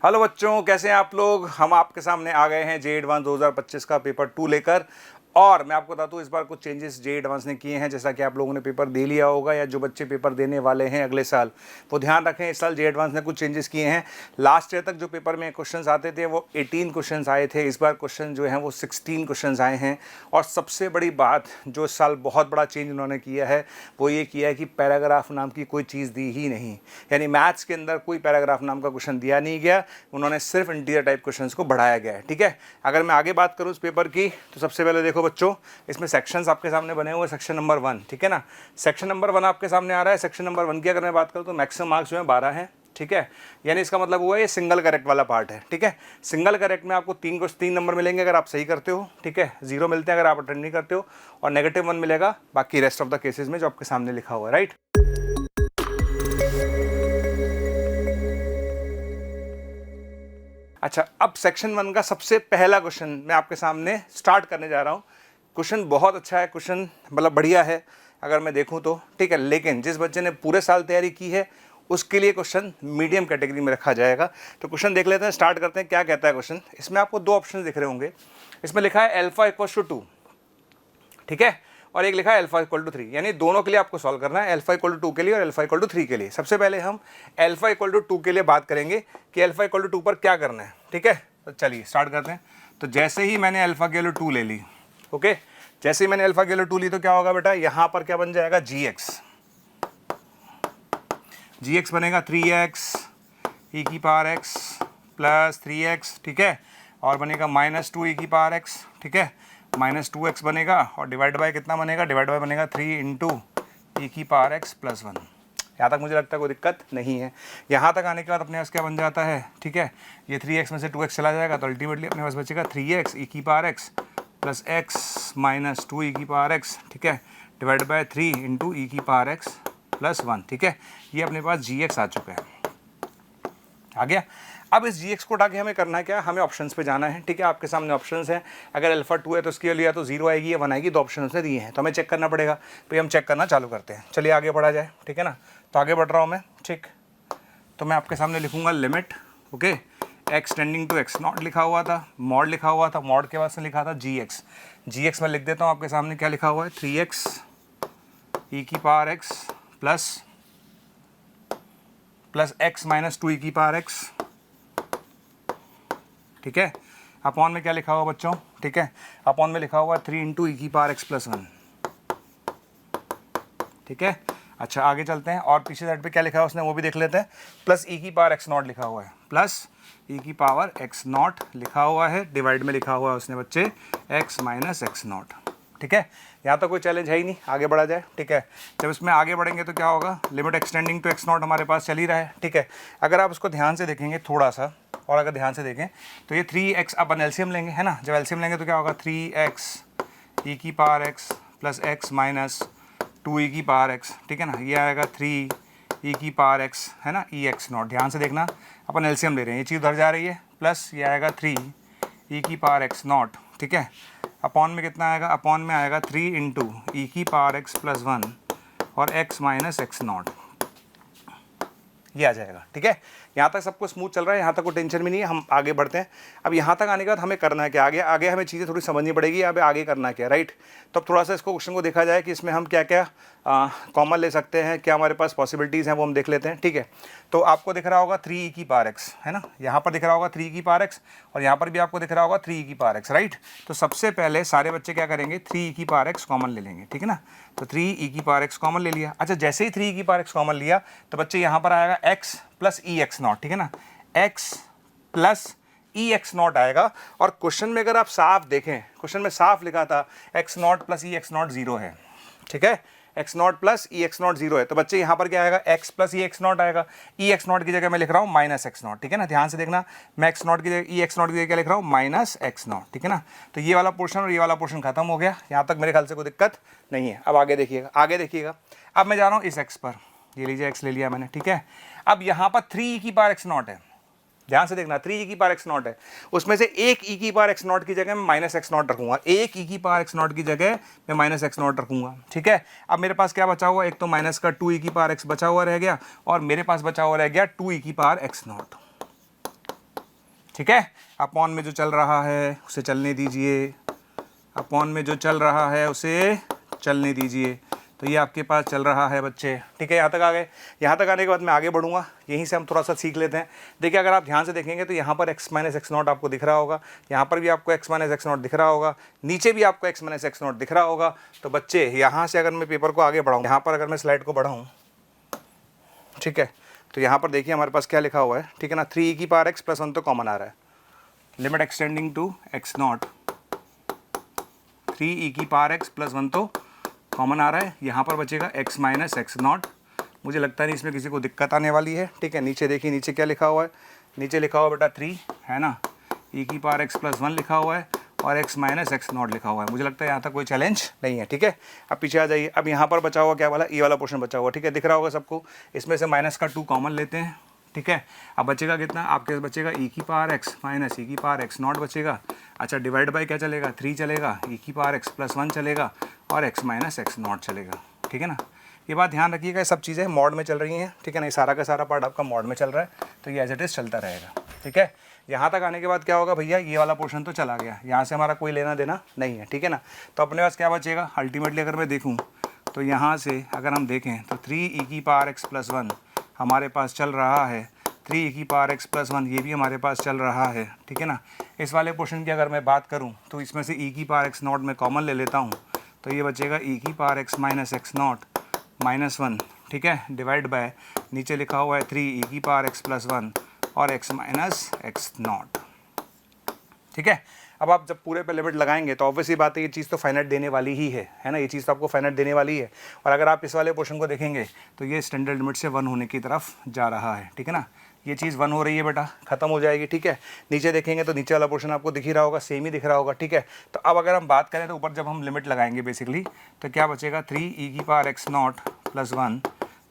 Hello बच्चों, कैसे हैं आप लोग। हम आपके सामने आ गए हैं जे एडवांस 2025 का पेपर 2 लेकर। और मैं आपको बताता हूँ इस बार कुछ चेंजेस जे एडवांस ने किए हैं। जैसा कि आप लोगों ने पेपर दे लिया होगा या जो बच्चे पेपर देने वाले हैं अगले साल, वो ध्यान रखें, इस साल जे एडवांस ने कुछ चेंजेस किए हैं। लास्ट ईयर तक जो पेपर में क्वेश्चंस आते थे वो 18 क्वेश्चंस आए थे। इस बार क्वेश्चन जो हैं वो 16 क्वेश्चंस आए हैं। और सबसे बड़ी बात जो इस साल बहुत बड़ा चेंज उन्होंने किया है वो ये किया है कि पैराग्राफ नाम की कोई चीज़ दी ही नहीं। यानी मैथ्स के अंदर कोई पैराग्राफ नाम का क्वेश्चन दिया नहीं गया, उन्होंने सिर्फ इंटीजर टाइप क्वेश्चंस को बढ़ाया गया है। ठीक है, अगर मैं आगे बात करूँ इस पेपर की तो सबसे पहले देखो बच्चों, इसमें सेक्शंस आपके सामने बने हुए। सेक्शन नंबर 1, ठीक है ना, सेक्शन नंबर 1 आपके सामने आ रहा है। सेक्शन नंबर 1 की अगर मैं बात करूँ तो मैक्सिमम मार्क्स जो है 12 हैं। ठीक है, यानी इसका मतलब हुआ ये सिंगल करेक्ट वाला पार्ट है। ठीक है, सिंगल करेक्ट में आपको 3 नंबर मिलेंगे अगर आप सही करते हो। ठीक है, 0 मिलते हैं अगर आप अटेंड नहीं करते हो, और -1 मिलेगा बाकी रेस्ट ऑफ द केसेस में जो आपके सामने लिखा हुआ है। राइट, अच्छा, अब सेक्शन 1 का सबसे पहला क्वेश्चन मैं आपके सामने स्टार्ट करने जा रहा हूँ। क्वेश्चन बहुत अच्छा है, क्वेश्चन मतलब बढ़िया है अगर मैं देखूँ तो। ठीक है, लेकिन जिस बच्चे ने पूरे साल तैयारी की है उसके लिए क्वेश्चन मीडियम कैटेगरी में रखा जाएगा। तो क्वेश्चन देख लेते हैं, स्टार्ट करते हैं। क्या कहता है क्वेश्चन, इसमें आपको 2 ऑप्शन दिख रहे होंगे। इसमें लिखा है अल्फा = 2, ठीक है, और एक लिखा है अल्फा = 3, यानी दोनों के लिए आपको सॉल्व करना है, अल्फा = 2 के लिए और अल्फा = 3 के लिए। सबसे पहले हम अल्फा = 2 के लिए बात करेंगे कि अल्फा = 2 पर क्या करना है। ठीक है, तो चलिए स्टार्ट करते हैं। तो जैसे ही मैंने अल्फा की वैल्यू 2 ले ली, ओके, जैसे ही मैंने अल्फा की वैल्यू 2 ली तो क्या होगा बेटा, यहाँ पर क्या बन जाएगा, gx बनेगा 3x e⁻x + 3x, ठीक है, और बनेगा -2 e⁻x, ठीक है, -2x बनेगा, और डिवाइड बाय कितना बनेगा, डिवाइड बाय बनेगा 3 × e⁻x + 1। यहाँ तक मुझे लगता है कोई दिक्कत नहीं है। यहाँ तक आने के बाद अपने पास क्या बन जाता है, ठीक है, ये 3x में से 2x चला जाएगा तो अल्टीमेटली अपने पास बचेगा 3x e⁻x + x - 2 e⁻x, ठीक है, डिवाइड बाय 3 × e⁻x + 1, ठीक है। ये अपने पास gx आ चुका है, आ गया। अब इस gx को उठा के हमें करना है क्या, हमें ऑप्शंस पे जाना है। ठीक है, आपके सामने ऑप्शंस हैं, अगर अल्फा 2 है तो उसकी वैल्यू या तो 0 आएगी या 1 आएगी, 2 ऑप्शन उसने दिए हैं, तो हमें चेक करना पड़ेगा। तो हम चेक करना चालू करते हैं, चलिए आगे बढ़ा जाए। ठीक है ना, तो आगे बढ़ रहा हूँ मैं। ठीक, तो मैं आपके सामने लिखूंगा limit, okay, x tending to x0 लिखा हुआ था, मॉड लिखा हुआ था, मॉड के बाद से लिखा था gx में लिख देता हूँ आपके सामने क्या लिखा हुआ है, 3x e⁻x plus x - 2 e⁻x, ठीक है, अपॉन में क्या लिखा हुआ बच्चों, ठीक है, अपॉन में लिखा हुआ 3 × e⁻x + 1, ठीक है। अच्छा, आगे चलते हैं, और पीछे साइड पे क्या लिखा है उसने वो भी देख लेते हैं। प्लस e⁻x0 लिखा हुआ है, प्लस e⁻x0 लिखा हुआ है, डिवाइड में लिखा हुआ है उसने बच्चे x - x0, ठीक है। यहाँ तो कोई चैलेंज है ही नहीं, आगे बढ़ा जाए। ठीक है, जब इसमें आगे बढ़ेंगे तो क्या होगा, लिमिट एक्सटेंडिंग टू x0 हमारे पास चल ही रहा है। ठीक है, अगर आप उसको ध्यान से देखेंगे थोड़ा सा, और अगर ध्यान से देखें तो ये 3x अपन एलसीएम लेंगे, है ना, जब एलसीएम लेंगे तो क्या होगा, 3x e⁻x + x - 2 e⁻x, ठीक है ना, ये आएगा 3 e⁻x, है ना, ex0। ध्यान से देखना, अपन एलसीएम ले रहे हैं, ये चीज़ उधर जा रही है, प्लस ये आएगा 3 e⁻x0, ठीक है, अपॉन में कितना आएगा, अपॉन में आएगा 3 × e⁻x + 1 और x - x0, ये आ जाएगा। ठीक है, यहाँ तक सब कुछ स्मूथ चल रहा है, यहाँ तक कोई टेंशन भी नहीं है। हम आगे बढ़ते हैं। अब यहाँ तक आने के बाद हमें करना है क्या, आगे आगे हमें चीज़ें थोड़ी समझनी पड़ेगी, अब आगे करना क्या, राइट। तो अब थोड़ा सा इसको क्वेश्चन को देखा जाए कि इसमें हम क्या क्या कॉमन ले सकते हैं, क्या हमारे पास पॉसिबिलिटीज़ हैं, वो हम देख लेते हैं। ठीक है, तो आपको दिख रहा होगा 3 e⁻x, है ना, यहाँ पर दिख रहा होगा 3 e⁻x, और यहाँ पर भी आपको दिख रहा होगा 3 e⁻x, राइट। तो सबसे पहले सारे बच्चे क्या करेंगे, 3 e⁻x कॉमन ले लेंगे, ठीक है ना। तो 3 e⁻x कॉमन ले लिया। अच्छा, जैसे ही 3 e⁻x कॉमन लिया तो बच्चे यहाँ पर आएगा x + ex0, ठीक है ना, x + ex0 आएगा। और क्वेश्चन में अगर आप साफ देखें, क्वेश्चन में साफ लिखा था x0 + ex0 0 है, ठीक है, x0 + ex0 0 है। तो बच्चे यहाँ पर क्या आएगा, x + ex0 आएगा। ex0 की जगह मैं लिख रहा हूँ -x0, ठीक है ना, ध्यान से देखना, मैं x0 की जगह ex0 की जगह क्या लिख रहा हूँ, -x0, ठीक है ना। तो ये वाला पोर्शन और ये वाला पोर्शन खत्म हो गया, यहाँ तक मेरे ख्याल से कोई दिक्कत नहीं है। अब आगे देखिएगा, आगे देखिएगा, अब मैं जा रहा हूँ इस x पर, ये लीजिए x ले लिया मैंने, ठीक है। अब यहाँ पर 3 e⁻x0 है, ध्यान से देखना, 3 e⁻x0 है, उसमें से एक e⁻x0 की जगह मैं -x0 रखूंगा, एक e⁻x0 की जगह मैं -x0 रखूंगा, ठीक है। अब मेरे पास क्या बचा हुआ, एक तो माइनस का 2 e⁻x बचा हुआ रह गया, और मेरे पास बचा हुआ रह गया 2 e⁻x0, ठीक है। अपॉन में जो चल रहा है उसे चलने दीजिए, अपॉन में जो चल रहा है उसे चलने दीजिए। तो ये आपके पास चल रहा है बच्चे, ठीक है। यहाँ तक आ गए। यहाँ तक आने के बाद मैं आगे बढ़ूँगा, यहीं से हम थोड़ा सा सीख लेते हैं। देखिए अगर आप ध्यान से देखेंगे तो यहाँ पर x माइनस एक्स नॉट आपको दिख रहा होगा, यहाँ पर भी आपको x माइनस एक्स नॉट दिख रहा होगा, नीचे भी आपको x माइनस एक्स नॉट दिख रहा होगा। तो बच्चे यहाँ से अगर मैं पेपर को आगे बढ़ाऊँ, यहाँ पर अगर मैं स्लाइड को बढ़ाऊँ, ठीक है, तो यहाँ पर देखिए हमारे पास क्या लिखा हुआ है, ठीक है ना, 3e की पावर x प्लस 1 तो कॉमन आ रहा है, limit extending to x nought, 3e की पावर x प्लस 1 तो कॉमन आ रहा है। यहाँ पर बचेगा x माइनस एक्स नॉट। मुझे लगता नहीं इसमें किसी को दिक्कत आने वाली है, ठीक है। नीचे देखिए, नीचे क्या लिखा हुआ है, नीचे लिखा हुआ बेटा 3 है ना, e की पावर x प्लस 1 लिखा हुआ है और x माइनस एक्स नॉट लिखा हुआ है। मुझे लगता है यहाँ तक कोई चैलेंज नहीं है, ठीक है। अब पीछे आ जाइए, अब यहाँ पर बचा हुआ क्या वाला, ये वाला पोर्शन बचा हुआ, ठीक है, दिख रहा होगा सबको। इसमें से माइनस का 2 कॉमन लेते हैं, ठीक है। अब बचेगा कितना आपके पास, बचेगा e की पावर x माइनस e की पावर x नॉट बचेगा। अच्छा, डिवाइड बाय क्या चलेगा, 3 चलेगा, e की पावर x प्लस 1 चलेगा और x माइनस एक्स नॉट चलेगा, ठीक है ना। ये बात ध्यान रखिएगा, ये सब चीज़ें मॉड में चल रही हैं, ठीक है ना। ये सारा का सारा पार्ट आपका मॉड में चल रहा है, तो ये एज इट इज़ चलता रहेगा, ठीक है। यहाँ तक आने के बाद क्या होगा भैया, ये वाला पोर्शन तो चला गया, यहाँ से हमारा कोई लेना देना नहीं है, ठीक है ना। तो अपने पास क्या बचेगा, अल्टीमेटली अगर मैं देखूँ तो यहाँ से अगर हम देखें तो 3e की पावर x प्लस 1 हमारे पास चल रहा है, 3e की पावर x प्लस 1 ये भी हमारे पास चल रहा है, ठीक है ना। इस वाले पोर्शन की अगर मैं बात करूँ तो इसमें से e की पावर x नॉट में कॉमन ले लेता हूँ, तो ये बचेगा e की power x minus X naught minus 1, ठीक है, डिवाइड बाय नीचे लिखा हुआ है 3e की पावर x प्लस 1 और x माइनस एक्स नॉट, ठीक है। अब आप जब पूरे पे लिमिट लगाएंगे तो ऑब्वियसली बात है, ये चीज़ तो फाइनाइट देने वाली ही है ना, ये चीज़ तो आपको फाइनाइट देने वाली है। और अगर आप इस वाले पोर्शन को देखेंगे तो ये स्टैंडर्ड लिमिट से 1 होने की तरफ जा रहा है, ठीक है ना। ये चीज़ 1 हो रही है बेटा, खत्म हो जाएगी, ठीक है। नीचे देखेंगे तो नीचे वाला पोर्शन आपको दिख ही रहा होगा, सेम ही दिख रहा होगा, ठीक है। तो अब अगर हम बात करें तो ऊपर जब हम लिमिट लगाएंगे बेसिकली तो क्या बचेगा, 3e की power x not plus 1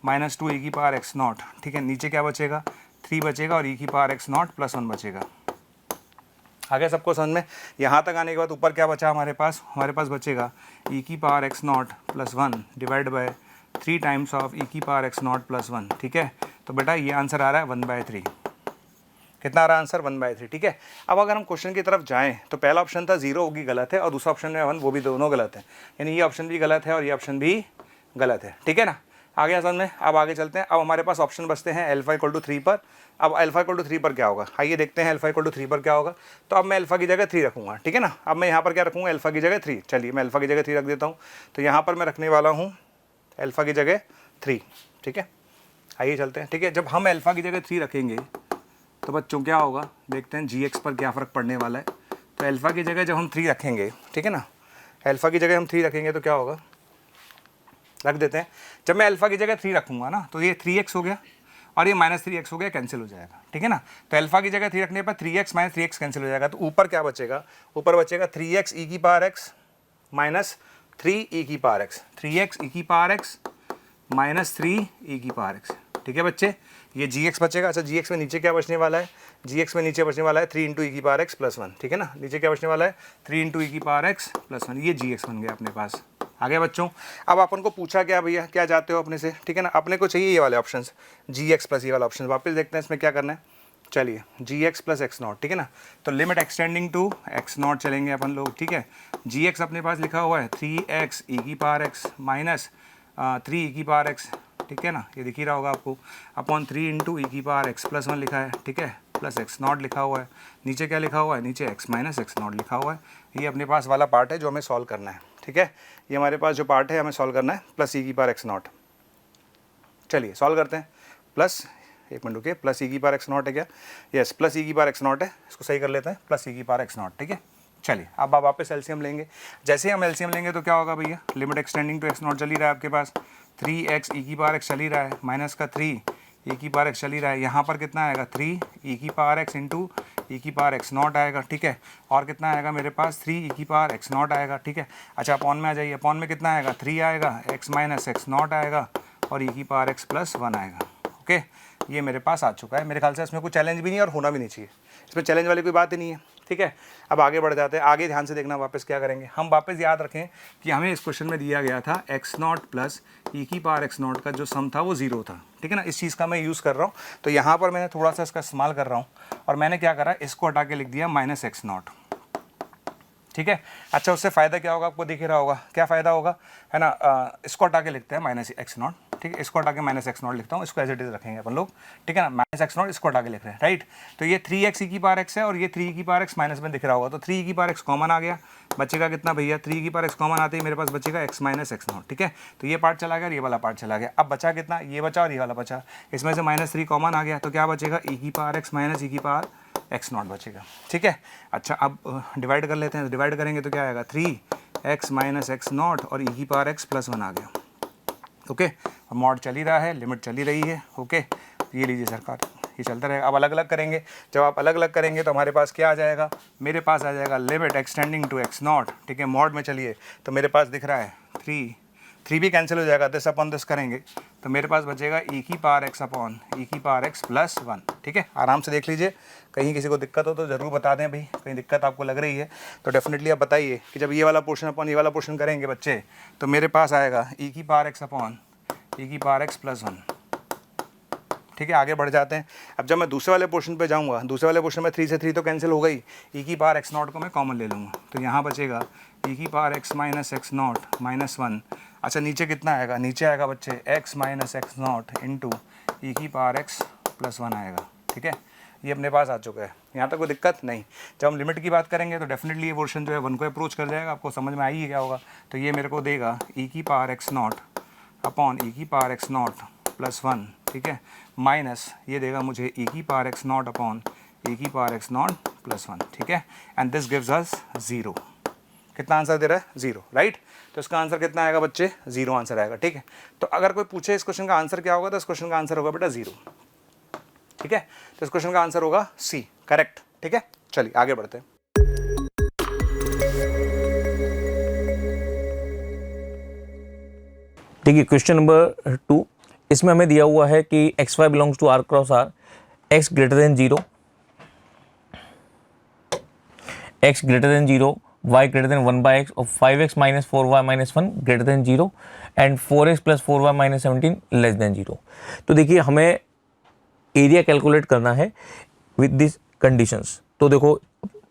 minus 2e की पावर एक्स नॉट, ठीक है। नीचे क्या बचेगा, 3 बचेगा और e की पावर एक्स नॉट प्लस 1 बचेगा। आगे सबको समझ में। यहाँ तक आने के बाद ऊपर क्या बचा हमारे पास बचेगा e की power x not plus 1 divide by 3 times of e की पावर एक्स नॉट प्लस 1, ठीक है। तो बेटा ये आंसर आ रहा है 1/3। कितना आ रहा है आंसर, 1/3, ठीक है। अब अगर हम क्वेश्चन की तरफ जाएं तो पहला ऑप्शन था 0 होगी, गलत है, और दूसरा ऑप्शन में 1, वो भी दोनों गलत है, यानी ये ऑप्शन भी गलत है और ये ऑप्शन भी गलत है, ठीक है ना। आगे समझ में। अब आगे चलते हैं। अब हमारे पास ऑप्शन बचते हैं अल्फा इक्वल टू 3 पर। अब अल्फा इक्वल टू 3 पर क्या होगा, आइए देखते हैं अल्फा इक्वल टू 3 पर क्या होगा। तो अब मैं अल्फा की जगह 3 रखूँगा, ठीक है ना। अब मैं यहाँ पर क्या रखूँगा, अल्फा की जगह 3। चलिए मैं अल्फा की जगह 3 रख देता हूँ। तो यहाँ पर मैं रखने वाला हूँ अल्फा की जगह 3, ठीक है। आइए चलते हैं, ठीक है। जब हम अल्फा की जगह 3 रखेंगे तो बच्चों क्या होगा, देखते हैं जी एक्स पर क्या फ़र्क पड़ने वाला है। तो अल्फा की जगह जब हम 3 रखेंगे, ठीक है ना, अल्फा की जगह हम 3 रखेंगे तो क्या होगा, रख देते हैं। जब मैं अल्फा की जगह 3 रखूँगा ना तो ये 3x हो गया और ये माइनस 3x हो गया, कैंसिल हो जाएगा, ठीक है ना। तो अल्फा की जगह 3 रखने पर 3x माइनस 3x कैंसिल हो जाएगा। तो ऊपर क्या बचेगा, ऊपर बचेगा 3x e की पावर x माइनस 3 e की पावर x, 3x e की पावर x माइनस 3 e की पावर x, ठीक है बच्चे। ये gx बचेगा। अच्छा gx में नीचे क्या बचने वाला है, gx में नीचे बचने वाला है 3 इंटू ई की पावर x प्लस 1, ठीक है ना। नीचे क्या बचने वाला है 3 इंटू ई की पावर x प्लस 1, ये gx बन गया अपने पास। आगे बच्चों, अब अपन को पूछा क्या भैया, क्या चाहते हो अपने से, ठीक है ना। अपने को चाहिए ये वाले ऑप्शन gx प्लस ये वाला ऑप्शन। वापस देखते हैं इसमें क्या करना है। चलिए gx प्लस एक्स नॉट, ठीक है ना। तो limit extending to x nought चलेंगे अपन लोग, ठीक है। gx अपने पास लिखा हुआ है 3x e की पावर x माइनस 3 e की पावर x, ठीक है ना, ये दिख ही रहा होगा आपको, अपॉन 3 इंटू ई की पावर x प्लस 1 लिखा है, ठीक है, प्लस एक्स नॉट लिखा हुआ है। नीचे क्या लिखा हुआ है, नीचे x माइनस एक्स नॉट लिखा हुआ है। ये अपने पास वाला पार्ट है जो हमें सॉल्व करना है, ठीक है। ये हमारे पास जो पार्ट है हमें सॉल्व करना है, प्लस ई की पावर एक्स नॉट। चलिए सॉल्व करते हैं। प्लस, एक मिनट रुकिए, प्लस ई की पावर एक्स नॉट है क्या, यस प्लस ई की पावर एक्स नॉट है, इसको सही कर लेते हैं, प्लस ई की पावर एक्स नॉट, ठीक है। चलिए अब आप वापस एलसीएम लेंगे। जैसे ही हम एलसीएम लेंगे तो क्या होगा भैया, limit extending to x nought चल ही रहा है आपके पास, 3x e की पावर x चल ही रहा है, माइनस का 3 e की पावर x चल ही रहा है। यहाँ पर कितना आएगा 3 e की पावर x इंटू ई की पावर x नॉट आएगा, ठीक है। और कितना आएगा मेरे पास 3 e की पावर x नॉट आएगा, ठीक है। अच्छा अपॉन में आ जाइए, अपॉन में कितना आएगा 3 आएगा, x माइनस एक्स नॉट आएगा और e की पावर x प्लस 1 आएगा, ओके। ये मेरे पास आ चुका है। मेरे ख्याल से इसमें कोई चैलेंज भी नहीं है और होना भी नहीं चाहिए, इसमें चैलेंज वाली कोई बात ही नहीं है, ठीक है, अब आगे बढ़ जाते हैं। आगे ध्यान से देखना, वापस क्या करेंगे हम, वापस याद रखें कि हमें इस क्वेश्चन में दिया गया था एक्स नॉट प्लस ई की पावर एक्स नॉट का जो सम था वो 0 था, ठीक है ना। इस चीज़ का मैं यूज़ कर रहा हूँ, तो यहाँ पर मैंने थोड़ा सा इसका इस्तेमाल कर रहा हूँ और मैंने क्या करा, इसको हटा के लिख दिया माइनस एक्स नॉट, ठीक है। अच्छा, उससे फ़ायदा क्या होगा आपको दिख रहा होगा, क्या फ़ायदा होगा, है ना। इसको हटा के लिखते हैं माइनस एक्स नॉट, ठीक है, इसको हटा के माइनस एक्स नॉट लिखता हूँ, इसको एज इट इज रखेंगे अपन लोग, ठीक है ना। माइनस एक्स नॉट इसको हटा के लिख रहे हैं, राइट। तो ये 3x ई की पावर एक्स है और ये 3 की पावर एक्स माइनस में दिख रहा होगा, तो 3 की पावर एक्स कॉमन आ गया, बचेगा कितना भैया, 3 की पावर एक्स कॉमन आते ही मेरे पास बचेगा एक्स माइनस एक्स नॉट, ठीक है। तो ये पार्ट चला गया और ये वाला पार्ट चला गया, अब बचा कितना, ये बचा और ये वाला बचा, इसमें से -3 कॉमन आ गया, तो क्या बचेगा, ई की पावर एक्स माइनस ई की पावर एक्स नॉट बचेगा, ठीक है। अच्छा, अब डिवाइड कर लेते हैं, डिवाइड करेंगे तो क्या आएगा, 3x माइनस एक्स नॉट और ई की पावर एक्स प्लस 1 आ गया, ओके। और मॉड चल ही रहा है, लिमिट चली रही है, ओके। ये लीजिए सरकार, ये चलता रहेगा। अब अलग अलग करेंगे, जब आप अलग अलग करेंगे तो हमारे पास क्या आ जाएगा, मेरे पास आ जाएगा limit extending to x nought, ठीक है। मॉड में चलिए तो मेरे पास दिख रहा है 3 भी कैंसिल हो जाएगा, दिस अपॉन दिस करेंगे तो मेरे पास बचेगा ई की पावर एक्स अपॉन ई की पावर एक्स प्लस 1, ठीक है। आराम से देख लीजिए, कहीं किसी को दिक्कत हो तो ज़रूर बता दें भाई, कहीं दिक्कत आपको लग रही है तो डेफिनेटली आप बताइए कि जब ये वाला पोर्शन अपॉन ये वाला पोर्शन करेंगे बच्चे, तो मेरे पास आएगा ई की पावर एक्स अपॉन ई की पावर एक्स प्लस 1, ठीक है। आगे बढ़ जाते हैं। अब जब मैं दूसरे वाले पोर्शन पे जाऊंगा, दूसरे वाले पोर्शन में 3 से 3 तो कैंसिल हो गई, ई की पावर एक्स नॉट को मैं कॉमन ले लूँगा, तो यहाँ बचेगा ई की power X minus X naught minus 1। अच्छा, नीचे कितना आएगा, नीचे आएगा बच्चे X minus X naught into e की पावर एक्स प्लस 1 आएगा, ठीक है। ये अपने पास आ चुका है, यहाँ तक कोई दिक्कत नहीं। जब हम लिमिट की बात करेंगे तो डेफिनेटली ये पोर्शन जो है 1 को अप्रोच कर जाएगा, आपको समझ में आई है क्या होगा। तो ये मेरे को देगा ई की पावर एक्स नॉट अपॉन ई की पावर एक्स नॉट प्लस 1, ठीक है, माइनस ये देगा मुझे ई की पावर एक्स नॉट अपॉन ई की पावर एक्स नॉट प्लस 1, ठीक है। And this gives us 0। कितना आंसर दे रहा है, 0, राइट। तो इसका आंसर कितना आएगा बच्चे, 0 आंसर आएगा, ठीक है। तो अगर कोई पूछे इस क्वेश्चन का आंसर क्या होगा, तो इस क्वेश्चन का आंसर होगा बेटा 0, ठीक है। तो इस क्वेश्चन का आंसर होगा सी, करेक्ट, ठीक है। चलिए आगे बढ़ते हैं। देखिए क्वेश्चन नंबर 2, इसमें हमें दिया हुआ है कि x y belongs to R cross R, x greater than 0, x greater than 0, y greater than 1/x और 5x minus 4y minus 1 greater than 0 and 4x plus 4y minus 17 less than 0। तो देखिए हमें एरिया कैलकुलेट करना है with this conditions. तो देखो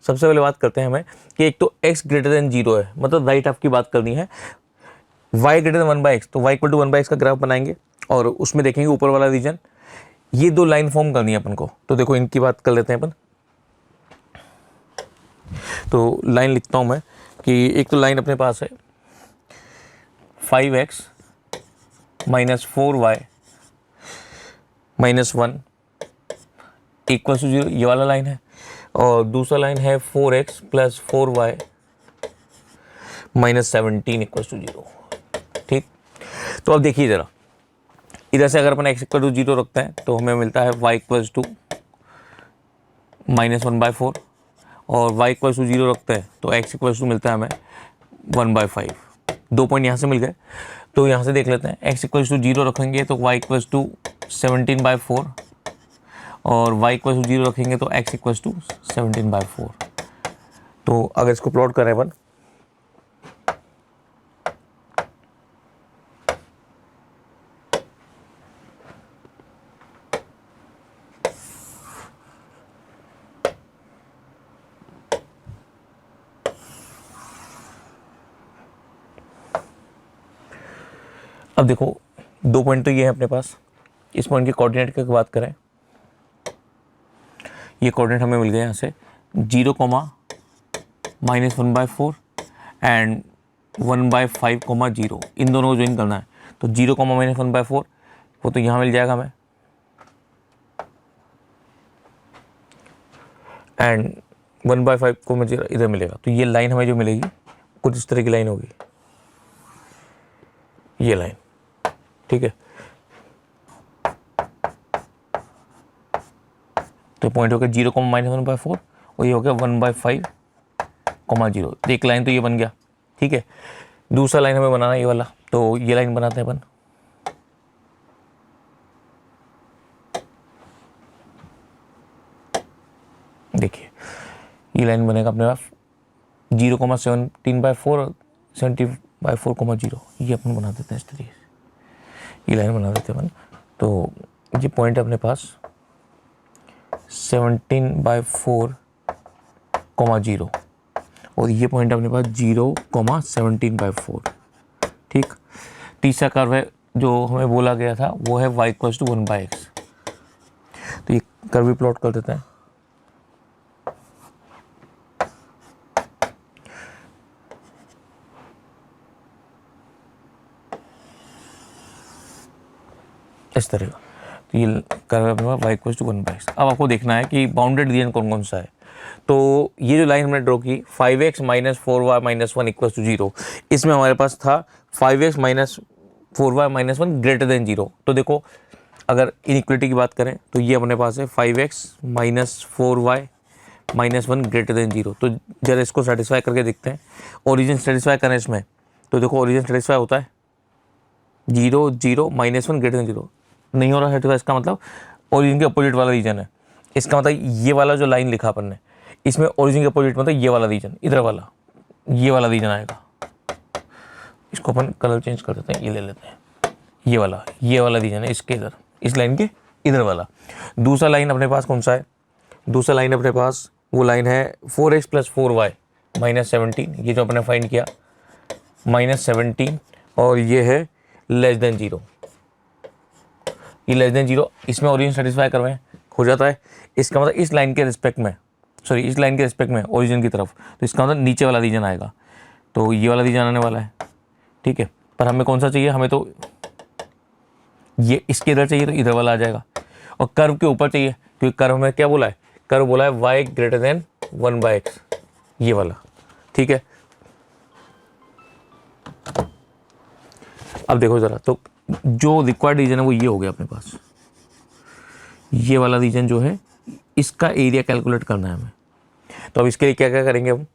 सबसे पहले बात करते हैं हमें कि एक तो x ग्रेटर देन 0 है, मतलब राइट हाफ की बात करनी है, y ग्रेटर देन 1/x, तो y इक्वल टू 1/x का ग्राफ बनाएंगे और उसमें देखेंगे ऊपर वाला रीजन, ये दो लाइन फॉर्म करनी है अपन को। तो देखो इनकी बात कर लेते हैं अपन। तो लाइन लिखता हूं मैं कि एक तो लाइन अपने पास है 5x minus 4y minus 1 equal to 0, ये वाला लाइन है, और दूसरा लाइन है 4x plus 4y minus 17 equal to 0, ठीक। तो अब देखिए ज़रा, इधर से अगर अपन x इक्वल टू 0 रखते हैं तो हमें मिलता है y इक्वल टू माइनस 1/4 और y इक्वल टू 0 रखते हैं तो x इक्वल टू मिलता है हमें 1/5। 2 पॉइंट यहाँ से मिल गए, तो यहाँ से देख लेते हैं x इक्वल टू 0 रखेंगे तो y इक्वल टू 17/4 और y इक्वल टू 0 रखेंगे तो x इक्वल टू 17/4। तो अगर इसको प्लॉट करें अपन, अब देखो 2 पॉइंट तो ये है अपने पास। इस पॉइंट के कोऑर्डिनेट की बात करें, ये कोऑर्डिनेट हमें मिल गया यहाँ से 0, माइनस 1/4 एंड 1/5, 0, इन दोनों को ज्वाइन करना है। तो 0, माइनस 1/4 वो तो यहाँ मिल जाएगा हमें, एंड 1/5 को मुझे इधर मिलेगा। तो ये लाइन हमें जो मिलेगी कुछ इस तरह की लाइन होगी, ये लाइन, ठीक है। तो पॉइंट हो गया 0, माइनस 1/4 और ये हो गया 1/5, 0। एक लाइन तो ये बन गया, ठीक है। दूसरा लाइन हमें बनाना है ये वाला, तो ये लाइन बनाते हैं अपन। देखिए ये लाइन बनेगा अपने पास 0,17/4 और 70/4,0, ये अपन बना देते हैं इस तरीके से, ये लाइन बना देते हैं अपन। तो ये पॉइंट है अपने पास 17/4,0 और ये पॉइंट है अपने पास 0,17/4। ठीक, तीसरा कर्व है जो हमें बोला गया था वो है y = 1/x। तो ये कर्व भी प्लॉट कर देते हैं। इस तरह का, तो ये कर्व है अपने पास y = 1/x। अब आपको देखना है कि बाउंडेड रीजन कौन कौन सा है। तो ये जो लाइन हमने ड्रॉ की 5x - 4y - 1 = 0, इसमें हमारे पास था 5x - 4y - 1 > 0। तो देखो अगर इनइक्वालिटी की बात करें तो ये अपने पास है 5x - 4y - 1 > 0। तो जरा इसको सेटिस्फाई करके देखते हैं, ओरिजिन सेटिस्फाई करें इसमें। तो देखो ओरिजिन सेटिस्फाई होता है 0 0 - 1 > 0, नहीं हो रहा है। तो इसका मतलब ओरिजिन के अपोजिट वाला रीजन है। इसका मतलब ये वाला जो लाइन लिखा अपन ने, इसमें ओरिजिन के अपोजिट मतलब ये वाला रीजन, इधर वाला, ये वाला रीजन आएगा। इसको अपन कलर चेंज कर देते हैं, ये ले लेते हैं, ये वाला रीजन है इसके इधर, इस लाइन के इधर वाला। दूसरा लाइन अपने पास कौन सा है? दूसरा लाइन अपने पास वो लाइन है 4x + 4y - 17, ये जो अपने फाइंड किया -17, और ये है <0। ये <0, इसमें ओरिजिन सेटिस्फाई करवाएं हो जाता है। इसका मतलब इस लाइन के रिस्पेक्ट में, सॉरी इस लाइन के रिस्पेक्ट में ओरिजिन की तरफ, तो इसका मतलब नीचे वाला रीजन आएगा। तो ये वाला रीजन आने वाला है, ठीक है। पर हमें कौन सा चाहिए? हमें तो ये इसके इधर चाहिए, तो इधर वाला आ जाएगा। और कर्व के ऊपर चाहिए, क्योंकि कर्व में क्या बोला है? कर्व बोला है y > 1/x, ये वाला, ठीक है। अब देखो जरा, तो जो रिक्वायर्ड रीजन है वो ये हो गया अपने पास। ये वाला रीजन जो है, इसका एरिया कैलकुलेट करना है हमें। तो अब इसके लिए क्या क्या करेंगे हम?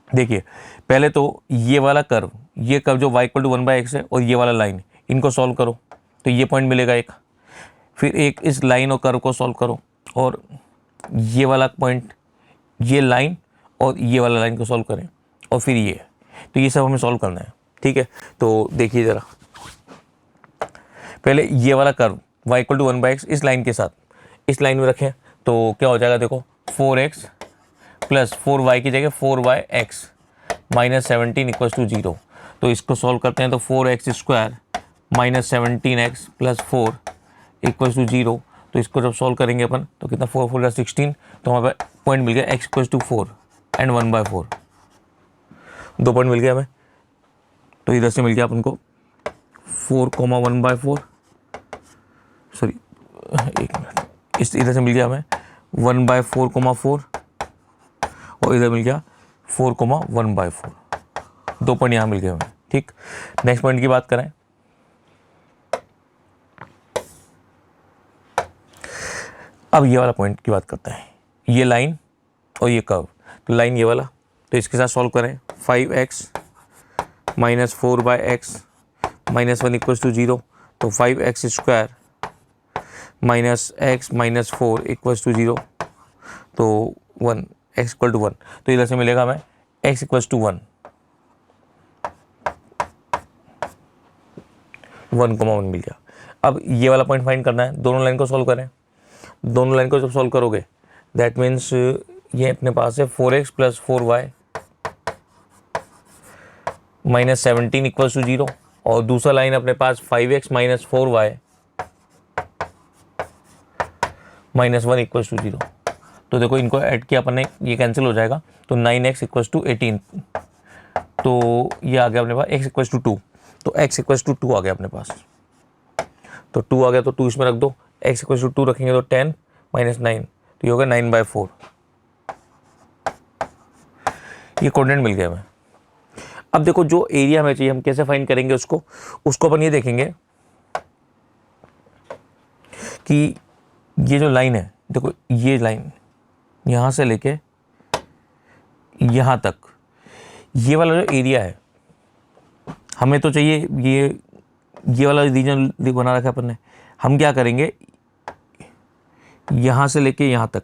देखिए, पहले तो ये वाला कर्व, ये कर्व जो y = 1/x है, और ये वाला लाइन, इनको सॉल्व करो तो ये पॉइंट मिलेगा एक। फिर एक इस लाइन और कर्व को सॉल्व करो, और ये वाला पॉइंट, ये लाइन और ये वाला लाइन को सॉल्व करें, और फिर ये। तो ये सब हमें सॉल्व करना है, ठीक है। तो देखिए ज़रा, पहले ये वाला कर्व y = 1/x इस लाइन के साथ, इस लाइन में रखें तो क्या हो जाएगा? देखो 4x + 4y की जगह 4yx - 17 = 0। तो इसको सॉल्व करते हैं तो 4x² - 17x + 4 = 0। तो इसको जब सॉल्व करेंगे अपन तो कितना, 4 4 16, तो हमारे पास पॉइंट मिल गया x = 4 एंड 1/4, 2 पॉइंट मिल गया हमें। तो इधर से मिल गया अपन को 4,1/4, सॉरी एक मिनट, इस इधर से मिल गया हमें 1/4,4, और इधर मिल गया 4,1/4, 2 पॉइंट यहाँ मिल गए हमें, ठीक। नेक्स्ट पॉइंट की बात करें, अब ये वाला पॉइंट की बात करते हैं। ये लाइन और ये कर्व, तो लाइन ये वाला, तो इसके साथ सॉल्व करें। 5x - 4/x - 1 = 0। तो 5x² - x - 4 = 0। तो 1, x = 1। तो इधर से मिलेगा हमें x = 1, 1,1 मिल गया। अब ये वाला पॉइंट फाइंड करना है, दोनों लाइन को सॉल्व करें। दोनों लाइन को जब सॉल्व करोगे, दैट मीन्स ये अपने पास है 4x + 4y - 17 = 0, और दूसरा लाइन अपने पास 5x - 4y - 1 = 0। तो देखो इनको ऐड किया अपन ने, ये कैंसिल हो जाएगा, तो 9x = 18। तो ये आ गया अपने पास x = 2, तो x = 2 आ गया अपने पास। तो 2 आ गया, तो 2 इसमें रख दो, x = 2 रखेंगे तो 10 - 9, तो ये होगा 9/4। ये कोऑर्डिनेट मिल गया हमें। अब देखो जो एरिया हमें चाहिए हम कैसे फाइंड करेंगे उसको अपन ये देखेंगे कि ये जो लाइन है, देखो ये लाइन यहाँ से लेके यहाँ तक, ये वाला जो एरिया है हमें तो चाहिए, ये वाला रीजन बना रखा है अपन ने। हम क्या करेंगे, यहाँ से लेके यहाँ तक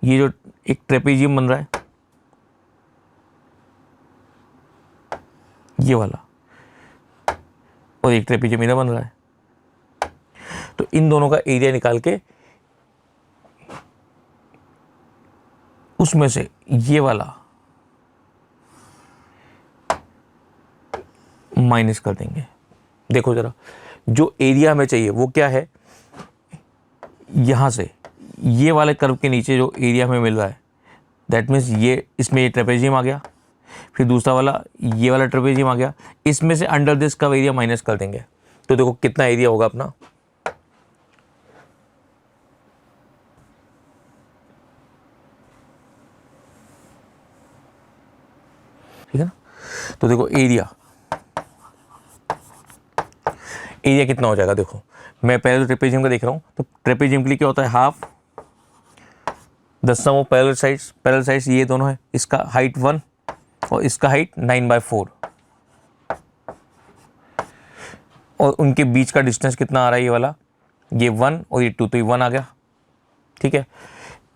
ये जो एक ट्रेपेजियम बन रहा है, ये वाला, और एक ट्रेपेजियम इधर बन रहा है। तो इन दोनों का एरिया निकाल के उसमें से ये वाला माइनस कर देंगे। देखो जरा, जो एरिया हमें चाहिए वो क्या है, यहां से ये वाले कर्व के नीचे जो एरिया हमें मिल रहा है, दैट मीन्स ये, इसमें ये ट्रेपेजियम आ गया, फिर दूसरा वाला ये वाला ट्रेपेजियम आ गया, इसमें से under this curve area minus कर देंगे। तो देखो कितना एरिया होगा अपना, ठीक है ना। तो देखो एरिया कितना हो जाएगा। देखो मैं पहले तो ट्रेपेजियम का देख रहा हूँ, तो ट्रेपेजियम के लिए क्या होता है, half the sum of parallel sides ये दोनों है, इसका हाइट 1 और इसका हाइट 9/4, और उनके बीच का डिस्टेंस कितना आ रहा है, ये वाला, ये 1 और ये 2, तो ये 1 आ गया, ठीक है।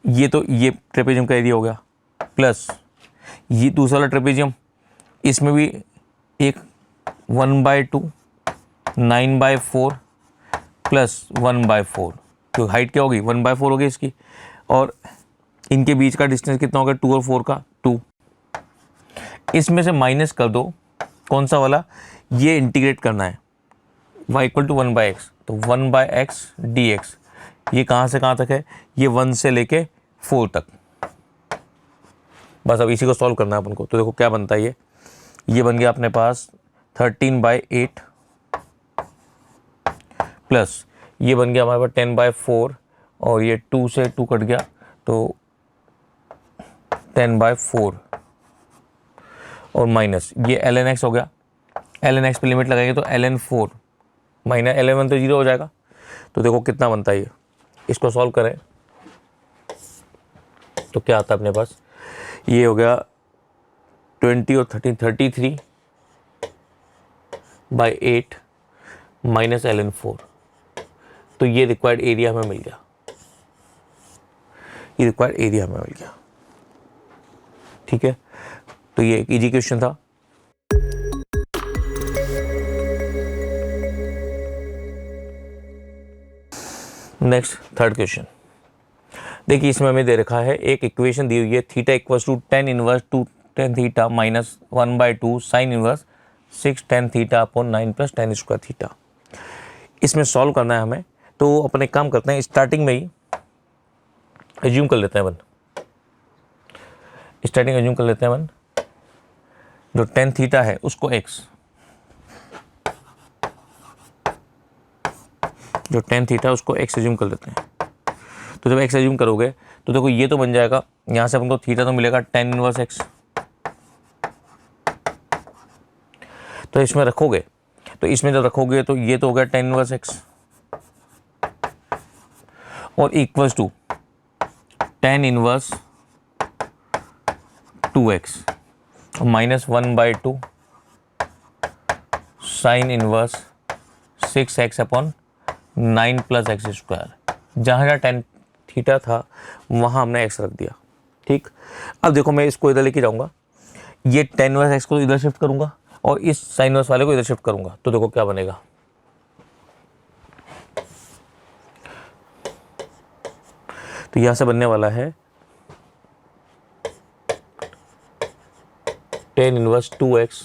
ये तो ये ट्रेपेजियम का एरिया हो गया, प्लस ये दूसरा वाला ट्रेपेजियम, इसमें भी एक 1/2 9/4 प्लस 1/4, तो हाइट क्या होगी 1/4 होगी इसकी, और इनके बीच का डिस्टेंस कितना होगा 2 और 4 का 2। इसमें से माइनस कर दो कौन सा वाला, ये इंटीग्रेट करना है y = 1/x, तो 1/x dx, ये कहाँ से कहाँ तक है, ये 1 से लेके 4 तक। बस अब इसी को सॉल्व करना है अपन को। तो देखो क्या बनता है, ये बन गया अपने पास 13/8 प्लस ये बन गया हमारे पास 10/4, और ये 2 से 2 कट गया तो 10/4, और माइनस ये ln x हो गया। ln x पे लिमिट लगाएंगे तो ln 4 माइनस ln 1 तो 0 हो जाएगा। तो देखो कितना बनता है ये, इसको सॉल्व करें तो क्या आता है अपने पास, ये हो गया 20 और 13 33/8 माइनस ln 4। तो ये रिक्वायर्ड एरिया हमें मिल गया, ये रिक्वायर्ड एरिया हमें मिल गया, ठीक है। तो ये एक इजी क्वेश्चन था। नेक्स्ट थर्ड क्वेश्चन देखिए, इसमें हमें दे रखा है, एक इक्वेशन दी हुई है, theta equals to tan inverse 2 tan theta minus 1/2 sine inverse 6 tan theta upon 9 plus tan square theta. इसमें सॉल्व करना है हमें, तो अपने काम करते हैं, स्टार्टिंग में ही एज्यूम कर लेते हैं अपन, जो tan थीटा है उसको x, जो tan थीटा है उसको x एज्यूम कर लेते हैं। तो जब x एज्यूम करोगे तो देखो ये तो बन जाएगा, यहाँ से अपन को थीटा तो मिलेगा tan इनवर्स x, तो इसमें रखोगे, तो इसमें जब रखोगे तो ये तो हो गया tan इनवर्स x, और equals to tan inverse 2x minus 1/2 sine inverse 6x upon 9 plus x square. जहाँ जहाँ tan थीटा था वहाँ हमने x रख दिया, ठीक। अब देखो मैं इसको इधर लेके जाऊँगा, ये tan इनवर्स x को इधर शिफ्ट करूँगा और इस साइन इनवर्स वाले को इधर शिफ्ट करूँगा, तो देखो क्या बनेगा, तो यहाँ से बनने वाला है tan inverse 2x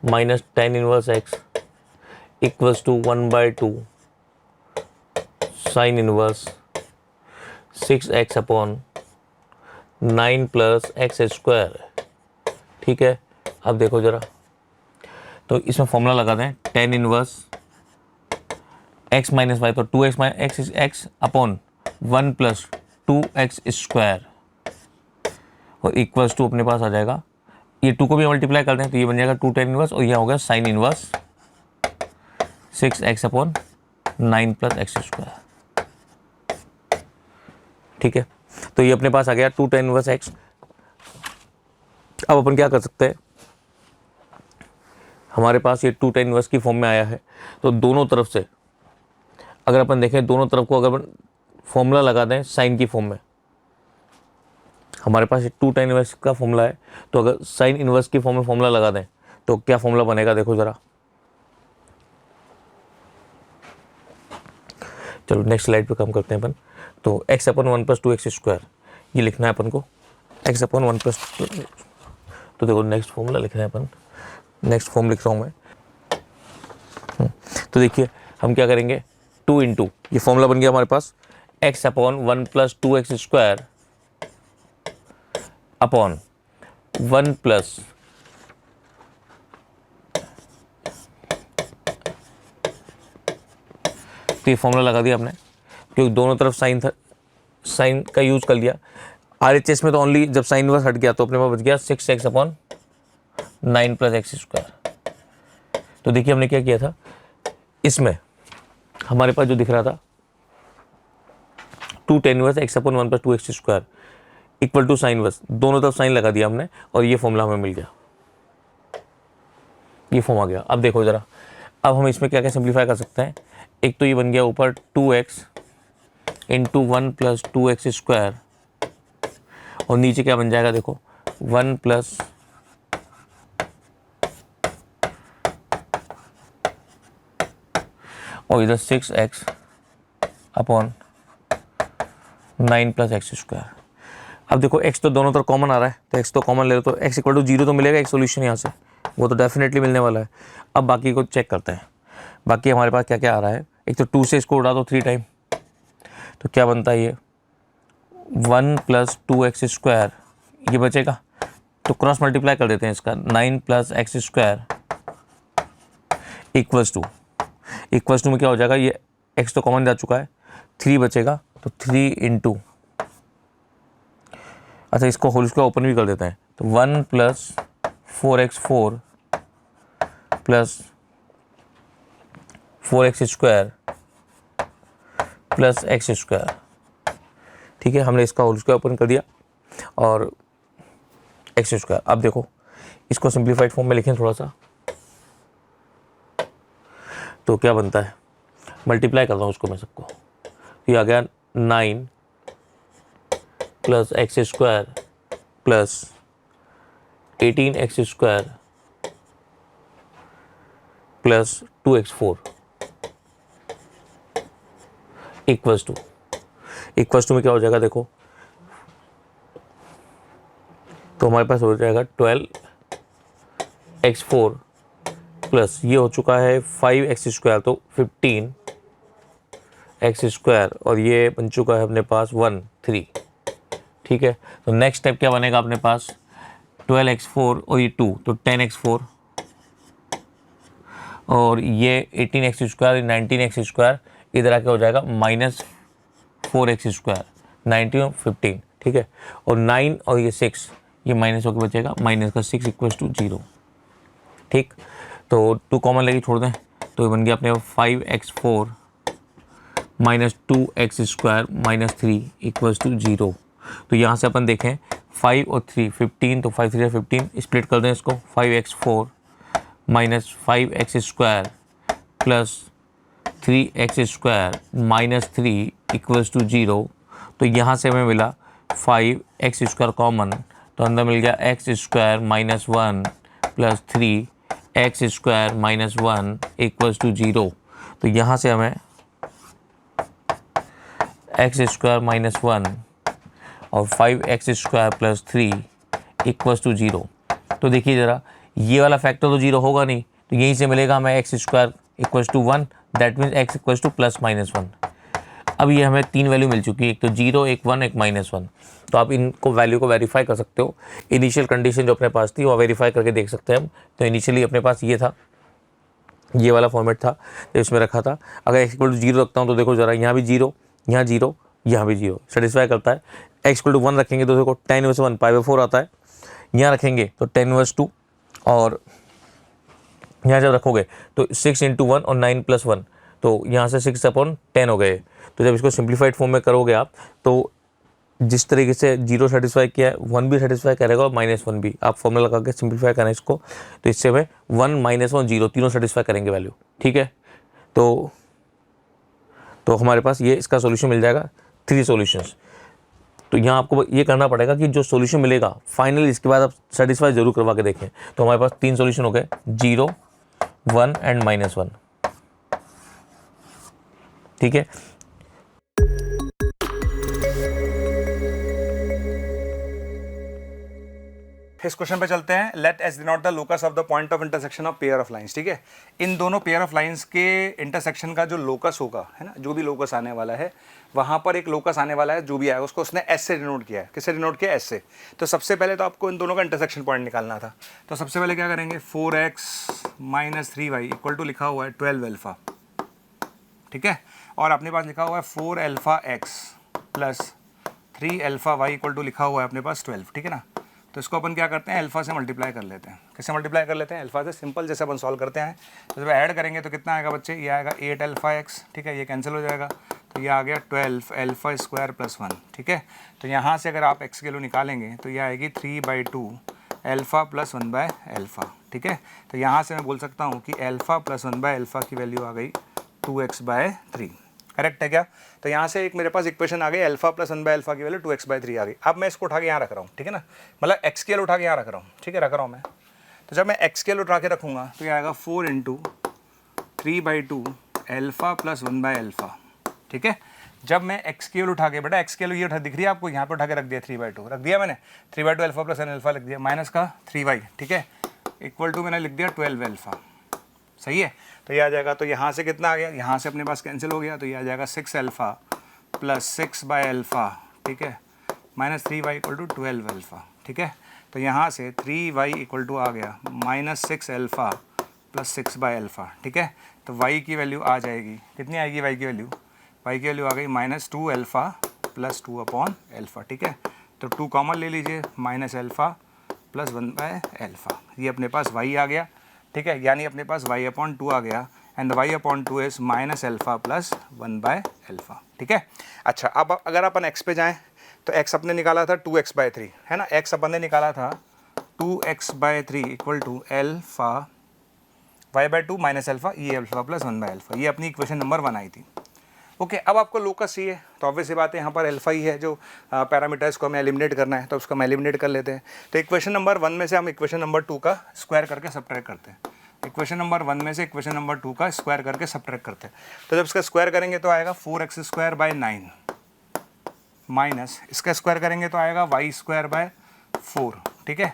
minus tan inverse x equals to 1/2 sine inverse 6x upon 9 plus x square, ठीक है। अब देखो जरा, तो इसमें फॉर्मूला लगा दें, tan inverse x minus y, तो 2x minus x upon 1 plus 2x square, और इक्वल्स टू अपने पास आ जाएगा, ये 2 को भी मल्टीप्लाई कर दें तो ये बन जाएगा 2 tan इनवर्स, और यह हो गया sign inverse 6x upon 9 plus x square, ठीक है। तो ये अपने पास आ गया 2 tan इनवर्स x। अब अपन क्या कर सकते हैं, हमारे पास ये 2 tan इनवर्स की फॉर्म में आया है, तो दोनों तरफ से अगर अपन देखें, दोनों तरफ को अगर अपन फॉर्मूला लगा दें साइन की फॉर्म में, हमारे पास 2 tan इनवर्स का फॉर्मूला है, तो अगर साइन इनवर्स की फॉर्म में फॉर्मूला लगा दें तो क्या फॉर्मूला बनेगा देखो ज़रा। चलो नेक्स्ट स्लाइड पे काम करते हैं अपन। तो x अपन 1 + 2x² ये लिखना है अपन को, x अपन 1 + 2। तो देखो नेक्स्ट फॉर्मूला लिख रहे हैं अपन, नेक्स्ट फॉर्म लिख रहा हूँ मैं। तो देखिए हम क्या करेंगे, 2 × ये फॉर्मूला बन गया हमारे पास, x अपन 1 + 2x² अपॉन 1 + तो ये फॉर्मूला लगा दिया हमने, क्योंकि दोनों तरफ साइन था, साइन का यूज कर लिया। RHS में तो ओनली जब साइन इनवर्स हट गया तो अपने पास बच गया 6x अपॉन 9 + x²। तो देखिए हमने क्या किया था, इसमें हमारे पास जो दिख रहा था 2 tan inverse x upon 1 + 2x² equal to sine inverse, दोनों तरफ साइन लगा दिया हमने और ये फॉर्मूला हमें मिल गया, ये फॉर्म आ गया। अब देखो ज़रा, अब हम इसमें क्या क्या सिंप्लीफाई कर सकते हैं। एक तो ये बन गया ऊपर 2x × 1 + 2x² और नीचे क्या बन जाएगा देखो 1 + और इधर 6x अपॉन 9 + x²। अब देखो x तो दोनों तरफ कॉमन आ रहा है, तो x तो कॉमन ले लो, तो x = 0 तो मिलेगा एक सोल्यूशन यहाँ से, वो तो डेफिनेटली मिलने वाला है। अब बाकी को चेक करते हैं, बाकी हमारे पास क्या क्या आ रहा है। एक तो 2 से इसको उड़ा दो 3 टाइम, तो क्या बनता है ये 1 + 2x² ये बचेगा, तो क्रॉस मल्टीप्लाई कर देते हैं इसका 9 + x² इक्वल्स टू में क्या हो जाएगा, ये x तो कॉमन जा चुका है, 3 बचेगा, तो 3 × अच्छा इसको होल स्क्वायर ओपन भी कर देते हैं, तो 1 + 4x4 + 4x² + x²। ठीक है, हमने इसका होल स्क्वायर ओपन कर दिया और x²। अब देखो इसको सिंप्लीफाइड फॉर्म में लिखें थोड़ा सा, तो क्या बनता है, मल्टीप्लाई करता हूँ उसको मैं सबको, ये आ गया 9 + x² + 18x² + 2x4 equals to में क्या हो जाएगा देखो, तो हमारे पास हो जाएगा 12x4 प्लस ये हो चुका है 5x² तो 15x² और ये बन चुका है अपने पास 3। ठीक है, तो नेक्स्ट स्टेप क्या बनेगा अपने पास, 12x4 और ये 2 तो 10x4 और ये 18x², 19x², इधर आके हो जाएगा -4x², 19 और 15। ठीक है, और 9 और ये 6 ये माइनस होकर बचेगा, -6 = 0। ठीक, तो 2 कॉमन लेके छोड़ दें, तो ये बन गया अपने 5x4 - 2x² - 3 = 0। तो यहाँ से अपन देखें 5 और 3 15, तो 5 3 15, स्प्लिट कर दें इसको, 5x4 - 5x² + 3x² - 3 = 0। तो यहाँ से हमें मिला 5x² कॉमन, तो अंदर मिल गया x² - 1 + 3x² - 1 = 0। तो यहाँ से हमें x² - 1 और 5x² + 3 = 0। तो देखिए ज़रा, ये वाला फैक्टर तो 0 होगा नहीं, तो यहीं से मिलेगा हमें x² = 1, दैट मीन्स x = +-1। अब ये हमें 3 वैल्यू मिल चुकी है, एक तो 0, एक 1, एक -1। तो आप इनको वैल्यू को वेरीफाई कर सकते हो। इनिशियल कंडीशन जो अपने पास थी वो वेरीफाई करके देख सकते हैं हम। तो इनिशियली अपने पास ये था, ये वाला फॉर्मेट था जो इसमें रखा था। अगर x = 0 रखता हूँ तो देखो ज़रा, यहाँ भी 0, यहाँ 0, यहाँ भी 0 सेटिस्फाई करता है। x = 1 रखेंगे तो देखो tan 1 π/4 आता है, यहाँ रखेंगे तो tan 2 और यहाँ जब रखोगे तो 6 × 1 और 9 + 1, तो यहाँ से 6/10 हो गए। तो जब इसको सिंप्लीफाइड फॉर्म में करोगे आप, तो जिस तरीके से 0 सेटिस्फाई किया है 1 भी सेटिस्फाई करेगा और -1 भी। आप फॉर्मूला लगा के सिंप्लीफाई करें इसको, तो इससे हमें 1 -1 0 तीनों सेटिस्फाई करेंगे वैल्यू। ठीक है, तो हमारे पास ये इसका सॉल्यूशन मिल जाएगा, 3 सॉल्यूशंस। तो यहाँ आपको ये करना पड़ेगा कि जो सॉल्यूशन मिलेगा फाइनली इसके बाद आप सेटिस्फाई जरूर करवा के देखें। तो हमारे पास 3 सॉल्यूशन हो गए, 0, 1 एंड -1। ठीक है, इस क्वेश्चन पे चलते हैं। Let S denote the locus of the point of intersection of pair of lines. ठीक है, इन दोनों पेयर ऑफ लाइंस के इंटरसेक्शन का जो लोकस होगा, है ना, जो भी लोकस आने वाला है, वहाँ पर एक लोकस आने वाला है, जो भी आएगा उसको उसने एस से डिनोट किया है। किससे डिनोट किया? एस से। तो सबसे पहले तो आपको इन दोनों का इंटरसेक्शन पॉइंट निकालना था। तो सबसे पहले क्या करेंगे, 4x - 3y इक्वल टू लिखा हुआ है 12 अल्फा। ठीक है, और अपने पास लिखा हुआ है 4 alpha x plus 3 alpha y equal to लिखा हुआ है अपने पास 12। ठीक है ना, तो इसको अपन क्या करते हैं, अल्फा से मल्टीप्लाई कर लेते हैं। किससे मल्टीप्लाई कर लेते हैं? अल्फा से। सिंपल जैसे अपन सॉल्व करते हैं। तो जब ऐड करेंगे तो कितना आएगा बच्चे? ये आएगा 8 अल्फा x। ठीक है, ये कैंसिल हो जाएगा, तो ये आ गया 12 अल्फा स्क्वायर प्लस 1। ठीक है, तो यहाँ से अगर आप x की वैल्यू निकालेंगे तो ये आएगी 3/2 अल्फा प्लस 1/अल्फा। ठीक है, तो यहाँ से मैं बोल सकता हूँ कि अल्फा प्लस 1/अल्फा की वैल्यू आ गई 2x/3। करेक्ट है क्या? तो यहाँ से एक मेरे पास इक्वेशन आ गई, अल्फा प्लस 1/अल्फा की वैल्यू 2x/3 आ गई। अब मैं इसको उठा के यहाँ रख रहा हूँ। ठीक है ना, मतलब x की वैल्यू उठा के यहाँ रख रहा हूँ। ठीक है, रख रहा हूँ मैं। तो जब मैं x की वैल्यू उठा के रखूँगा तो ये आएगा 4 × 3/2 अल्फा प्लस 1/अल्फा। ठीक है, जब मैं x की वैल्यू उठा के, बेटा x की वैल्यू ये उठा दिख रही है आपको, यहाँ पे उठा के रख दिया 3/2, रख दिया मैंने। 3/2 अल्फा प्लस 1 अल्फा लिख दिया, माइनस का 3y। ठीक है, इक्वल टू मैंने लिख दिया 12 अल्फा। सही है, तो ये आ जाएगा। तो यहाँ से कितना आ गया, यहाँ से अपने पास कैंसिल हो गया, तो ये आ जाएगा 6 अल्फा प्लस 6/अल्फा। ठीक है, minus 3y equal to 12 alpha. ठीक है, तो यहाँ से 3y इक्वल टू आ गया -6 अल्फा प्लस 6/अल्फा। ठीक है, तो y की वैल्यू आ जाएगी, कितनी आएगी y की वैल्यू? y की वैल्यू आ गई -2 अल्फा प्लस 2/अल्फा। ठीक है, तो 2 कॉमन ले लीजिए, -अल्फा प्लस 1/अल्फा। ये अपने पास y आ गया। ठीक है, यानी अपने पास y/2 आ गया, and y/2 is -alpha plus 1/अल्फा। ठीक है, अच्छा, अब अगर अपन x पे जाएं तो x अपने निकाला था 2x/3, है ना, x अपन ने निकाला था 2x/3 equal to alpha y/2 minus alpha, ये अल्फा प्लस 1/अल्फा। ये अपनी इक्वेशन नंबर 1 आई थी। ओके, अब आपको लोकस चाहिए, तो ऑब्वियस सी बात है यहाँ पर अल्फा ही है जो पैरामीटर्स को हमें एलिमिनेट करना है, तो उसको हम एलिमिनेट कर लेते हैं। तो इक्वेशन नंबर 1 में से हम इक्वेशन नंबर 2 का स्क्वायर करके सब्ट्रैक्ट करते हैं। इक्वेशन नंबर 1 में से इक्वेशन नंबर 2 का स्क्वायर करके सब्ट्रैक्ट करते हैं। तो जब इसका स्क्वायर करेंगे तो आएगा 4x² / 9 माइनस इसका स्क्वायर करेंगे तो आएगा y²/4। ठीक है,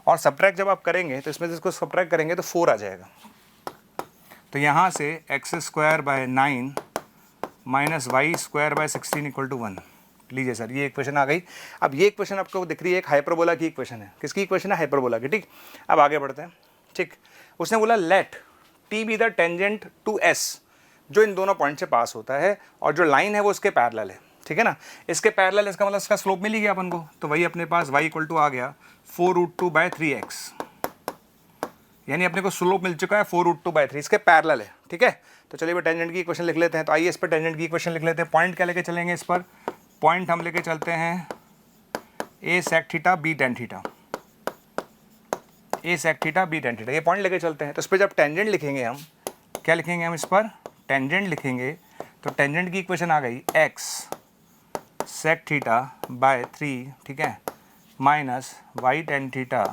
और सब्ट्रैक्ट जब आप करेंगे तो इसमें से इसको सब्ट्रैक्ट करेंगे तो 4 आ जाएगा। तो यहाँ से x² / 9 minus y² / 16 equal to 1। लीजिए सर, ये इक्वेशन आ गई। अब ये इक्वेशन आपको दिख रही है, एक हाइपरबोला की इक्वेशन है। किसकी इक्वेशन है? हाइपरबोला की। ठीक, अब आगे बढ़ते हैं। ठीक, उसने बोला let t be the tangent to s, जो इन दोनों पॉइंट से पास होता है, और जो लाइन है वो इसके पैरेलल है। ठीक है ना, इसके पैरेलल, इसका मतलब इसका स्लोप मिल ही गया अपन को। तो वही अपने पास y इक्वल टू आ गया 4√2/3x, यानी अपने को स्लोप मिल चुका है 4√2/3, इसके पैरेलल है। ठीक है, तो चलिए टेंजेंट की इक्वेशन लिख लेते हैं। तो आइए इस पर टेंजेंट की इक्वेशन लिख लेते हैं। पॉइंट क्या लेके चलेंगे इस पर? पॉइंट हम लेके चलते हैं a sec theta b tan theta, a sec theta b tan theta, ये पॉइंट लेके चलते हैं। तो इस पर जब टेंजेंट लिखेंगे हम, क्या लिखेंगे हम इस पर? टेंजेंट लिखेंगे। तो टेंजेंट की इक्वेशन आ गई x sec थीटा बाय 3, ठीक है, minus y tan theta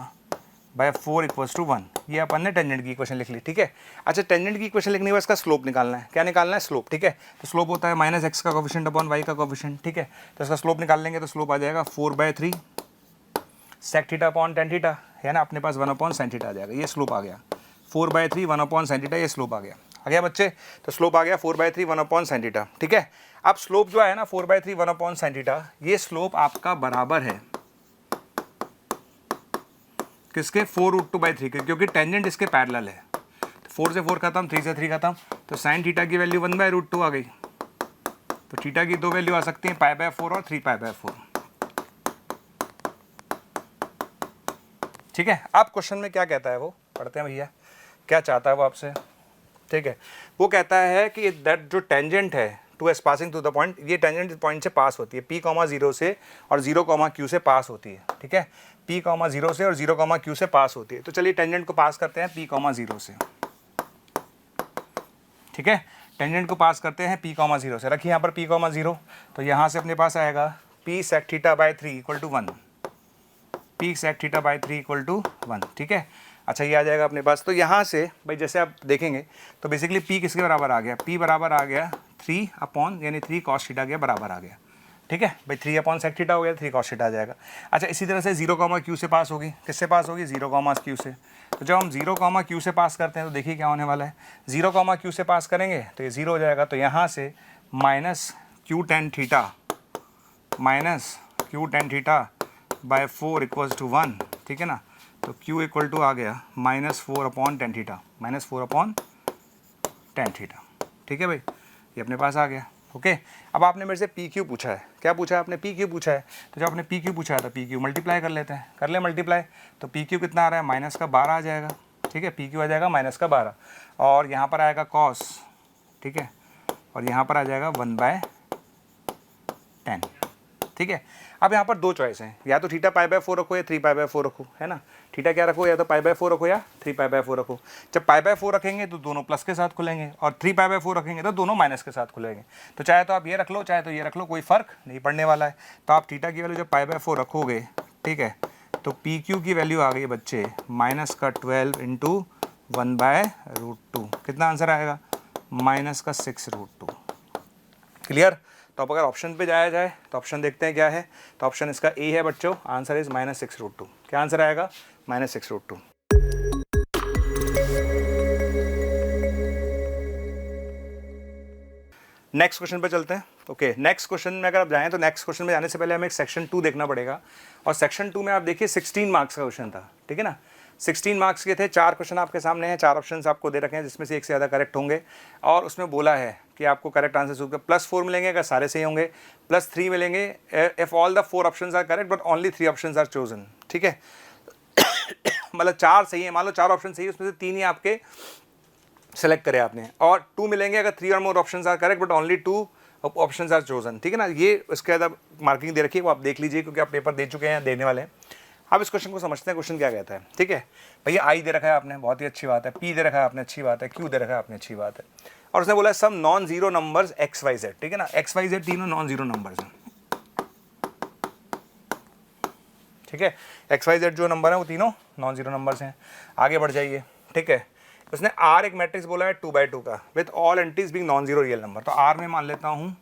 by 4 equals to 1। ये अपन ने टेंजेंट की इक्वेशन लिख ली। ठीक है, अच्छा, टेंजेंट की इक्वेशन लिखने के बाद इसका स्लोप निकालना है। क्या निकालना है? स्लोप। ठीक है, तो स्लोप होता है -x का कोफिशिएंट अपॉन y का कोफिशिएंट। ठीक है, तो इसका स्लोप निकाल लेंगे तो स्लोप आ जाएगा 4/3 sec theta upon tan theta, है ना, अपने पास 1/sin थीटा आ जाएगा। ये स्लोप आ गया 4/3 1/sin थीटा, ये स्लोप आ गया बच्चे। तो स्लोप आ गया 4/3 1/sin थीटा। ठीक है, अब स्लोप जो है ना 4/3 1/sin थीटा, ये स्लोप आपका बराबर है किसके? 4√2/3 के, क्योंकि टेंजेंट इसके पैरेलल है। 4 से 4 खत्म, 3 से 3 खत्म, तो sin थीटा की वैल्यू 1/√2 आ गई। तो थीटा की दो वैल्यू आ सकती हैं, π/4 और 3π/4। ठीक है, अब क्वेश्चन में क्या कहता है वो पढ़ते हैं भैया, क्या चाहता है वो आपसे। ठीक है, वो कहता है कि दैट जो टेंजेंट है to S passing to the point, ये टेंजेंट पॉइंट से पास होती है p, 0 से और 0, q से पास होती है। ठीक है, p, 0 से और 0, q से पास होती है। तो चलिए टेंजेंट को पास करते हैं p, 0 से। ठीक है, टेंजेंट को पास करते हैं p, 0 से। रखिए यहाँ पर p, 0, तो यहाँ से अपने पास आएगा P sec theta by 3 equal to 1, P sec theta by 3 equal to 1, ठीक है। अच्छा ये आ जाएगा अपने पास। तो यहाँ से भाई जैसे आप देखेंगे तो बेसिकली पी किसके बराबर आ गया, पी बराबर आ गया 3 अपॉन यानी 3 कॉस थीटा के बराबर आ गया, ठीक है भाई। 3 अपॉन सेक थीटा हो गया, 3 कॉस थीटा आ जाएगा। अच्छा इसी तरह से 0 कॉमा क्यू से पास होगी, किससे पास होगी, 0 कॉमा क्यू से। तो जब हम 0 कॉमा क्यू से पास करते हैं तो देखिए क्या होने वाला है, 0 कॉमा क्यू से पास करेंगे तो ये 0 हो जाएगा। तो यहाँ से minus Q tan theta by 4 equals to 1, ठीक है ना। तो q इक्वल टू आ गया -4 upon tan theta, -4 upon tan theta, ठीक है भाई, ये अपने पास आ गया। ओके अब आपने मेरे से पी क्यू पूछा है, क्या पूछा है आपने, पी क्यू पूछा है। तो जब आपने पी क्यू पूछा है तो पी क्यू मल्टीप्लाई कर लेते हैं, कर ले मल्टीप्लाई। तो पी क्यू कितना आ रहा है, -12 आ जाएगा, ठीक है। पी क्यू आ जाएगा -12 और यहाँ पर आएगा कॉस, ठीक है, और यहाँ पर आ जाएगा 1/10, ठीक है। अब यहाँ पर दो चॉइस हैं, या तो थीटा π/4 रखो या 3π/4 रखो, है ना। थीटा क्या रखो, या तो π/4 रखो या 3π/4 रखो। जब π/4 रखेंगे तो दोनों प्लस के साथ खुलेंगे और 3π/4 रखेंगे तो दोनों माइनस के साथ खुलेंगे। तो चाहे तो आप ये रख लो चाहे तो ये रख लो, कोई फ़र्क नहीं पड़ने वाला है। तो आप थीटा की वैल्यू जब π/4 रखोगे, ठीक है, तो पी क्यू की वैल्यू आ गई बच्चे -12 इंटू 1/√2, कितना आंसर आएगा, -6√2। क्लियर। तो अब अगर ऑप्शन पे जाया जाए तो ऑप्शन देखते हैं क्या है। तो ऑप्शन इसका ए है बच्चों, आंसर इज -6√2। क्या आंसर आएगा, -6√2। नेक्स्ट क्वेश्चन पे चलते हैं। ओके नेक्स्ट क्वेश्चन में अगर आप जाएं तो नेक्स्ट क्वेश्चन में जाने से पहले हमें एक सेक्शन 2 देखना पड़ेगा। और सेक्शन 2 में आप देखिए 16 मार्क्स का क्वेश्चन था, ठीक है ना। 16 मार्क्स के थे, 4 क्वेश्चन आपके सामने हैं, 4 ऑप्शंस आपको दे रखे हैं जिसमें से एक से ज़्यादा करेक्ट होंगे। और उसमें बोला है कि आपको करेक्ट आंसर सूट +4 मिलेंगे अगर सारे सही होंगे, +3 मिलेंगे if all the 4 options are correct but only 3 options are chosen, ठीक है। मतलब 4 सही है, मान लो 4 ऑप्शन सही है, उसमें से 3 ही आपके सेलेक्ट करें आपने, और 2 मिलेंगे अगर 3 और more options are correct but only 2 options are chosen, ठीक है ना। ये उसके बाद मार्किंग दे रखी है, वो आप देख लीजिए क्योंकि आप पेपर दे चुके हैं, देने वाले हैं। अब इस क्वेश्चन को समझते हैं, क्वेश्चन क्या कहता है, ठीक है भैया। आई दे रखा है आपने, बहुत ही अच्छी बात है। पी दे रखा है आपने, अच्छी बात है। क्यू दे रखा है आपने, अच्छी बात है। और उसने बोला some non zero numbers x y z, ठीक है ना। एक्स वाई जेड तीनों नॉन जीरो नंबर्स हैं, ठीक है। एक्स वाई जेड जो नंबर है वो तीनों नॉन जीरो नंबर्स हैं। आगे बढ़ जाइए, ठीक है। उसने आर एक मैट्रिक्स बोला है 2/2 का with all entries being non zero real number. तो आर में मान लेता हूँ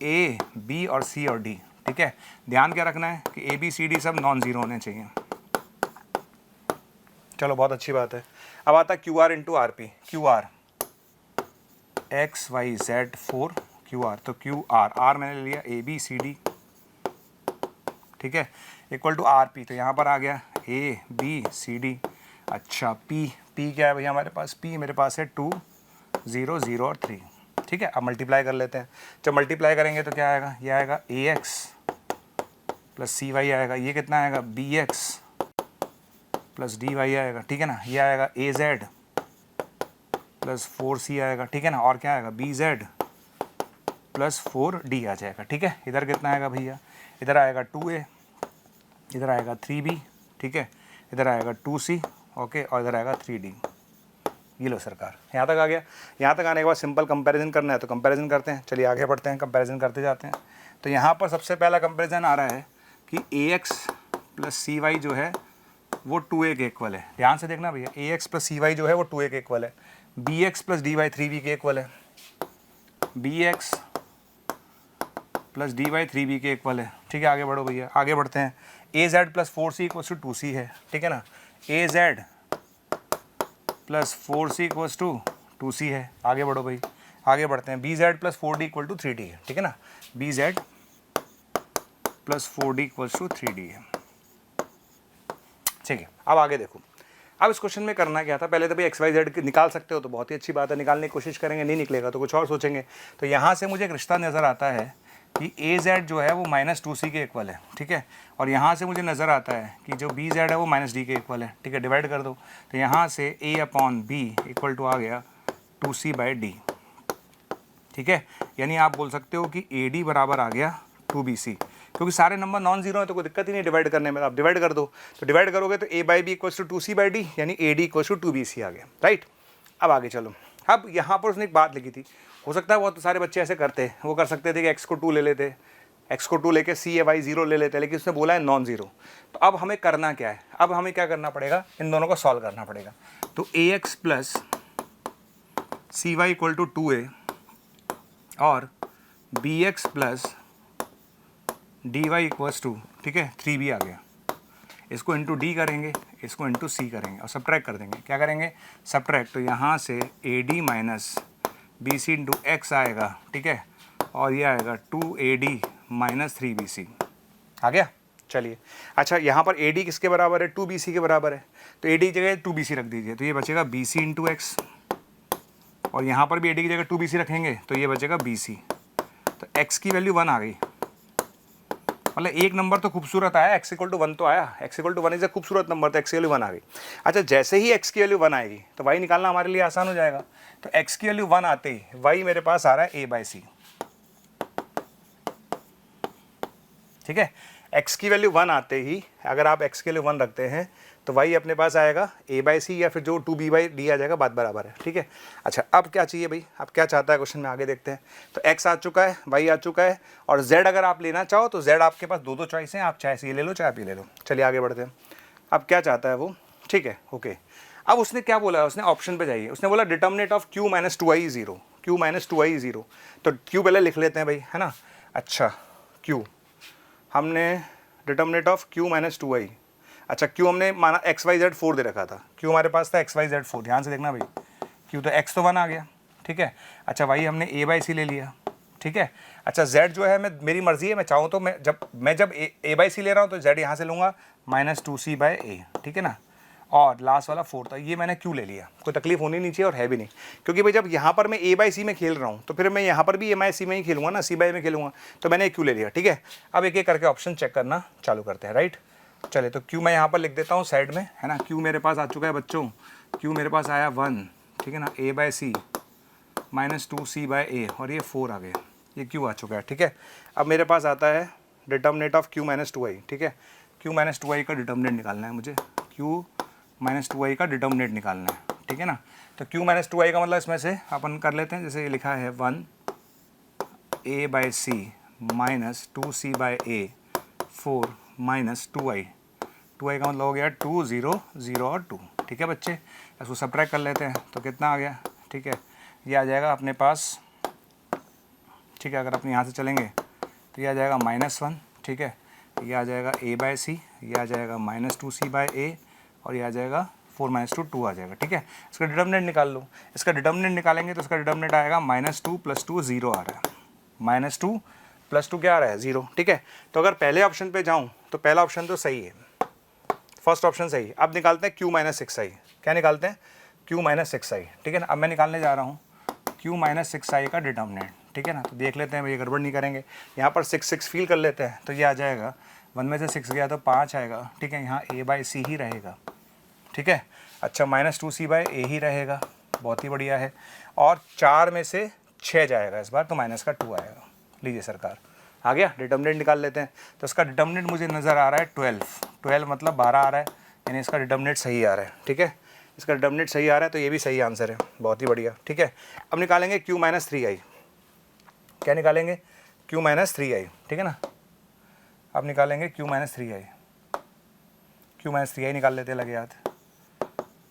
ए बी और सी और डी, ठीक है। ध्यान क्या रखना है कि ए बी सी डी सब नॉन जीरो होने चाहिए। चलो बहुत अच्छी बात है। अब आता है Q R into R P. Q R x y z 4 Q R, तो क्यू आर मैंने ले लिया ए बी सी डी, ठीक है, इक्वल टू आर पी। तो यहाँ पर आ गया ए बी सी डी। अच्छा पी क्या है भैया हमारे पास, पी मेरे पास है 2 0 0 और 3, ठीक है। अब मल्टीप्लाई कर लेते हैं। जब मल्टीप्लाई करेंगे तो क्या आएगा, ये आएगा a x plus c y आएगा, ये कितना आएगा b x plus d y आएगा, ठीक है ना। ये आएगा ए जेड प्लस 4c आएगा, ठीक है ना। और क्या आएगा बी जेड प्लस 4d आ जाएगा, ठीक है। इधर कितना आएगा भैया, इधर आएगा 2a, इधर आएगा 3b, ठीक है, इधर आएगा 2c, ओके, और इधर आएगा 3d। ये लो सरकार, यहाँ तक आ गया। यहाँ तक आने के बाद सिंपल कंपैरिजन करना है तो कंपैरिजन करते हैं। चलिए आगे बढ़ते हैं, कंपैरिजन करते जाते हैं। तो यहाँ पर सबसे पहला कंपैरिजन आ रहा है कि ax प्लस सी वाई जो है वो 2a के इक्वल है। ध्यान से देखना भैया, ax प्लस सी वाई जो है वो 2a के इक्वल है। bx plus d Y 3b के इक्वल है। bx plus d Y 3b के इक्वल है, ठीक है। आगे बढ़ो भैया, आगे बढ़ते हैं। a z plus 4c equals to 2c है, ठीक है ना। a z plus 4c equals to 2c है। आगे बढ़ो भाई, आगे बढ़ते हैं। B z plus 4d equal to 3d है, ठीक है ना। B z plus 4d equals to 3d है, ठीक है। अब आगे देखो, अब इस क्वेश्चन में करना क्या था। पहले तो भाई एक्स वाई जेड निकाल सकते हो तो बहुत ही अच्छी बात है, निकालने की कोशिश करेंगे, नहीं निकलेगा तो कुछ और सोचेंगे। तो यहाँ से मुझे एक रिश्ता नज़र आता है कि ए जेड जो है वो -2c के इक्वल है, ठीक है। और यहाँ से मुझे नज़र आता है कि जो बी जेड है वो -d के इक्वल है, ठीक है। डिवाइड कर दो तो यहाँ से a upon B equal to आ गया 2c/d, ठीक है। यानी आप बोल सकते हो कि AD बराबर आ गया 2bc, क्योंकि सारे नंबर नॉन जीरो है तो कोई दिक्कत ही नहीं डिवाइड करने में। आप डिवाइड कर दो, तो डिवाइड करोगे तो a/b इक्वल्स टू 2c/d यानी AD इक्वल्स टू 2bc आ गया, राइट। अब आगे चलो। अब यहाँ पर उसने एक बात लिखी थी, हो सकता है बहुत सारे बच्चे ऐसे करते, वो कर सकते थे कि x को 2 ले लेते, x को 2 लेके c या y 0 ले लेते हैं, लेकिन उसने बोला है नॉन ज़ीरो। तो अब हमें करना क्या है, अब हमें क्या करना पड़ेगा, इन दोनों को सॉल्व करना पड़ेगा। तो ax plus cy equal to 2a और bx plus dy equals to, ठीक है, 3b आ गया। इसको इंटू डी करेंगे, इसको इंटू सी करेंगे और सब्ट्रैक्ट कर देंगे। क्या करेंगे, सब्ट्रैक्ट। तो यहाँ से AD minus b c into x आएगा, ठीक है, और ये आएगा 2AD माइनस 3BC। आ गया। चलिए, अच्छा यहाँ पर AD किसके बराबर है, 2BC के बराबर है, तो AD की जगह 2BC रख दीजिए। तो ये बचेगा BC इंटू एक्स, और यहाँ पर भी AD की जगह 2BC रखेंगे तो ये बचेगा BC। तो x की वैल्यू 1 आ गई। मतलब एक नंबर तो खूबसूरत आया, x इक्वल टू 1 तो आया, x equal to 1 is a खूबसूरत नंबर, तो x की वैल्यू 1 आ गई। अच्छा, जैसे ही x की वैल्यू 1 आएगी तो y निकालना हमारे लिए आसान हो जाएगा। तो x की वैल्यू 1 आते ही y मेरे पास आ रहा है a/c, ठीक है। x की वैल्यू 1 आते ही अगर आप x के लिए 1 रखते हैं तो y अपने पास आएगा a/c या फिर जो 2b/d आ जाएगा, बात बराबर है, ठीक है। अच्छा, अब क्या चाहिए भाई, अब क्या चाहता है क्वेश्चन में, आगे देखते हैं। तो x आ चुका है, y आ चुका है, और z अगर आप लेना चाहो तो z आपके पास दो चॉइस हैं, आप चाहे ये ले लो चाहे आप ये ले लो। चलिए आगे बढ़ते हैं। अब क्या चाहता है वो, ठीक है, ओके। अब उसने क्या बोला है, उसने ऑप्शन पे जाइए, उसने बोला determinate of q minus 2i 0, q minus 2i 0। तो q पहले लिख लेते हैं भाई, है ना। अच्छा, q हमने determinate of q minus 2i, अच्छा q हमने माना एक्स वाई जेड 4 दे रखा था, q हमारे पास था एक्स वाई जेड 4, ध्यान से देखना भाई, q तो x तो 1 आ गया, ठीक है। अच्छा, y हमने a/c ले लिया, ठीक है। अच्छा, z जो है मैं मेरी मर्जी है, मैं चाहूँ तो मैं जब a/c ले रहा हूँ तो z यहाँ से लूँगा माइनस 2c/a, ठीक है ना। और लास्ट वाला 4 था, ये मैंने q ले लिया, कोई तकलीफ होनी नहीं चाहिए और है भी नहीं, क्योंकि भाई जब यहाँ पर मैं a/c में खेल रहा हूँ तो फिर मैं यहाँ पर भी a/c में ही खेलूँगा ना, c/a में खेलूँगा, तो मैंने q ले लिया, ठीक है। अब एक एक करके ऑप्शन चेक करना चालू करते हैं, राइट। चले, तो q मैं यहाँ पर लिख देता हूँ साइड में, है ना। q मेरे पास आ चुका है बच्चों, q मेरे पास आया 1, ठीक है ना, a/c माइनस 2c/a, और ये 4 आ गया, ये q आ चुका है, ठीक है। अब मेरे पास आता है determinate of q minus 2i, ठीक है। q माइनस 2i का डिटर्मिनेट निकालना है मुझे, q माइनस 2i का डिटर्मिनेट निकालना है, ठीक है ना। तो q माइनस 2i का मतलब इसमें से अपन कर लेते हैं, जैसे ये लिखा है 1 a/c minus 2c/a 4 minus 2i का मतलब हो गया 2 0 0 और 2, ठीक है बच्चे। इसको सब्ट्रैक्ट कर लेते हैं तो कितना आ गया, ठीक है, ये आ जाएगा अपने पास, ठीक है। अगर अपने यहाँ से चलेंगे तो ये आ जाएगा -1, ठीक है, ये आ जाएगा a/c, ये आ जाएगा माइनस 2c/a, और ये आ जाएगा 4 माइनस 2 2 आ जाएगा, ठीक है। इसका डिटर्मिनेंट निकाल लो, इसका डिटर्मिनेंट निकालेंगे तो इसका डिटर्मिनेंट आएगा -2 + 2 0 आ रहा है, -2 + 2 क्या आ रहा है 0, ठीक है। तो अगर पहले ऑप्शन पे जाऊँ तो पहला ऑप्शन तो सही है, फर्स्ट ऑप्शन सही है। अब निकालते हैं q माइनस 6i, क्या निकालते हैं, q माइनस 6i, ठीक है ना। अब मैं निकालने जा रहा हूँ q माइनस 6i का डिटर्मिनेंट, ठीक है ना। तो देख लेते हैं भाई, गड़बड़ नहीं करेंगे, यहाँ पर 6 फील कर लेते हैं, तो ये आ जाएगा 1 में से 6 गया तो 5 आएगा, ठीक है। यहाँ a/c ही रहेगा, ठीक है। अच्छा, माइनस 2c/a ही रहेगा, बहुत ही बढ़िया है। और 4 में से 6 जाएगा इस बार, तो माइनस का 2 आएगा। लीजिए सरकार, आ गया। डिटर्मिनेंट निकाल लेते हैं, तो इसका डिटर्मिनेंट मुझे नज़र आ रहा है 12 मतलब 12 आ रहा है, यानी इसका डिटर्मिनेंट सही आ रहा है, ठीक है। इसका डिटर्मिनेंट सही आ रहा है तो ये भी सही आंसर है, बहुत ही बढ़िया, ठीक है। अब निकालेंगे q माइनस 3i, क्या निकालेंगे, q माइनस 3i, ठीक है ना। अब निकालेंगे q minus 3i, q minus 3i निकाल लेते हैं, लगे याद,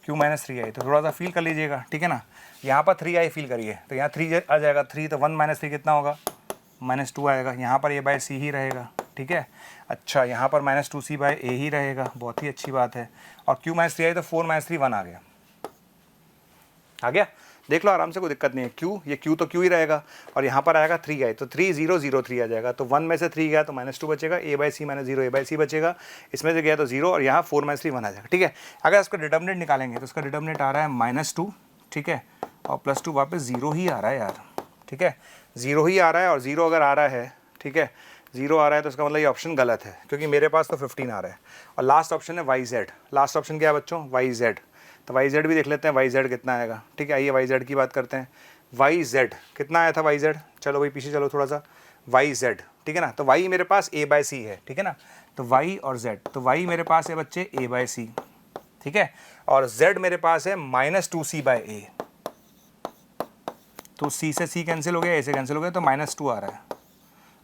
q माइनस 3i, तो थोड़ा सा फील कर लीजिएगा, ठीक है ना। यहाँ पर 3i फील करिए, तो यहाँ 3 आ जाएगा, 3 तो 1 माइनस 3 कितना होगा, -2 आएगा। यहाँ पर a/c ही रहेगा, ठीक है। अच्छा, यहाँ पर -2c/a ही रहेगा, बहुत ही अच्छी बात है। और q माइनस 3i तो 4 माइनस 3 1 आ गया, देख लो आराम से, कोई दिक्कत नहीं है। q, ये q तो q ही रहेगा, और यहाँ पर आएगा 3i, तो 3 0 0 3 आ जाएगा। तो 1 में से 3 गया तो -2 बचेगा, a/c माइनस 0 a/c बचेगा, इसमें से गया तो 0, और यहाँ 4 माइनस 3 1 आ जाएगा, ठीक है। अगर इसका डिटर्मिनेंट निकालेंगे तो इसका डिटर्मिनेंट आ रहा है -2, ठीक है, और +2 वापस 0 ही आ रहा है यार, ठीक है, 0 ही आ रहा है। और 0 अगर आ रहा है, ठीक है, 0 आ रहा है तो इसका मतलब ये ऑप्शन गलत है, क्योंकि मेरे पास तो 15 आ रहा है। और लास्ट ऑप्शन है yz, लास्ट ऑप्शन क्या है बच्चों, yz। तो yz भी देख लेते हैं, yz कितना आएगा, ठीक है। आइए yz की बात करते हैं, yz कितना आया था yz, चलो भाई पीछे चलो थोड़ा सा, yz, ठीक है ना। तो y मेरे पास a/c है, ठीक है ना। तो y और z, तो y मेरे पास है बच्चे a/c, ठीक है, और z मेरे पास है -2c/a, तो c से c कैंसिल हो गया, a से कैंसिल हो गया, तो -2 आ रहा है।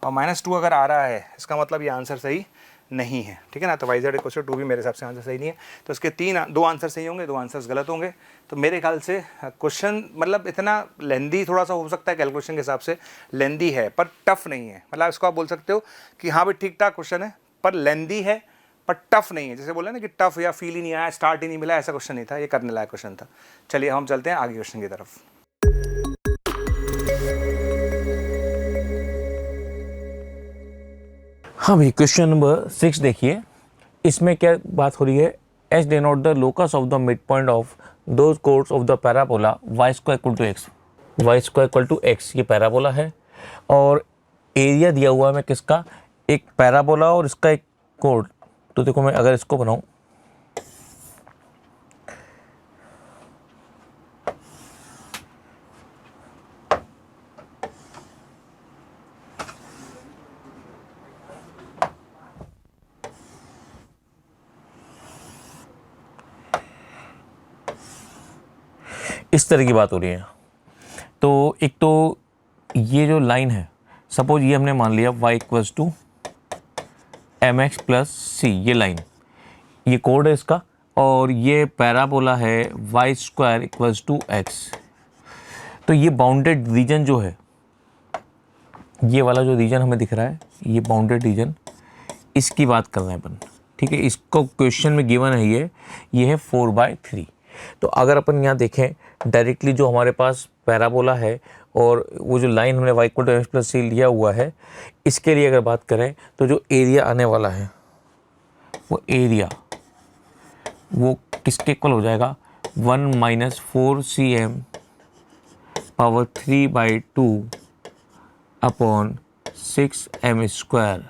और -2 अगर आ रहा है इसका मतलब ये आंसर सही नहीं है, ठीक है ना। तो y z इक्वल टू 2 भी मेरे हिसाब से आंसर सही नहीं है। तो इसके दो आंसर सही होंगे, 2 आंसर्स गलत होंगे। तो मेरे ख्याल से क्वेश्चन मतलब इतना लेंदी थोड़ा सा हो सकता है, कैलकुलेशन के हिसाब से लेंदी है पर टफ नहीं है। मतलब इसको आप बोल सकते हो कि हाँ भाई ठीक ठाक क्वेश्चन है पर लेंदी है पर टफ नहीं है। जैसे बोले ना कि टफ या फील ही नहीं आया, स्टार्ट ही नहीं मिला, ऐसा क्वेश्चन नहीं था, ये करने लायक क्वेश्चन था। चलिए हम चलते हैं आगे क्वेश्चन की तरफ। हाँ भाई, क्वेश्चन नंबर 6 देखिए। इसमें क्या बात हो रही है, H denote the locus of the mid point of those chords of the parabola y square equal to x. Y square equal to x ये पैराबोला है और एरिया दिया हुआ है मैं किसका, एक पैराबोला और इसका एक कोड। तो देखो मैं अगर इसको बनाऊं, इस तरह की बात हो रही है। तो एक तो ये जो लाइन है, सपोज ये हमने मान लिया y equals to M X plus C, ये लाइन, ये कोड है इसका, और ये पैराबोला है y square equals to x. तो ये बाउंडेड रीजन जो है, ये वाला जो रीजन हमें दिख रहा है, ये बाउंडेड रीजन, इसकी बात कर रहे हैं अपन, ठीक है। इसको क्वेश्चन में गिवन है ये है 4/3। तो अगर अपन यहाँ देखें डायरेक्टली, जो हमारे पास पैराबोला है और वो जो लाइन हमने y equal to M plus C लिया हुआ है, इसके लिए अगर बात करें तो जो एरिया आने वाला है वो एरिया वो किसके इक्वल हो जाएगा, 1 - 4cm power 3/2 upon 6m square,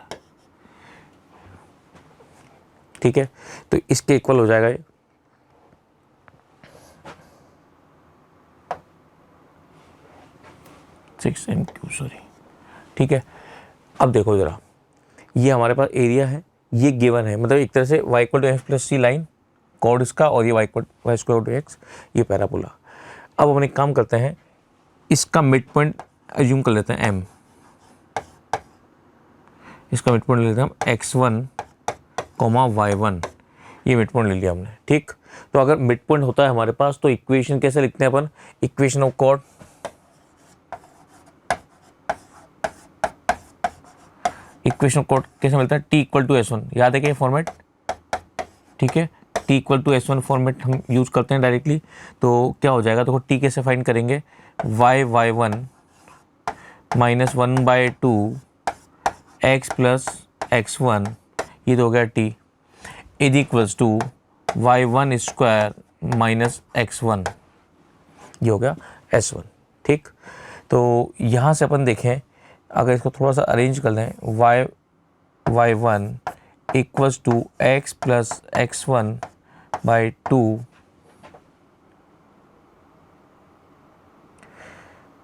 ठीक है। तो इसके इक्वल हो जाएगा 6m³, सॉरी, ठीक है। अब देखो ज़रा, ये हमारे पास एरिया है, ये गिवन है, मतलब एक तरह से y equal to F plus C line chord इसका, और ये वाई स्क्वायर टू एक्स ये पैराबोला। अब अपन एक काम करते हैं, इसका मिड पॉइंट एज्यूम कर लेते हैं m, इसका मिड पॉइंट ले लेते हैं हम x1, y1, ये मिड पॉइंट ले लिया हमने, ठीक। तो अगर मिड पॉइंट होता है हमारे पास तो इक्वेशन कैसे लिखते हैं अपन, इक्वेशन ऑफ कॉर्ड, इक्वेशन कोड कैसे मिलता है, t इक्वल टू S1, याद है कि ये फॉर्मेट, ठीक है। t equal to S1 format हम यूज़ करते हैं डायरेक्टली। तो क्या हो जाएगा, देखो t कैसे फाइंड करेंगे, y1 - 1/2 x प्लस x1, ये तो हो गया t, is equals to y1 square minus x1, ये हो गया S1, ठीक। तो यहाँ से अपन देखें, अगर इसको थोड़ा सा अरेंज कर लें, y1 equals to x plus x1/2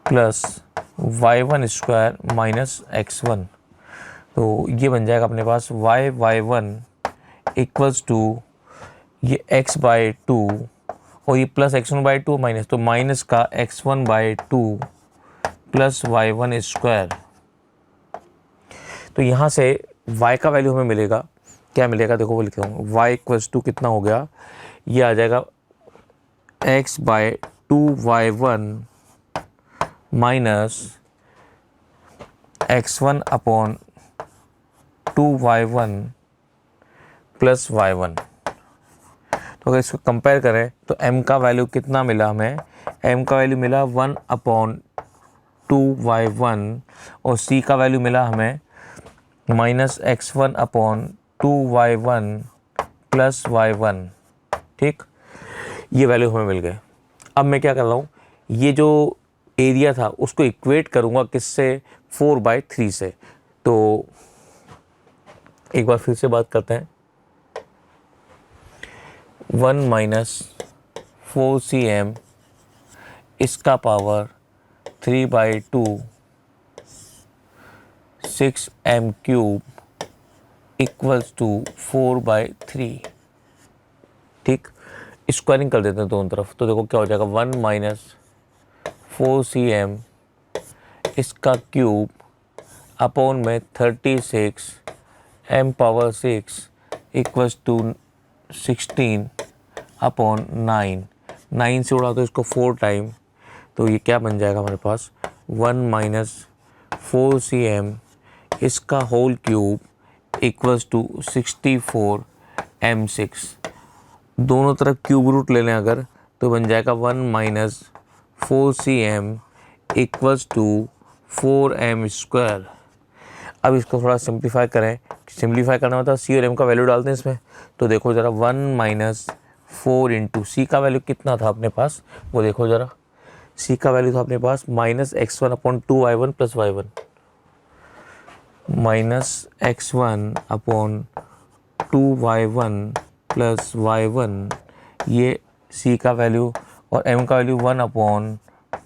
plus y1 square minus x1। तो ये बन जाएगा अपने पास y1 इक्वल्स टू ये x/2 और ये प्लस x1/2 माइनस, तो माइनस का x1/2 प्लस y1 स्क्वायर। तो यहाँ से y का वैल्यू हमें मिलेगा, क्या मिलेगा, देखो वो लिखा हूँ, y इक्वल्स टू कितना हो गया, ये आ जाएगा x/2y1 minus x1 upon 2y1 plus y1। तो अगर इसको कंपेयर करें तो m का वैल्यू कितना मिला हमें, m का वैल्यू मिला 1/2y1 और c का वैल्यू मिला हमें minus x1 upon 2y1 plus y1, ठीक। ये वैल्यू हमें मिल गए। अब मैं क्या कर रहा हूँ, ये जो एरिया था उसको इक्वेट करूँगा किससे, 4/3 से। तो एक बार फिर से बात करते हैं, 1 - 4cm इसका पावर 3/2 6m³ इक्वल्स टू 4/3, ठीक। स्क्वायरिंग कर देते हैं दोनों तरफ, तो देखो क्या हो जाएगा, 1 - 4cm इसका क्यूब अपॉन में 36 m power 6 equals to 16 upon 9, 9 से उड़ा दो इसको 4 टाइम, तो ये क्या बन जाएगा हमारे पास 1 माइनस 4cm इसका whole cube equals to 64 m6। दोनों तरफ क्यूब रूट ले लें अगर, तो बन जाएगा 1 minus 4cm equals to 4m square. अब इसको थोड़ा सिंप्लीफाई करें, सिंप्लीफाई करना मतलब सी और एम का वैल्यू डालते हैं इसमें। तो देखो ज़रा 1 माइनस 4 इंटू सी का वैल्यू कितना था अपने पास, वो देखो ज़रा। सी का वैल्यू था अपने पास minus x1 upon 2y1 plus y1, minus x1 upon 2y1 plus y1, ये सी का वैल्यू, और m का value 1 upon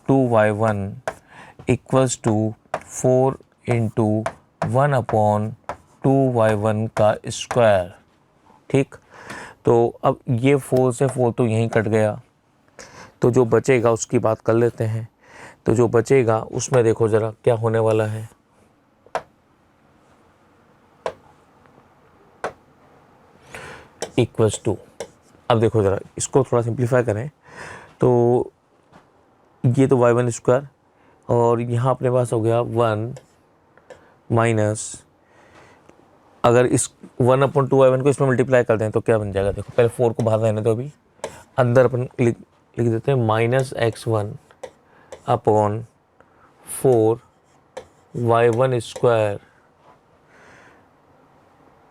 2y1 equals to 4 into 1 upon 2y1 का स्क्वायर। ठीक, तो अब ये 4 से 4 तो यहीं कट गया, तो जो बचेगा उसकी बात कर लेते हैं। तो जो बचेगा उसमें देखो ज़रा क्या होने वाला है, इक्वल्स टू, अब देखो ज़रा इसको थोड़ा सिंप्लीफाई करें, तो ये तो y1 स्क्वायर, और यहाँ अपने पास हो गया 1 माइनस, अगर इस 1 अपॉन 2y1 को इसमें मल्टीप्लाई कर दें तो क्या बन जाएगा, देखो पहले 4 को बाहर रहने दो, अभी अंदर अपन लिख देते हैं minus x1 upon 4y1 square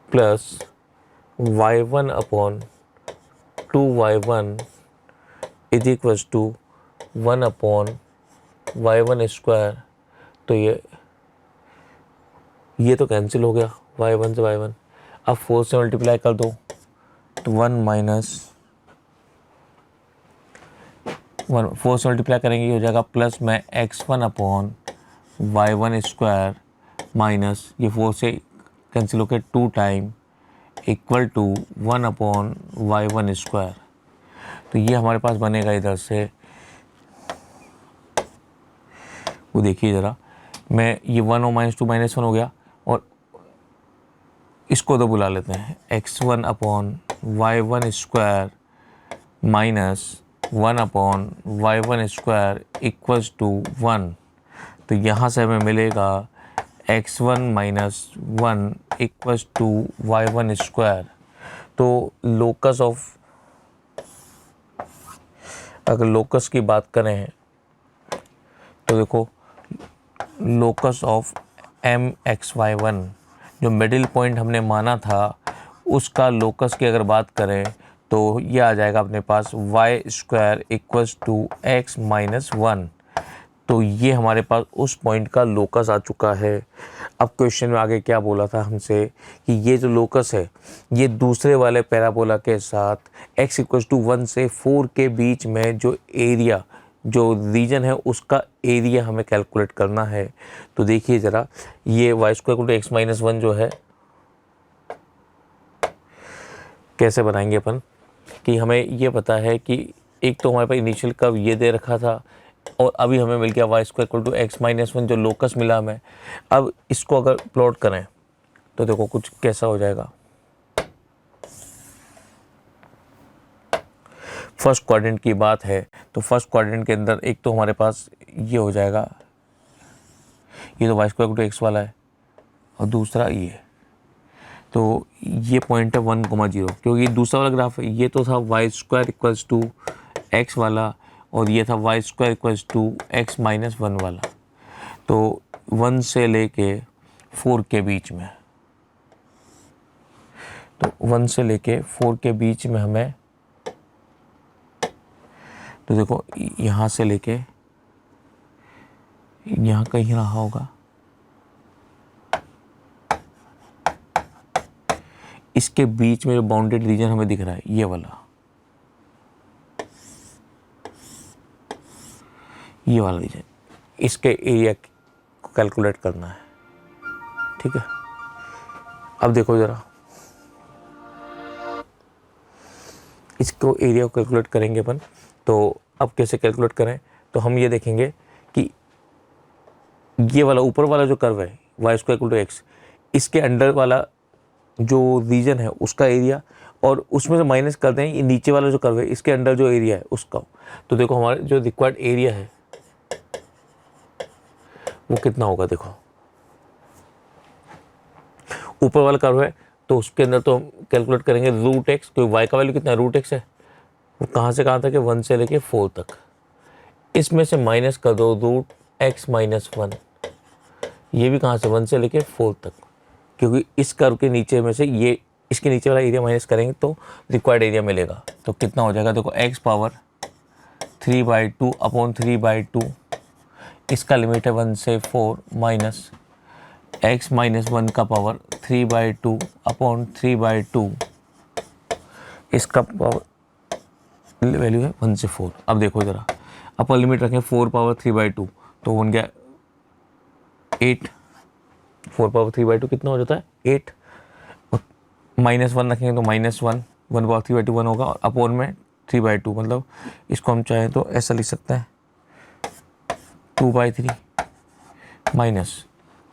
plus y1 upon 2y1 is equals to 1 upon y1 square. तो ये तो कैंसिल हो गया y1 से y1, अब 4 से मल्टीप्लाई कर दो तो 1 माइनस 1, 4 से मल्टीप्लाई करेंगे ये हो जाएगा प्लस में x1 upon y1 square minus ये 4 से कैंसिल होकर 2 time equal to 1 upon y1 square. तो ये हमारे पास बनेगा इधर से, वो देखिए ज़रा, मैं ये 1 और -2 -1 हो गया, और इसको तो बुला लेते हैं x1 upon y1 square minus 1 upon y1 square equals to 1। तो यहाँ से हमें मिलेगा x1 minus 1 equals to y1 square. तो लोकस ऑफ, अगर लोकस की बात करें तो देखो लोकस ऑफ mxy1 जो मिडिल पॉइंट हमने माना था उसका लोकस की अगर बात करें तो ये आ जाएगा अपने पास y square equals to x minus 1। तो ये हमारे पास उस पॉइंट का लोकस आ चुका है। अब क्वेश्चन में आगे क्या बोला था हमसे कि ये जो लोकस है ये दूसरे वाले पैराबोला के साथ x इक्वल्स टू 1 से 4 के बीच में जो एरिया, जो रीजन है उसका एरिया हमें कैलकुलेट करना है। तो देखिए ज़रा, ये y square equal to x minus 1 जो है कैसे बनाएंगे अपन, कि हमें ये पता है कि एक तो हमारे पास इनिशियल कर्व ये दे रखा था, और अभी हमें मिल गया y square equal to x minus 1 जो लोकस मिला हमें। अब इसको अगर प्लॉट करें तो देखो कुछ कैसा हो जाएगा। फर्स्ट क्वाड्रेंट की बात है तो फर्स्ट क्वाड्रेंट के अंदर एक तो हमारे पास ये हो जाएगा, ये तो y square equal to x वाला है, और दूसरा ये, तो ये पॉइंट है 1,0, क्योंकि दूसरा वाला ग्राफ है ये तो था y square equals to x वाला, और ये था y square equals to x minus 1 वाला। तो 1 से लेके 4 के बीच में, तो 1 से लेके 4 के बीच में हमें, तो देखो यहाँ से लेके यहाँ कहीं रहा होगा, इसके बीच में जो बाउंडेड रीजन हमें दिख रहा है ये वाला, ये वाला रीजन, इसके एरिया को कैलकुलेट करना है। ठीक है, अब देखो ज़रा, इसको एरिया को कैलकुलेट करेंगे अपन। तो अब कैसे कैलकुलेट करें, तो हम ये देखेंगे कि ये वाला ऊपर वाला जो कर्व है y square equal to x, इसके अंडर वाला जो रीजन है उसका एरिया, और उसमें से माइनस कर दें ये नीचे वाला जो कर्व है इसके अंडर जो एरिया है उसका। तो देखो हमारा जो रिक्वायर्ड एरिया है वो कितना होगा, देखो ऊपर वाला कर्व है तो उसके अंदर तो हम कैलकुलेट करेंगे रूट एक्स, क्योंकि वाई का वैल्यू कितना है रूट एक्स है, वो कहाँ से कहाँ तक है 1 से लेके 4 तक, इसमें से माइनस कर दो रूट एक्स माइनस 1, ये भी कहाँ से 1 से लेके 4 तक, क्योंकि इस कर्व के नीचे में से ये इसके नीचे वाला एरिया माइनस करेंगे तो रिक्वायर्ड एरिया मिलेगा। तो कितना हो जाएगा, देखो एक्स पावर 3/2 अपॉन 3/2, इसका लिमिट है 1 से 4 माइनस एक्स माइनस 1 का पावर 3/2 अपॉन 3/2, इसका पावर वैल्यू है 1 से 4। अब देखो ज़रा अपर लिमिट रखें 4 पावर 3/2 तो बन गया 8, 4 पावर 3/2 कितना हो जाता है 8, माइनस 1 रखेंगे तो -1, 1 पावर 3/2 1 होगा, और अपॉन में 3/2, मतलब इसको हम चाहें तो ऐसा लिख सकते हैं 2/3 माइनस,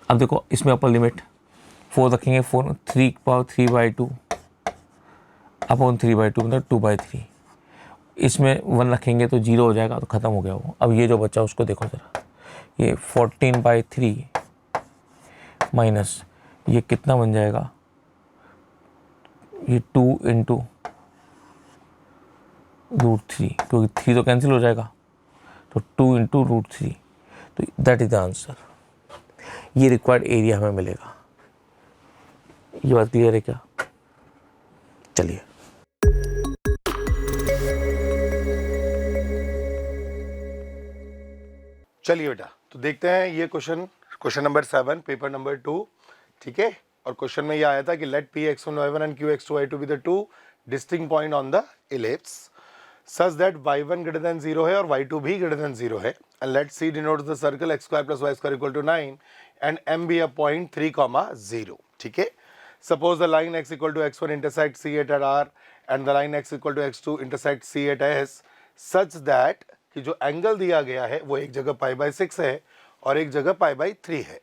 अब देखो इसमें अपर लिमिट 4 रखेंगे, 4 3 पावर 3/2 अपॉन 3/2 मतलब 2/3, इसमें 1 रखेंगे तो 0 हो जाएगा, तो ख़त्म हो गया वो। अब ये जो बचा उसको देखो ज़रा, ये 14/3 माइनस ये कितना बन जाएगा, ये 2 × √3, क्योंकि 3 तो कैंसिल हो जाएगा, तो 2 × √3, तो दैट इज द आंसर। ये रिक्वायर्ड एरिया हमें मिलेगा। ये बात क्लियर है क्या? चलिए चलिए बेटा, तो देखते हैं ये क्वेश्चन नंबर 7 पेपर नंबर 2, ठीक है। और क्वेश्चन में ये आया था कि let Px1 y1 and Qx2 y2 be the two distinct point on the ellipse such that y1 greater than 0 है और y2 भी ग्रेटर देन 0 है, and let C denotes the circle x square plus y square equal to 9 and m be a point 3,0, ठीक है। Suppose the line x equal to x1 intersect C at R and the line x equal to x2 intersect C at S such that कि जो angle दिया गया है वो एक जगह π/6 है और एक जगह π/3 है,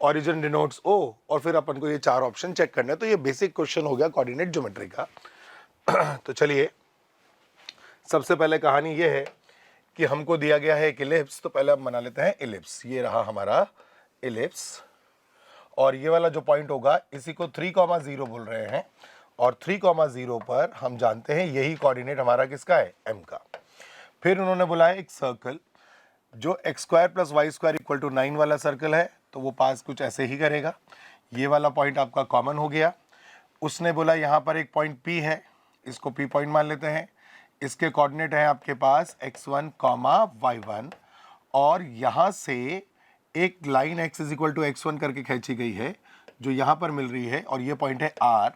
ओरिजिन डिनोट्स O, और फिर अपन को ये 4 ऑप्शन चेक करना है। तो ये बेसिक क्वेश्चन हो गया कोऑर्डिनेट ज्योमेट्री का। तो चलिए सबसे पहले कहानी ये है कि हमको दिया गया है एक इलिप्स, तो पहले हम बना लेते हैं इलिप्स। ये रहा हमारा इलिप्स और ये वाला जो पॉइंट होगा इसी को 3,0 बोल रहे हैं, और 3,0 पर हम जानते हैं यही कोऑर्डिनेट हमारा किसका है, m का। फिर उन्होंने बुलाया एक सर्कल जो x square plus y square equal to 9 वाला सर्कल है, तो वो पास कुछ ऐसे ही करेगा। ये वाला पॉइंट आपका कॉमन हो गया। उसने बोला यहाँ पर एक पॉइंट P है, इसको P पॉइंट मान लेते हैं। इसके कोऑर्डिनेट है आपके पास x1, y1, और यहाँ से एक line x is equal to x1 करके खींची गई है जो यहाँ पर मिल रही है, और ये पॉइंट है R।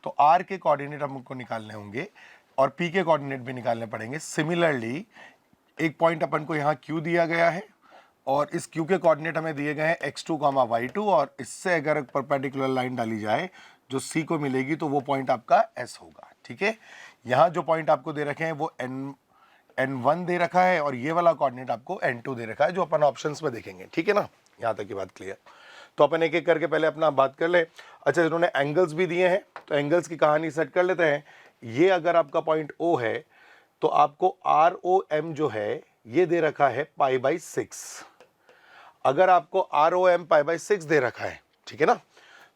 तो R के कोऑर्डिनेट हमको निकालने होंगे और P के कोऑर्डिनेट भी निकालने पड़ेंगे। सिमिलरली एक पॉइंट अपन को यहाँ Q दिया गया है और इस Q के कोऑर्डिनेट हमें दिए गए हैं x2, y2, और इससे अगर परपेंडिकुलर लाइन डाली जाए जो C को मिलेगी तो वो पॉइंट आपका S होगा, ठीक है। यहाँ जो पॉइंट आपको दे रखे हैं वो N1 दे रखा है और ये वाला कोऑर्डिनेट आपको N2 दे रखा है, जो अपन ऑप्शंस में देखेंगे, ठीक है ना। यहाँ तक की बात क्लियर। तो अपन एक एक करके पहले अपना बात कर ले। अच्छा, इन्होंने एंगल्स भी दिए हैं तो एंगल्स की कहानी सेट कर लेते हैं। ये अगर आपका पॉइंट O है तो आपको ROM जो है ये दे रखा है π/6। अगर आपको ROM π/6 दे रखा है, ठीक है ना,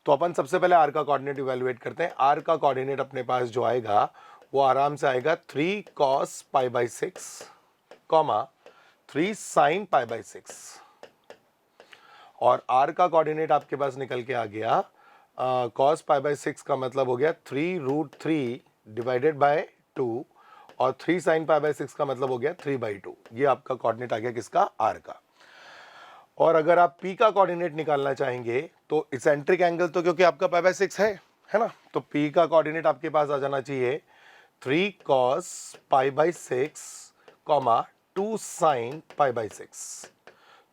तो अपन सबसे पहले R का कोऑर्डिनेट इवैल्यूएट करते हैं। R का कोऑर्डिनेट अपने पास जो आएगा वो आराम से आएगा 3 cos π/6, 3 sin π/6, और R का कोऑर्डिनेट आपके पास निकल के आ गया cos π/6 का मतलब हो गया 3√3 डिवाइडेड बाय 2, और 3 sin π/6 का मतलब हो गया 3/2। ये आपका कोऑर्डिनेट आ गया किसका, R का। और अगर आप P का कोऑर्डिनेट निकालना चाहेंगे तो इसेंट्रिक एंगल तो क्योंकि आपका π/6 है ना, तो P का कोऑर्डिनेट आपके पास आ जाना चाहिए 3 cos π/6, 2 sin π/6।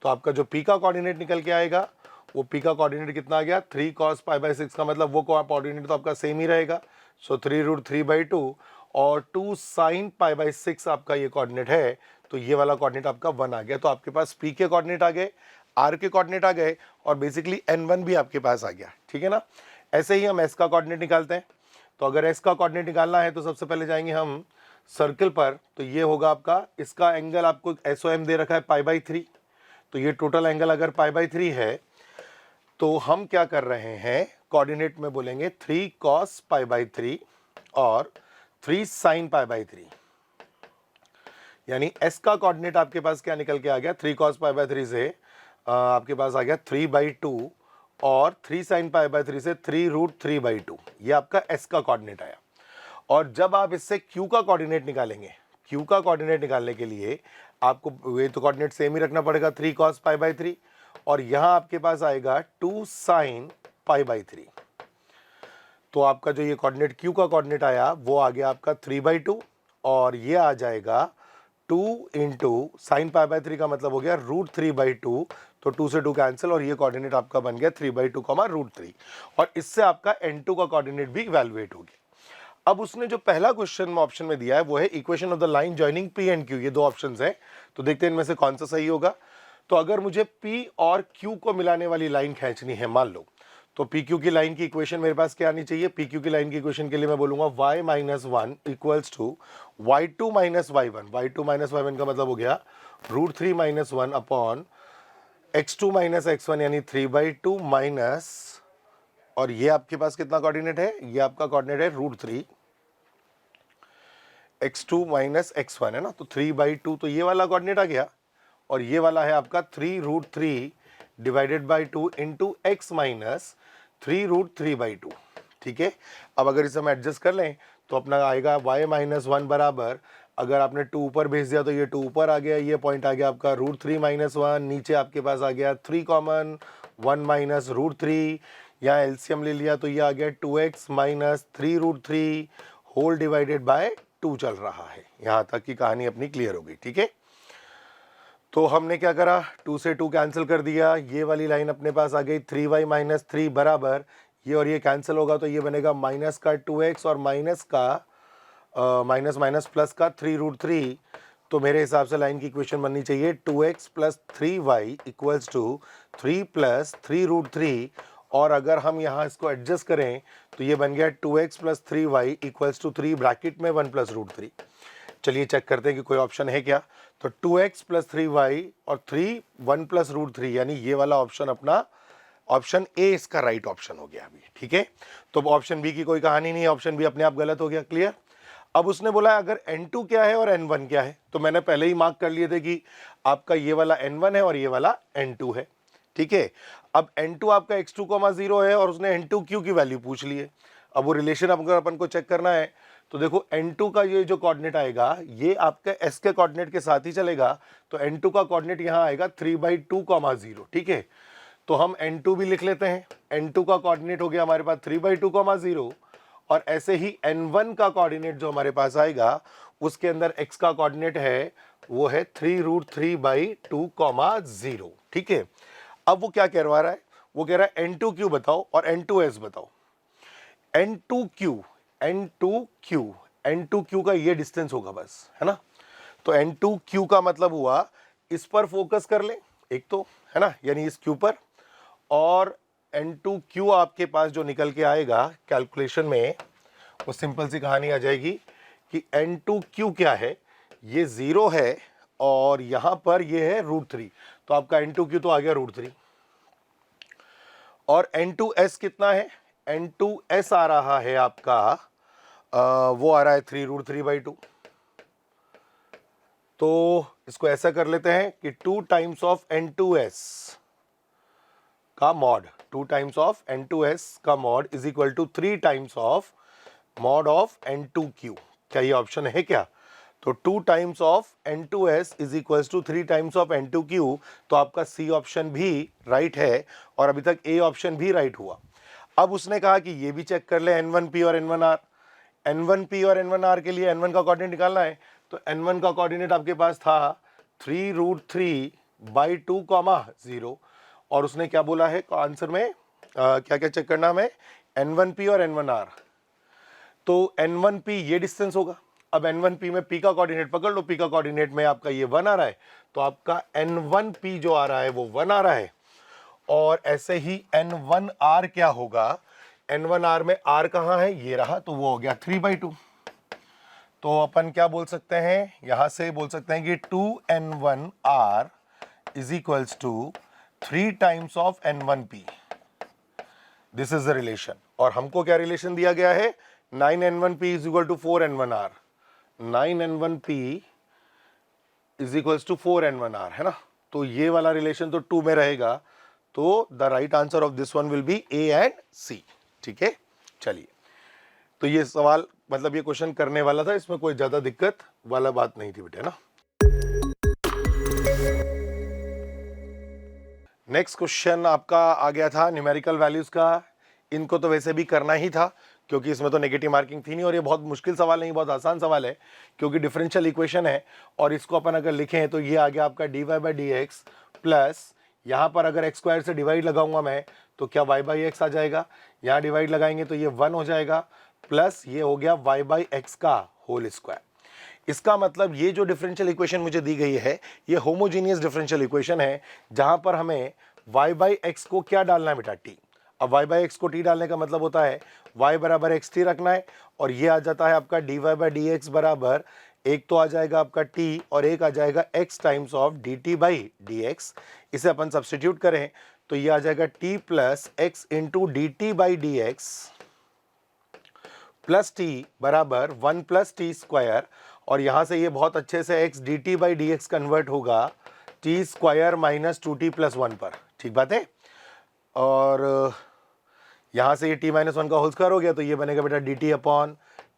तो आपका जो P का कोऑर्डिनेट निकल के आएगा वो P का कोऑर्डिनेट कितना आ गया, 3 cos π/6 का मतलब वो कोऑर्डिनेट तो आपका सेम ही रहेगा, सो 3√3/2, और 2 sin π/6 आपका ये कोऑर्डिनेट है, तो ये वाला कोऑर्डिनेट आपका 1 आ गया। तो आपके पास P के कोऑर्डिनेट आ गए, आर के कोऑर्डिनेट आ गए और बेसिकली n1 भी आपके पास आ गया, ठीक है ना। ऐसे ही हम s का कोऑर्डिनेट निकालते हैं। तो अगर s का कोऑर्डिनेट निकालना है तो सबसे पहले जाएंगे हम सर्कल पर, तो ये होगा आपका, इसका एंगल आपको SOM दे रखा है π/3, तो ये टोटल एंगल अगर π/3 है तो हम क्या कर रहे हैं, कोऑर्डिनेट में बोलेंगे 3 cos π/3 और 3 sin π/3, यानी s का कोऑर्डिनेट आपके पास क्या निकल के आ गया, 3 cos π/3 से आपके पास आ गया 3/2 और 3 sin π/3 से 3√3/2, ये आपका s का कोऑर्डिनेट आया। और जब आप इससे q का कोऑर्डिनेट निकालेंगे, q का कोऑर्डिनेट निकालने के लिए आपको ये तो कोऑर्डिनेट सेम ही रखना पड़ेगा 3 cos π/3, और यहाँ आपके पास आएगा 2 sin π/3। तो आपका जो ये कोऑर्डिनेट q का कोऑर्डिनेट आया वो आ गया आपका 3/2, और ये आ जाएगा 2 इंटू साइन π/3 का मतलब हो गया √3/2, तो 2 से 2 कैंसिल, और ये कोऑर्डिनेट आपका बन गया 3/2, √3, और इससे आपका n2 का कोऑर्डिनेट भी इवैल्यूएट हो गया। अब उसने जो पहला क्वेश्चन में ऑप्शन में दिया है वो है equation of the line joining P and Q, ये दो ऑप्शंस हैं, तो देखते हैं इनमें से कौन सा सही होगा। तो अगर मुझे P और Q को मिलाने वाली लाइन खींचनी है मान लो, तो PQ की लाइन की इक्वेशन मेरे पास क्या आनी चाहिए, PQ की लाइन की इक्वेशन के लिए मैं बोलूंगा y - 1 equals to y2 - y1, y2 - y1 का मतलब हो गया √3 - 1 अपॉन x2 - x1 यानी 3/2 माइनस, और ये आपके पास कितना कोऑर्डिनेट है, ये आपका कोऑर्डिनेट है √3 x2 - x1 है ना, तो 3/2, तो ये वाला कोऑर्डिनेट आ गया, और ये वाला है आपका 3√3 divided by 2 into x minus 3√3/2, ठीक है। अब अगर इसे हम एडजस्ट कर लें तो अपना आएगा y - 1 बराबर, अगर आपने 2 ऊपर भेज दिया तो ये 2 ऊपर आ गया, ये पॉइंट आ गया आपका √3 - 1, नीचे आपके पास आ गया 3 कॉमन, 1 माइनस √3, यहाँ एलसीएम ले लिया तो ये आ गया 2x minus 3√3 whole divided by 2 चल रहा है। यहाँ तक की कहानी अपनी क्लियर हो गई, ठीक है। तो हमने क्या करा, 2 से 2 कैंसिल कर दिया, ये वाली लाइन अपने पास आ गई 3y - 3 बराबर, ये और ये कैंसिल होगा तो ये बनेगा माइनस का 2x और माइनस का माइनस माइनस प्लस का 3√3, तो मेरे हिसाब से लाइन की इक्वेशन बननी चाहिए 2x + 3y इक्वल्स टू 3 + 3√3, और अगर हम यहाँ इसको एडजस्ट करें तो ये बन गया 2x + 3y equals to 3 bracket में 1 + √3। चलिए चेक करते हैं कि कोई ऑप्शन है क्या, तो 2x + 3y और 3 1 + √3, यानी ये वाला ऑप्शन अपना ऑप्शन ए इसका राइट ऑप्शन हो गया अभी, ठीक है। तो ऑप्शन बी की कोई कहानी नहीं है, ऑप्शन बी अपने आप गलत हो गया, क्लियर। अब उसने बोला अगर n2 क्या है और n1 क्या है, तो मैंने पहले ही मार्क कर लिए थे कि आपका ये वाला n1 है और ये वाला n2 है, ठीक है। अब n2 आपका x2, 0 है और उसने n2q की वैल्यू पूछ ली है। अब वो रिलेशन अगर अपन को चेक करना है तो देखो n2 का ये जो कोऑर्डिनेट आएगा ये आपके s के कोऑर्डिनेट के साथ ही चलेगा, तो n2 का कोऑर्डिनेट यहाँ आएगा 3/2, 0, ठीक है। तो हम n2 भी लिख लेते हैं, n2 का कोऑर्डिनेट हो गया हमारे पास 3/2, 0, और ऐसे ही n1 का कोऑर्डिनेट जो हमारे पास आएगा उसके अंदर x का कोऑर्डिनेट है वो है 3√3/2, 0, ठीक है। अब वो क्या करवा रहा है, वो कह रहा है n2q बताओ और n2s बताओ। n2q का ये डिस्टेंस होगा बस, है ना। तो n2q का मतलब हुआ इस पर फोकस कर ले एक तो, है ना, यानी इस q पर, और n2q आपके पास जो निकल के आएगा कैलकुलेशन में वो सिंपल सी कहानी आ जाएगी कि n2q क्या है, ये 0 है और यहां पर ये है √3, तो आपका n2q तो आ गया √3, और n2s कितना है, n2s आ रहा है आपका वो आ रहा है 3√3/2। तो इसको ऐसा कर लेते हैं कि 2 टाइम्स ऑफ n2s का मॉड, 2 टाइम्स ऑफ n2s का mod is equal to 3 times of mod of n2q। क्या ये ऑप्शन है क्या, तो 2 times of n2s is equal to 3 times of n2q, तो आपका सी ऑप्शन भी राइट है और अभी तक ए ऑप्शन भी राइट हुआ। अब उसने कहा कि ये भी चेक कर ले n1p और n1r, n1p और n1r के लिए n1 का कोऑर्डिनेट निकालना है, तो n1 का कोऑर्डिनेट आपके पास था 3√3/2, 0, और उसने क्या बोला है आंसर में, क्या क्या चेक करना हमें, n1p और n1r। तो n1p ये डिस्टेंस होगा, अब n1p में p का कोऑर्डिनेट पकड़ लो, p का कोऑर्डिनेट में आपका ये 1 आ रहा है, तो आपका n1p जो आ रहा है वो 1 आ रहा है। और ऐसे ही n1r क्या होगा, n1r में r कहाँ है, ये रहा, तो वो हो गया 3/2। तो अपन क्या बोल सकते हैं, यहां से बोल सकते हैं कि 2n1r is equals to 3 times of n1p। This is the relation. और हमको क्या रिलेशन दिया गया है, 9n1p is equal to 4n1r। 9n1p is equals to 4n1r, है ना। तो ये वाला रिलेशन तो 2 में रहेगा, तो the right answer of this one will be A and C. ठीक है, चलिए। तो ये सवाल मतलब ये क्वेश्चन करने वाला था, इसमें कोई ज्यादा दिक्कत वाला बात नहीं थी बेटे, ना। नेक्स्ट क्वेश्चन आपका आ गया था न्यूमेरिकल वैल्यूज का। इनको तो वैसे भी करना ही था क्योंकि इसमें तो नेगेटिव मार्किंग थी नहीं, और ये बहुत मुश्किल सवाल नहीं, बहुत आसान सवाल है क्योंकि डिफरेंशियल इक्वेशन है। और इसको अपन अगर लिखें तो ये आ गया आपका dy/dx प्लस, यहाँ पर अगर x स्क्वायर से डिवाइड लगाऊंगा मैं तो क्या y/x आ जाएगा, यहाँ डिवाइड लगाएंगे तो ये 1 हो जाएगा, प्लस ये हो गया y/x का होल स्क्वायर। इसका मतलब ये जो डिफरेंशियल इक्वेशन मुझे दी गई है ये होमोजीनियस डिफरेंशियल इक्वेशन है, जहां पर हमें y/x को क्या डालना है बेटा, t। अब y/x को t डालने का मतलब होता है y बराबर xt रखना है, और ये आ जाता है आपका dy/dx बराबर, एक तो आ जाएगा आपका t और एक आ जाएगा x टाइम्स ऑफ dt/dx। इसे अपन सब्स्टिट्यूट करें तो ये आ जाएगा t plus x into dt/dx plus t बराबर 1 प्लस टी स्क्वायर, और यहां से ये बहुत अच्छे से x dt/dx कन्वर्ट होगा t square minus 2t plus 1 पर। ठीक बात है। और यहां से ये t माइनस 1 का होल स्क्वायर हो गया, तो ये बनेगा बेटा dt अपॉन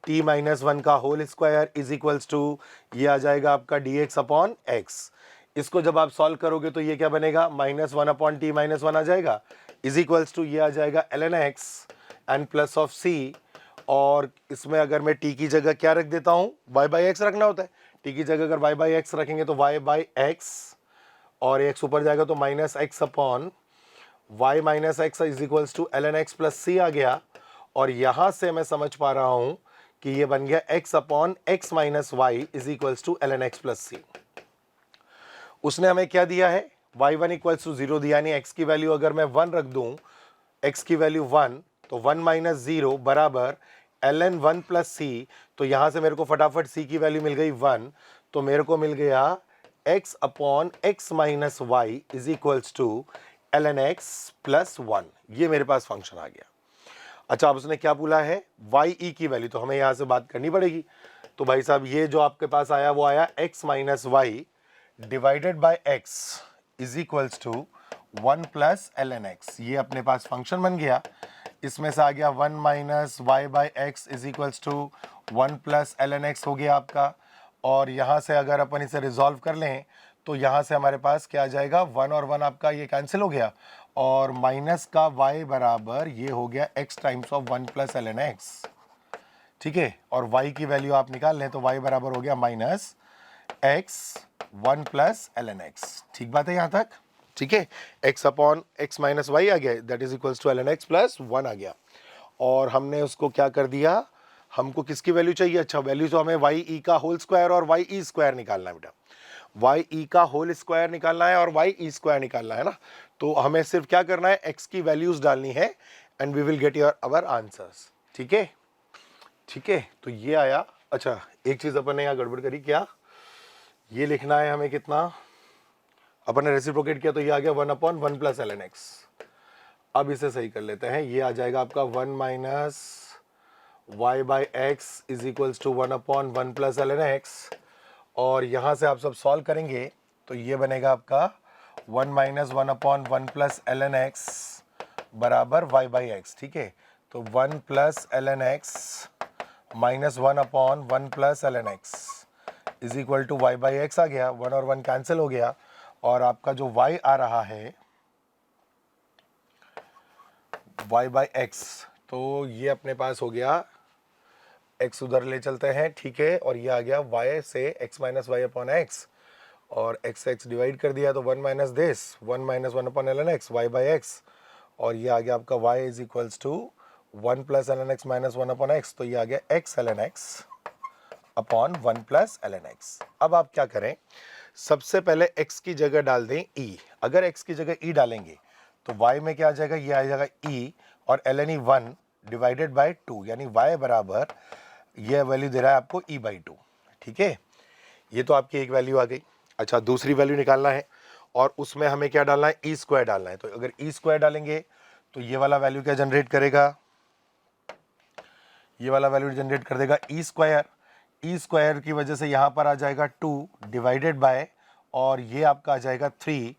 t माइनस 1 का whole square is equals to, ये आ जाएगा आपका dx अपॉन x। इसको जब आप सॉल्व करोगे तो ये क्या बनेगा, माइनस 1 अपॉन टी माइनस 1 आ जाएगा इज इक्वल्स टू, ये आ जाएगा ln x and plus of c। और इसमें अगर मैं t की जगह क्या रख देता हूं, y/x रखना होता है, t की जगह अगर y/x रखेंगे तो y/x, और x ऊपर जाएगा तो minus x upon y minus x is equals to ln x plus C आ गया। और यहां से मैं समझ पा रहा हूं कि ये बन गया x upon x minus y is equals to ln x plus C. उसने हमें क्या दिया है, y1 इक्वल्स टू 0 दिया, यानी x की वैल्यू अगर मैं 1 रख दूं, x की वैल्यू 1, तो 1 माइनस 0 बराबर ln 1 प्लस सी। तो यहां से मेरे को फटाफट c की वैल्यू मिल गई 1, तो मेरे को मिल गया x upon x minus y is equals to ln x plus 1। ये मेरे पास फंक्शन आ गया। अच्छा, अब उसने क्या बोला है, y की वैल्यू, तो हमें यहां से बात करनी पड़ेगी। तो भाई साहब ये जो आपके पास आया वो आया x minus y divided by x is equals to 1 plus ln x। ये अपने पास फंक्शन बन गया। इसमें से आ गया 1 minus y by x is equals to 1 plus ln x हो गया आपका। और यहाँ से अगर अपन इसे रिजॉल्व कर लें तो यहाँ से हमारे पास क्या आ जाएगा, 1 और 1 आपका ये कैंसिल हो गया, और माइनस का y बराबर ये हो गया x times of 1 plus ln x। ठीक है, और y की वैल्यू आप निकाल लें तो y बराबर हो गया minus x 1 plus ln x। ठीक बात है यहाँ तक। ठीक है, x upon x minus y आ गया, that is equals to ln x plus 1 आ गया। और हमने उसको क्या कर दिया, हमको किसकी वैल्यू चाहिए, अच्छा वैल्यू तो हमें वाई ई का होल स्क्वायर और वाई ई स्क्वायर निकालना है बेटा। वाई ई का होल स्क्वायर निकालना है और वाई ई स्क्वायर निकालना है ना। तो हमें सिर्फ क्या करना है, एक्स की वैल्यूज डालनी है and we will get your our answers. ठीक है, ठीक है, तो ये आया। अच्छा, एक चीज अपन ने यहाँ गड़बड़ करी, क्या ये लिखना है हमें कितना, अपन ने रेसिप्रोकेट किया तो ये आ गया 1 अपॉन 1 प्लस ln x। अब इसे सही कर लेते हैं, ये आ जाएगा आपका 1 minus y by x is equals to 1 upon 1 plus ln x। और यहाँ से आप सब सॉल्व करेंगे तो ये बनेगा आपका 1 minus 1 upon 1 plus ln x बराबर y बाई एक्स। ठीक है, तो 1 plus ln x minus 1 upon 1 plus ln x is equal to y by x आ गया, 1 और 1 कैंसिल हो गया, और आपका जो y आ रहा है y बाई एक्स, तो ये अपने पास हो गया, x उधर ले चलते हैं। ठीक है, और ये आ गया y से x minus y upon x, और x डिवाइड कर दिया तो 1 minus this 1 minus 1 upon ln x y by x, और ये आ गया आपका y is equals to 1 plus ln x minus 1 upon x, तो ये आ गया x ln x upon 1 plus ln x। अब आप क्या करें, सबसे पहले x की जगह डाल दें e। अगर x की जगह e डालेंगे तो y में क्या आ जाएगा, ये आ जाएगा e और ln 1 डिवाइडेड बाय 2, यानी y बराबर ये वैल्यू दे रहा है आपको e बाई 2। ठीक है, ये तो आपकी एक वैल्यू आ गई। अच्छा, दूसरी वैल्यू निकालना है और उसमें हमें क्या डालना है, ई स्क्वायर डालना है। तो अगर ई स्क्वायर डालेंगे तो ये वाला वैल्यू क्या जनरेट करेगा, ये वाला वैल्यू जनरेट कर देगा ई स्क्वायर। ई स्क्वायर की वजह से यहाँ पर आ जाएगा 2 डिवाइडेड बाय, और ये आपका आ जाएगा 3।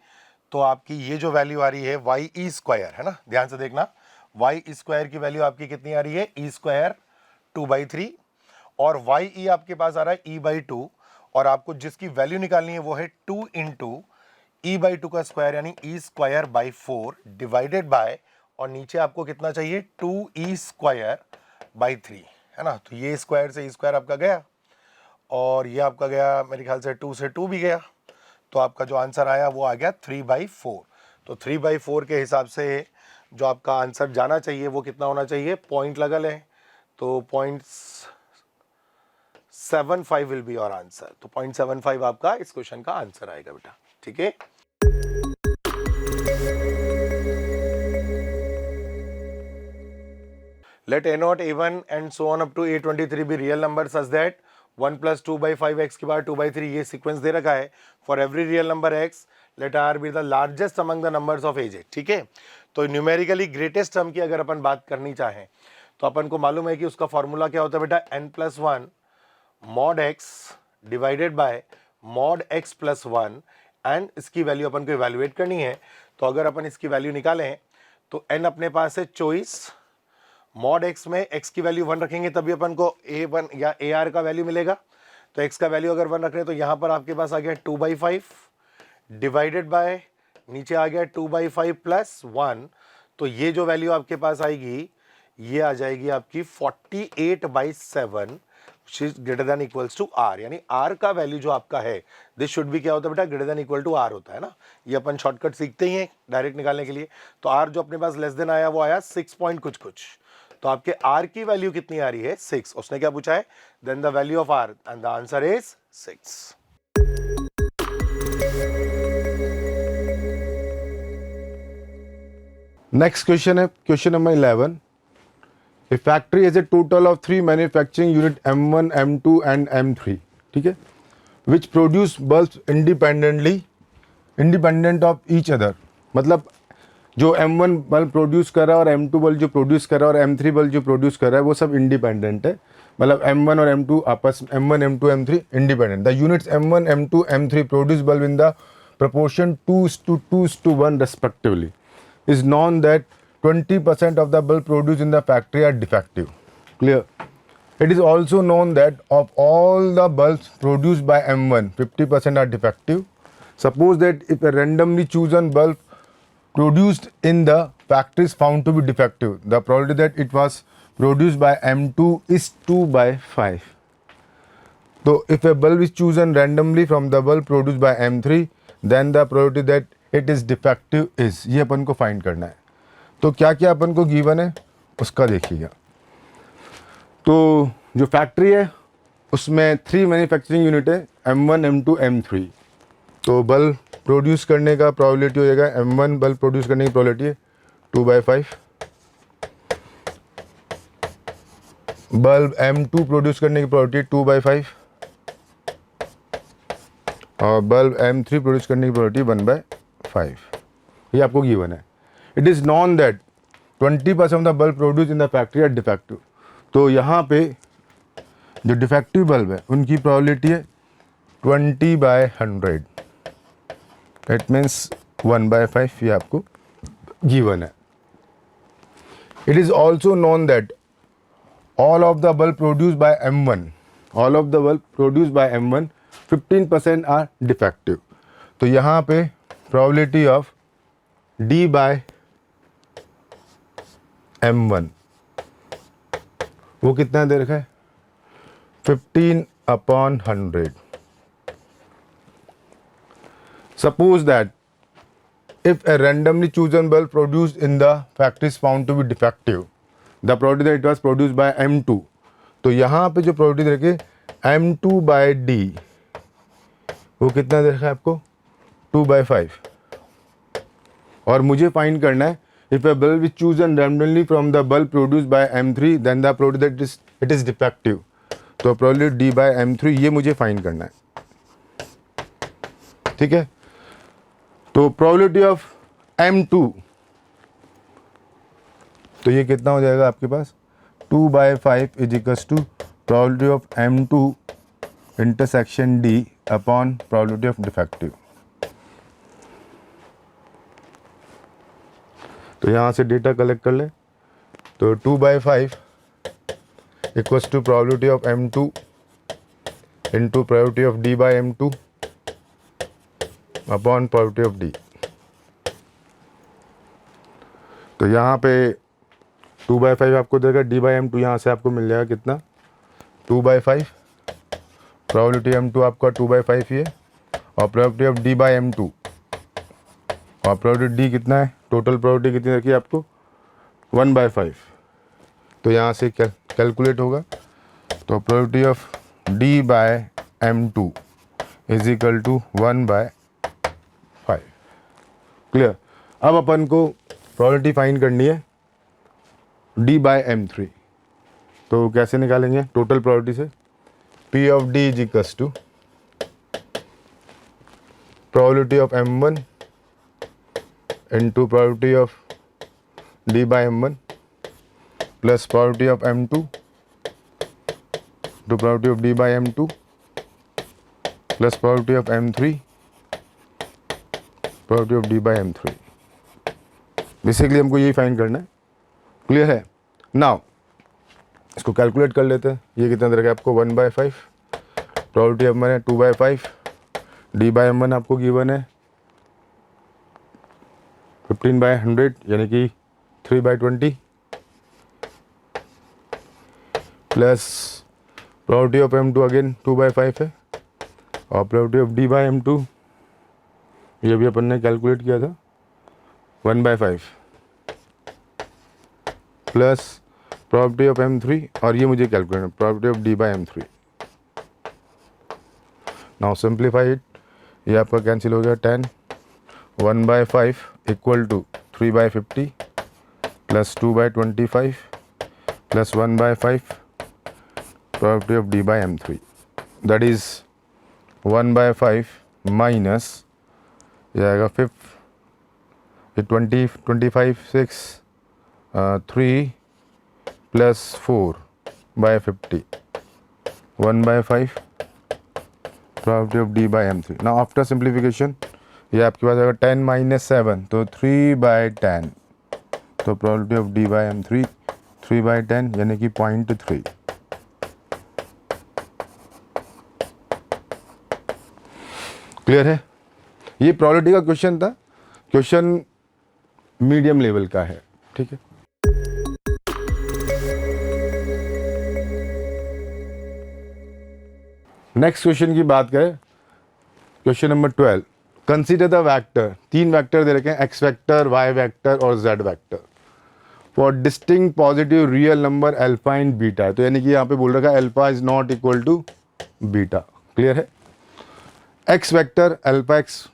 तो आपकी ये जो वैल्यू आ रही है वाई ई स्क्वायर है ना, ध्यान से देखना, वाई स्क्वायर की वैल्यू आपकी कितनी आ रही है, ई स्क्वायर 2/3, और वाई ई आपके पास आ रहा है ई बाई 2, और आपको जिसकी वैल्यू निकालनी है वो है 2 इंटू ई बाई 2 का स्क्वायर, यानी E square by 4 divided by, और नीचे आपको कितना चाहिए, 2 ई स्क्वायर बाई 3 है ना। तो ये स्क्वायर से ई स्क्वायर आपका गया, और ये आपका गया मेरे ख्याल से 2 से 2 भी गया, तो आपका जो आंसर आया वो आ गया 3/4। तो 3/4 के हिसाब से जो आपका आंसर जाना चाहिए वो कितना होना चाहिए, पॉइंट लगा लें, तो 0.75 विल बी योर आंसर। तो 0.75 आपका इस क्वेश्चन का आंसर आएगा बेटा। ठीक है, let a0, a1 and so on up to a23 be real numbers such that 1 plus 2/5x के बाद 2/3 ये सीक्वेंस दे रखा है। For every real number x, let r be the largest among the numbers of aj। ठीक है, तो numerically greatest term की अगर अपन बात करनी चाहें तो अपन को मालूम है कि उसका फॉर्मूला क्या होता है बेटा, n+1 mod x divided by mod x plus 1, and इसकी वैल्यू अपन को इवेल्युएट करनी है। तो अगर अपन इसकी वैल्यू निकालें तो n अपने पास है 24, मॉड x में x की वैल्यू 1 रखेंगे तभी अपन को a1 या ar का वैल्यू मिलेगा। तो x का वैल्यू अगर 1 रख रहे हैं तो यहाँ पर आपके पास आ गया 2/5 डिवाइडेड बाय, नीचे आ गया 2/5 प्लस 1। तो ये जो वैल्यू आपके पास आएगी ये आ जाएगी आपकी 48/7 greater than equals to r, यानी r का वैल्यू जो आपका है दिस शुड बी क्या होता है बेटा, greater than equal to r होता है ना। ये अपन शॉर्टकट सीखते ही हैं डायरेक्ट निकालने के लिए। तो r जो अपने पास लेस देन आया वो आया 6 पॉइंट कुछ कुछ। तो आपके r की वैल्यू कितनी आ रही है, 6। उसने क्या पूछा है, then the value of r, and the answer is 6। Next question है question number 11। A factory has a total of 3 manufacturing unit M1, M2 and M3, ठीक है, which produce bulbs independent of each other। मतलब जो M1 bulb produce कर रहा है और M2 bulb जो प्रोड्यूस कर रहा है और M3 बल्ब जो प्रोड्यूस कर रहा है वो सब इंडिपेंडेंट है। मतलब M1 और M2 आपस M1, M2, M3 independent. The units M1, M2, M3 produce bulb in the proportion 2:1 respectively is known that 20% of the bulb produced in the factory are defective. Clear? It is also known that of all the bulbs produced by M1, 50% are defective. Suppose that if a randomly chosen bulb produced in the factory is found to be defective, the probability that it was produced by M2 is 2/5. So if a bulb is chosen randomly from the bulb produced by M3, then the probability that it is defective is, ये अपन को find करना है। तो क्या क्या अपन को given है उसका देखिएगा। तो जो फैक्ट्री है उसमें 3 मैन्युफैक्चरिंग यूनिट है, M1, M2, M3। तो बल्ब प्रोड्यूस करने का प्रोबेबिलिटी हो जाएगा, M1 बल्ब प्रोड्यूस करने की प्रोबेबिलिटी है 2/5, बल्ब M2 प्रोड्यूस करने की प्रोबेबिलिटी 2/5 और बल्ब M3 प्रोड्यूस करने की प्रोबेबिलिटी 1/5। ये आपको गिवन है। It is known that 20% of the bulb produce in the factory are defective. तो यहाँ पे जो डिफेक्टिव बल्ब है उनकी प्रोबेबिलिटी है 20/100, इट मीन्स 1/5। ये आपको गिवन है। It is also non that all of the bulb produced by M1, 15% are defective। तो यहाँ पे probability of D/M1 वो कितना दे रखा है, 15/100। Suppose that if a randomly chosen bulb produced in the factory is found to be defective, the probability that it was produced by M2, तो यहाँ पे जो probability रखे M2/D वो कितना दे रखा है आपको 2/5 और मुझे फाइंड करना है if a bulb is chosen randomly from the bulb produced by M3 then the product that is it is defective तो probability D/M3 ये मुझे फाइंड करना है, ठीक है। तो probability of M2 तो ये कितना हो जाएगा आपके पास 2/5 is equals to probability of M2 intersection D upon probability of defective। तो यहाँ से डेटा कलेक्ट कर ले तो 2/5 equals to probability of M2 into probability of D/M2 upon probability of D। तो यहाँ पे 2/5 आपको देगा D/M2 यहाँ से आपको मिल जाएगा कितना 2/5 probability M2 आपका 2/5 ही है और probability of D/M2 और probability D कितना है टोटल probability कितनी रखी है आपको 1/5 तो यहाँ से कैलकुलेट होगा तो probability of D/M2 is equal to 1/5। Clear. अब अपन को probability फाइंड करनी है D/M3 तो कैसे निकालेंगे टोटल probability से P of D is equals to probability of M1 into probability of D/M1 plus probability of M2 to probability of D/M2 plus probability of M3 probability of D/M3। Basically हमको यही find करना है। Clear है। Now इसको calculate कर लेते हैं। ये कितना दे रखा है आपको 1/5 probability of M1 है 2/5 D/M1 आपको गिवन है 15/100 यानी कि 3/20 plus probability of M2 again 2/5 है और probability of D/M2 ये भी अपन ने कैलकुलेट किया था 1/5 प्लस probability of M3 और ये मुझे कैलकुलेट है probability of D/M3। Now simplify it ये आपका कैंसिल हो गया 10 1/5 equal to 3/50 plus 2/25 plus 1/5 probability of D/M3 that is 1/5 minus ये आएगा 25 6 3 plus 4/50 1/5 probability of D/M3। now after simplification ये आपके पास आएगा 10 माइनस 7 तो 3/10 तो probability of D/M3 3/10 यानी कि 0.3। क्लियर है। ये probability का क्वेश्चन था। क्वेश्चन मीडियम लेवल का है। ठीक है। नेक्स्ट क्वेश्चन की बात करें question number 12 consider the vector 3 vector दे रखे हैं x वेक्टर y वेक्टर और z vector for distinct positive real number alpha and beta. तो यानी कि यहाँ पे बोल रखा है alpha is not equal to beta. Clear है। x vector alpha x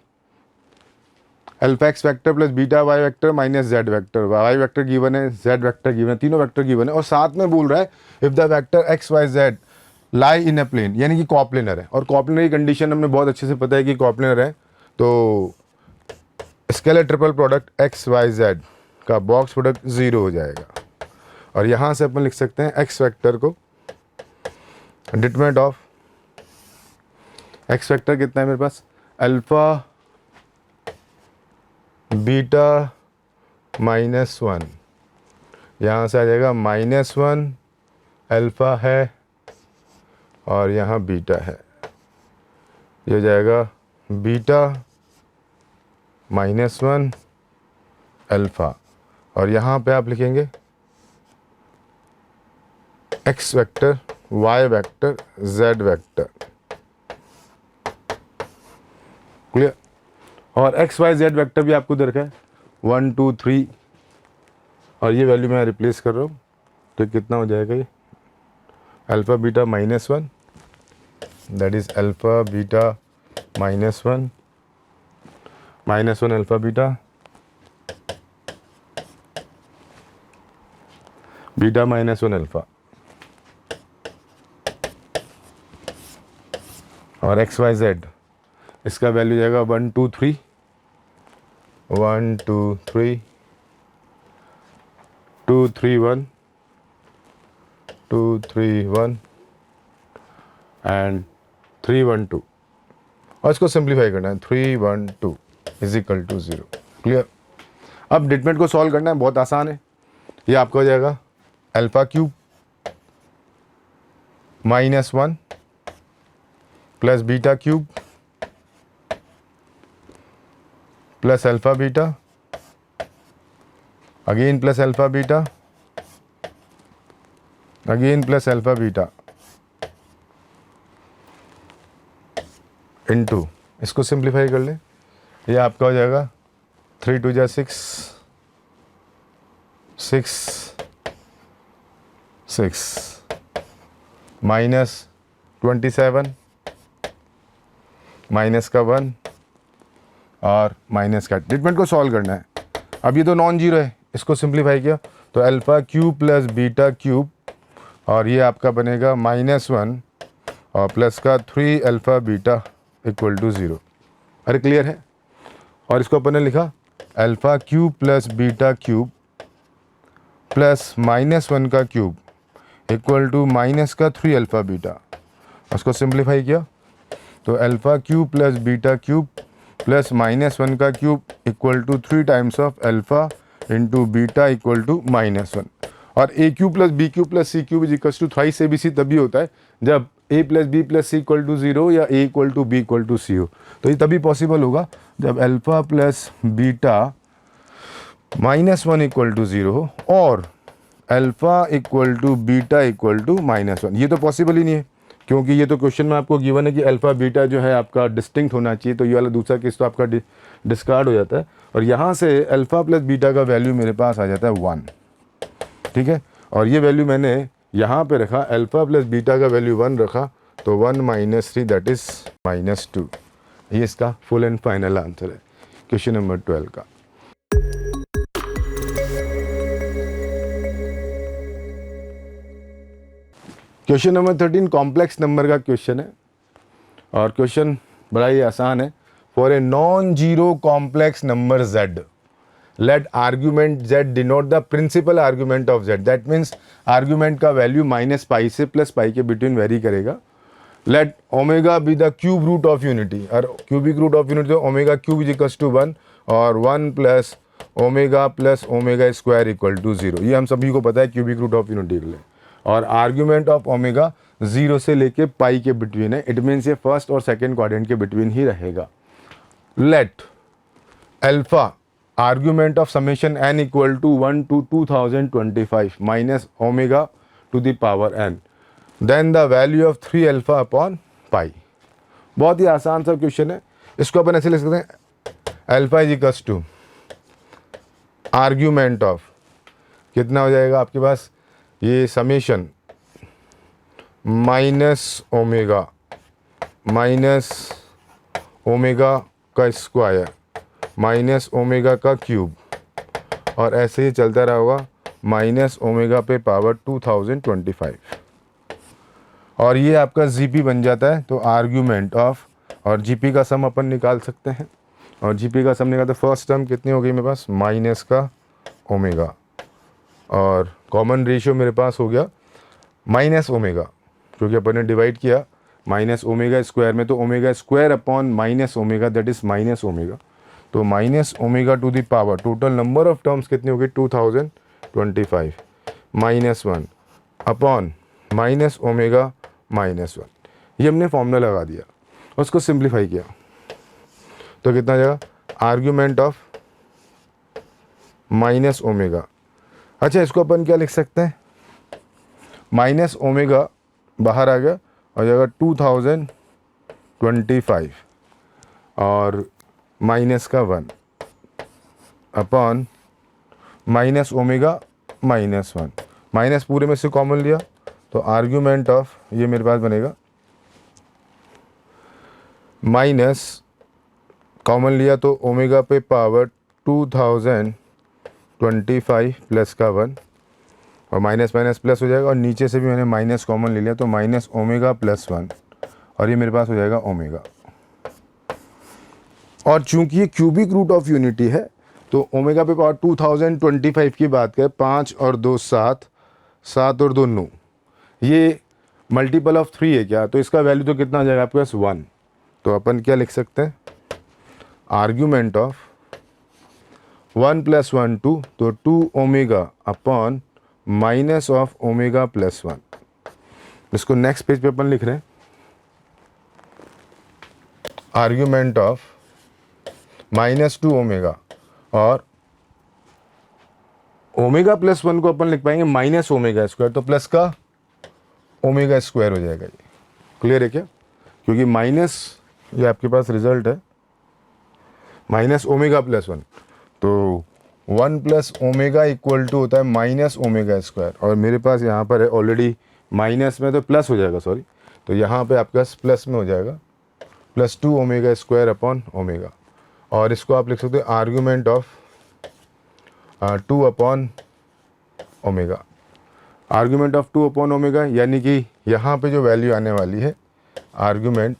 vector plus beta y vector minus z vector y vector given है z वेक्टर गिवन है तीनों वेक्टर गिवन है और साथ में बोल रहा है if the vector x y z lie in a plane यानी कि कॉप्लेनर है और कॉप्लेनर की कंडीशन हमने बहुत अच्छे से पता है कि कॉप्लेनर है तो scalar triple product x y z का बॉक्स प्रोडक्ट 0 हो जाएगा और यहाँ से अपन लिख सकते हैं एक्स वेक्टर को डिटरमिनेंट ऑफ एक्स वेक्टर कितना है मेरे पास अल्फा बीटा -1 यहाँ से आ जाएगा -1 अल्फा है और यहाँ बीटा है ये हो जाएगा बीटा -1 अल्फ़ा और यहाँ पे आप लिखेंगे x vector y vector z vector. Clear. और x y z वेक्टर भी आपको दे रखा है 1 2 3 और ये वैल्यू मैं रिप्लेस कर रहा हूँ तो कितना हो जाएगा ये alpha beta -1 that is alpha beta -1 -1 alpha beta beta -1 alpha और एक्स वाई जेड इसका वैल्यू जाएगा 1 2 3 1 2 3 2 3 1 2 3 1 एंड 3 1 2 और इसको सिंप्लीफाई करना है 3 1 2 इज इक्वल टू 0। क्लियर। अब डिटरमिनेंट को सॉल्व करना है, बहुत आसान है। ये आपका हो जाएगा alpha cube -1 plus beta cube plus alpha beta again plus alpha beta again plus alpha beta into, इसको सिंप्लीफाई कर ले, ये आपका हो जाएगा 3 2 जा 6 6 6 -27 माइनस का 1 और माइनस का। डिटरमिनेंट को सॉल्व करना है। अब ये तो नॉन जीरो है, इसको सिंप्लीफाई किया तो alpha cube plus beta cube और ये आपका बनेगा -1 और प्लस का 3 अल्फा बीटा इक्वल टू 0। अरे क्लियर है। और इसको अपन ने लिखा alpha cube plus beta cube plus -1 का क्यूब इक्वल टू माइनस का 3 अल्फा बीटा। उसको सिंप्लीफाई किया तो alpha cube plus beta cube plus -1 का cube equal to 3 times of alpha into beta equal to -1। और a cube plus b cube plus c cube is equal to thrice a b c तभी होता है जब a plus b plus c equal to 0 या a equal to b equal to c हो। तो ये तभी पॉसिबल होगा जब alpha plus beta -1 equal to 0 हो और alpha equal to beta equal to -1। ये तो पॉसिबल ही नहीं है क्योंकि ये तो क्वेश्चन में आपको गिवन है कि अल्फा बीटा जो है आपका डिस्टिंक्ट होना चाहिए, तो ये वाला दूसरा केस तो आपका डिस्कार्ड हो जाता है और यहाँ से अल्फा प्लस बीटा का वैल्यू मेरे पास आ जाता है 1। ठीक है, और ये वैल्यू मैंने यहाँ पे रखा, अल्फा प्लस बीटा का वैल्यू 1 रखा तो 1 - 3 दैट इज -2। ये इसका फुल एंड फाइनल आंसर है क्वेश्चन नंबर 12 का। क्वेश्चन नंबर 13 कॉम्प्लेक्स नंबर का क्वेश्चन है और क्वेश्चन बड़ा ही आसान है। For a non zero complex number z let argument z denote the principal argument of z। That means argument का वैल्यू -π से +π के बिटवीन वेरी करेगा। Let omega be the cube root of unity और cubic root of unity omega cube is equal to 1 और 1 plus omega square equal to 0। ये हम सभी को पता है क्यूबिक रूट ऑफ यूनिटी के लिए। और आर्ग्यूमेंट ऑफ ओमेगा 0 से लेके पाई के बिटवीन है। इट मीन्स ये फर्स्ट और सेकेंड क्वाड्रेंट के बिटवीन ही रहेगा। Let alpha argument of summation n equal to 1 to 2025 minus omega to the power n then the value of 3 alpha upon pi. बहुत ही आसान सा क्वेश्चन है। इसको अपन ऐसे लिख सकते हैं alpha is equals to argument of कितना हो जाएगा आपके पास ये समेशन माइनस ओमेगा का स्क्वायर माइनस ओमेगा का क्यूब और ऐसे ही चलता रहा होगा माइनस ओमेगा पे पावर 2025 और ये आपका जीपी बन जाता है। तो आर्ग्यूमेंट ऑफ और जीपी का सम अपन निकाल सकते हैं और जीपी का सम निकालते फर्स्ट टर्म कितनी हो गई मेरे पास माइनस का ओमेगा और कॉमन रेशियो मेरे पास हो गया माइनस ओमेगा क्योंकि अपन ने डिवाइड किया माइनस ओमेगा स्क्वायर में तो omega square upon minus omega that is minus omega. तो minus omega to the power total number of terms कितनी हो गई 2025 -1 अपॉन माइनस ओमेगा -1। ये हमने फॉर्मूला लगा दिया और उसको सिंप्लीफाई किया तो कितना जाएगा आर्ग्यूमेंट ऑफ माइनस ओमेगा। अच्छा इसको अपन क्या लिख सकते हैं माइनस ओमेगा बाहर आ गया और जाएगा 2025 और माइनस का 1 अपॉन माइनस ओमेगा -1 माइनस पूरे में से कॉमन लिया तो आर्ग्यूमेंट ऑफ ये मेरे पास बनेगा माइनस कॉमन लिया तो ओमेगा पे पावर 2025 प्लस का 1 और माइनस माइनस प्लस हो जाएगा और नीचे से भी मैंने माइनस कॉमन ले लिया तो माइनस ओमेगा प्लस 1 और ये मेरे पास हो जाएगा ओमेगा। और चूंकि ये क्यूबिक रूट ऑफ यूनिटी है तो ओमेगा पे पावर 2025 की बात करें 5 और 2 7, 7 और 2 9, ये मल्टीपल ऑफ 3 है क्या, तो इसका वैल्यू तो कितना आ जाएगा आपके पास 1। तो अपन क्या लिख सकते हैं, आर्ग्यूमेंट ऑफ 1 + 1 2, तो 2 omega upon minus of omega plus 1। इसको नेक्स्ट पेज पे अपन लिख रहे हैं, आर्ग्यूमेंट ऑफ -2 ओमेगा और ओमेगा प्लस 1 को अपन लिख पाएंगे माइनस ओमेगा स्क्वायर, तो प्लस का ओमेगा स्क्वायर हो जाएगा। ये क्लियर है क्या, क्योंकि माइनस ये आपके पास रिजल्ट है माइनस ओमेगा प्लस 1, तो 1 + ओमेगा इक्वल टू होता है माइनस ओमेगा स्क्वायर और मेरे पास यहाँ पर है ऑलरेडी माइनस में तो प्लस हो जाएगा, सॉरी, तो यहाँ पे आपके पास प्लस में हो जाएगा +2 ओमेगा स्क्वायर अपॉन ओमेगा। और इसको आप लिख सकते हो argument of 2 upon omega, argument of 2 upon omega, यानी कि यहाँ पे जो वैल्यू आने वाली है आर्ग्यूमेंट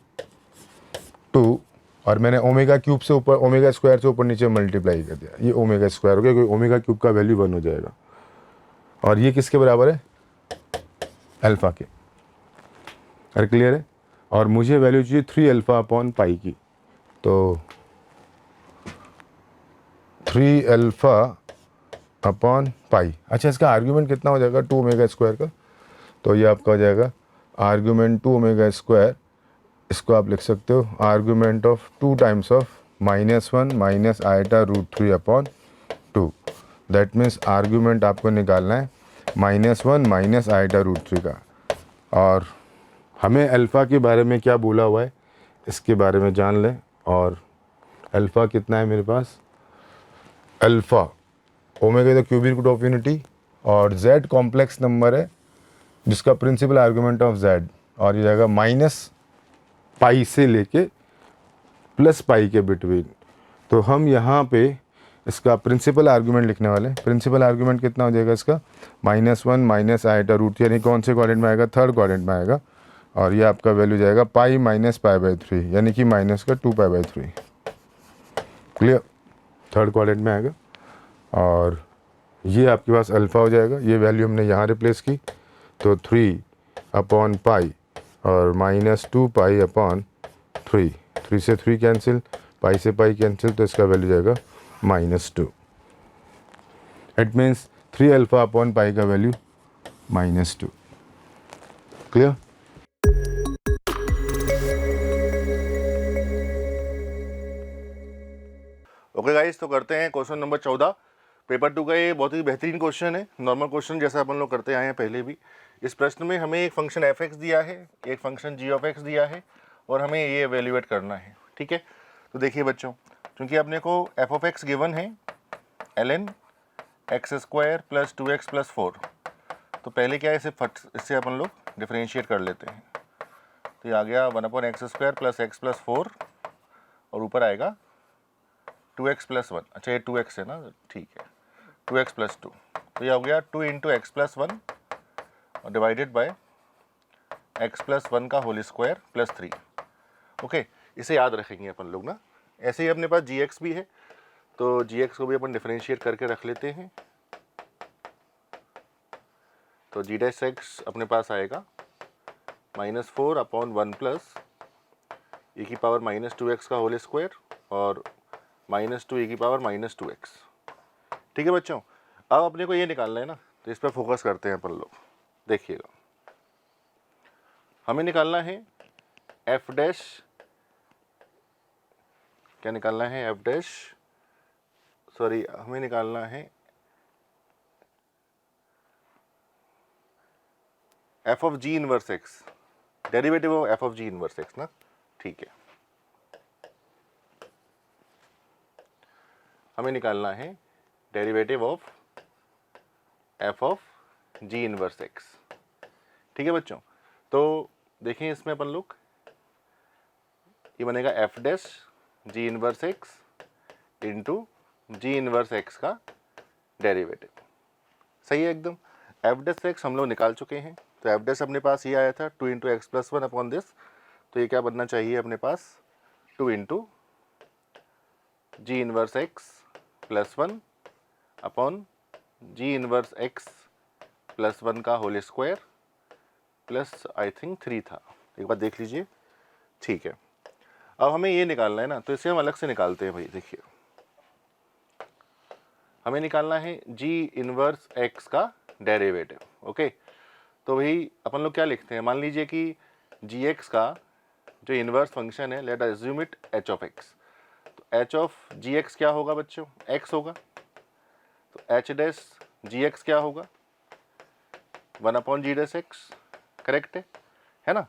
2 और मैंने ओमेगा क्यूब से ऊपर ओमेगा स्क्वायर से ऊपर नीचे मल्टीप्लाई कर दिया, ये ओमेगा स्क्वायर हो गया क्योंकि ओमेगा क्यूब का वैल्यू 1 हो जाएगा और ये किसके बराबर है, अल्फ़ा के। अरे क्लियर है, और मुझे वैल्यू चाहिए 3 अल्फ़ा अपॉन पाई की, तो 3 अल्फ़ा अपॉन पाई। अच्छा, इसका आर्ग्यूमेंट कितना हो जाएगा 2 ओमेगा स्क्वायर का, तो ये आपका हो जाएगा आर्ग्यूमेंट 2 ओमेगा स्क्वायर, इसको आप लिख सकते हो argument of 2 times of -1 minus eta √3 upon 2। That means argument आपको निकालना है -1 माइनस आयटा √3 का। और हमें अल्फ़ा के बारे में क्या बोला हुआ है इसके बारे में जान लें। और अल्फ़ा कितना है मेरे पास, alpha omega the cubic root of unity और z कॉम्प्लेक्स नंबर है जिसका प्रिंसिपल आर्गूमेंट ऑफ z, और ये जाएगा माइनस पाई से लेके प्लस पाई के बिटवीन। तो हम यहाँ पे इसका प्रिंसिपल आर्गूमेंट लिखने वाले हैं। प्रिंसिपल आर्गूमेंट कितना हो जाएगा इसका, -1 माइनस आयटा √3, यानी कौन से क्वाड्रेंट में आएगा, थर्ड क्वाड्रेंट में आएगा, और ये आपका वैल्यू जाएगा पाई माइनस π/3, यानी कि माइनस का 2π/3। क्लियर, थर्ड क्वाड्रेंट में आएगा और ये आपके पास अल्फ़ा हो जाएगा। ये वैल्यू हमने यहाँ रिप्लेस की तो 3 अपॉन पाई और -2π/3, 3 से 3 कैंसिल, पाई से पाई कैंसिल, तो इसका वैल्यू जाएगा -2। It means 3 alpha upon pi का वैल्यू -2। क्लियर। ओके गाइस, तो करते हैं क्वेश्चन नंबर 14 पेपर 2 का। ये बहुत ही बेहतरीन क्वेश्चन है, नॉर्मल क्वेश्चन जैसा अपन लोग करते आए हैं पहले भी। इस प्रश्न में हमें एक फंक्शन f(x) दिया है, एक फंक्शन g(x) दिया है और हमें ये एवेल्यूएट करना है। ठीक है, तो देखिए बच्चों, क्योंकि अपने को f(x) गिवन है ln x² + 2x + 4, तो पहले क्या है इससे अपन लोग डिफरेंशिएट कर लेते हैं। तो ये आ गया 1/x² + x + 4 और ऊपर आएगा 2x + 1। अच्छा, ये 2x है ना, ठीक है, 2x + 2, तो ये हो गया 2 × x + 1 डिवाइडेड बाय x + 1 का होल स्क्वायर + 3। ओके, इसे याद रखेंगे अपन लोग ना। ऐसे ही अपने पास gx भी है, तो gx को भी अपन डिफरेंशिएट करके रख लेते हैं। तो g' अपने पास आएगा -4/1 + e⁻²x का होल स्क्वायर और -2 e⁻²x। ठीक है बच्चों, अब अपने को ये निकालना है ना, तो इस पर फोकस करते हैं अपन लोग। देखिएगा, हमें निकालना है f', क्या निकालना है f', सॉरी, हमें निकालना है f of g inverse x, derivative of f of g inverse x ना। ठीक है, हमें निकालना है derivative of f of g inverse x। ठीक है बच्चों, तो देखें इसमें अपन लोग ये बनेगा एफ डैश जी inverse x into g inverse x का डेरिवेटिव। सही है एकदम। एफ डैश एक्स हम लोग निकाल चुके हैं, तो एफ डैश अपने पास ये आया था 2 into x plus 1 upon this, तो ये क्या बनना चाहिए अपने पास 2 into g inverse x plus 1 upon g inverse x plus 1 का whole square plus I think 3 था, एक बार देख लीजिए। ठीक है, अब हमें ये निकालना है ना, तो इसे हम अलग से निकालते हैं भाई। देखिए हमें निकालना है जी इनवर्स एक्स का डेरिवेटिव। ओके, तो भाई अपन लोग क्या लिखते हैं, मान लीजिए कि जी एक्स का जो इनवर्स फंक्शन है, let us assume it H of x, तो एच ऑफ जी एक्स क्या होगा बच्चों, एक्स होगा, तो एच डैश जी एक्स क्या होगा 1 अपॉन जी डैश एक्स, करेक्ट है ना,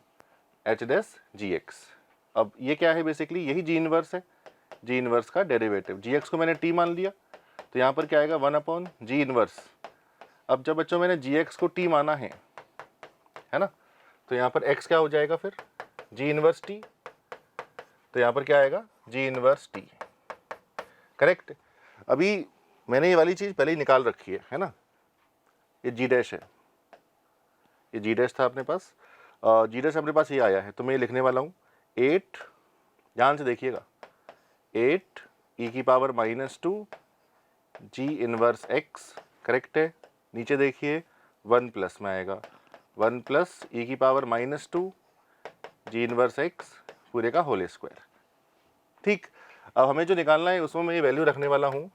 एच डैश जी एक्स। अब ये क्या है, बेसिकली यही जी इनवर्स है, जी इनवर्स का डेरिवेटिव। जी एक्स को मैंने टी मान लिया, तो यहाँ पर क्या आएगा 1 अपॉन जी इनवर्स। अब जब बच्चों मैंने जी एक्स को टी माना है ना, तो यहाँ पर एक्स क्या हो जाएगा फिर जी इनवर्स टी, तो यहाँ पर क्या आएगा जी इनवर्स टी, करेक्ट। अभी मैंने ये वाली चीज़ पहले ही निकाल रखी है ना, ये जी डैश है, ये जी डैश था अपने पास, जी डैश अपने पास ये आया है, तो मैं ये लिखने वाला हूँ 8, ध्यान से देखिएगा, 8 ई की power -2 g inverse x, correct है। नीचे देखिए 1 प्लस में आएगा 1 प्लस ई की पावर -2 जी इनवर्स एक्स पूरे का होल स्क्वायर। ठीक, अब हमें जो निकालना है उसमें मैं ये वैल्यू रखने वाला हूँ,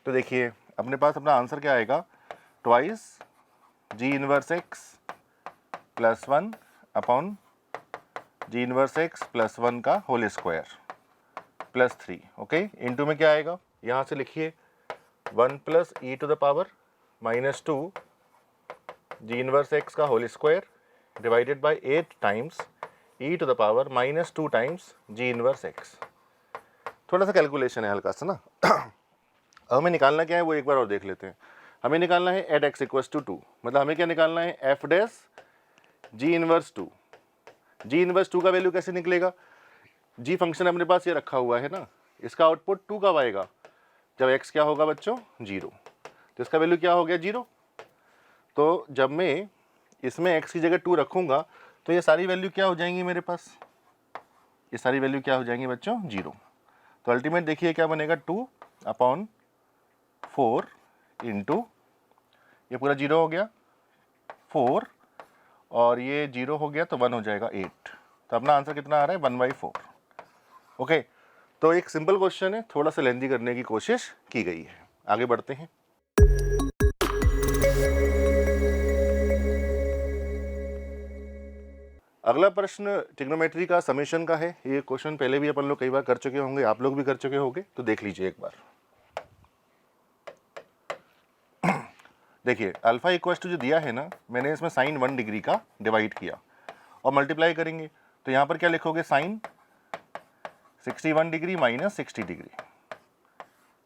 तो देखिए अपने पास अपना आंसर क्या आएगा, twice g inverse x plus 1 upon g inverse x plus 1 का whole square plus 3। Okay, into में क्या आएगा, यहाँ से लिखिए 1 plus e to the power -2 g inverse x का whole square divided by 8 times e to the power -2 times g inverse x. थोड़ा सा कैलकुलेशन है हल्का सा ना। अब हमें निकालना क्या है वो एक बार और देख लेते हैं। हमें निकालना है एट एक्स इक्वल्स टू 2, मतलब हमें क्या निकालना है एफ डैश जी इनवर्स 2। जी इनवर्स 2 का वैल्यू कैसे निकलेगा, जी फंक्शन अपने पास ये रखा हुआ है ना, इसका आउटपुट 2 कब आएगा, जब x क्या होगा बच्चों 0, तो इसका वैल्यू क्या हो गया 0। तो जब मैं इसमें x की जगह 2 रखूँगा तो ये सारी वैल्यू क्या हो जाएंगी मेरे पास, ये सारी वैल्यू क्या हो जाएंगी बच्चों 0। तो अल्टीमेट देखिए क्या बनेगा 2 अपॉन 4 इंटू ये पूरा 0 हो गया 4 और ये 0 हो गया तो 1 हो जाएगा 8। तो अपना आंसर कितना आ रहा है 1/4। ओके, तो एक सिंपल क्वेश्चन है, थोड़ा सा लेंदी करने की कोशिश की गई है। आगे बढ़ते हैं। अगला प्रश्न ट्रिग्नोमेट्री का समेशन का है। ये क्वेश्चन पहले भी अपन लोग कई बार कर चुके होंगे, आप लोग भी कर चुके होंगे, तो देख लीजिए एक बार। देखिए अल्फा इक्वल टू जो दिया है ना, मैंने इसमें साइन 1 डिग्री का डिवाइड किया और मल्टीप्लाई करेंगे, तो यहाँ पर क्या लिखोगे sine 61 degree minus 60 degree,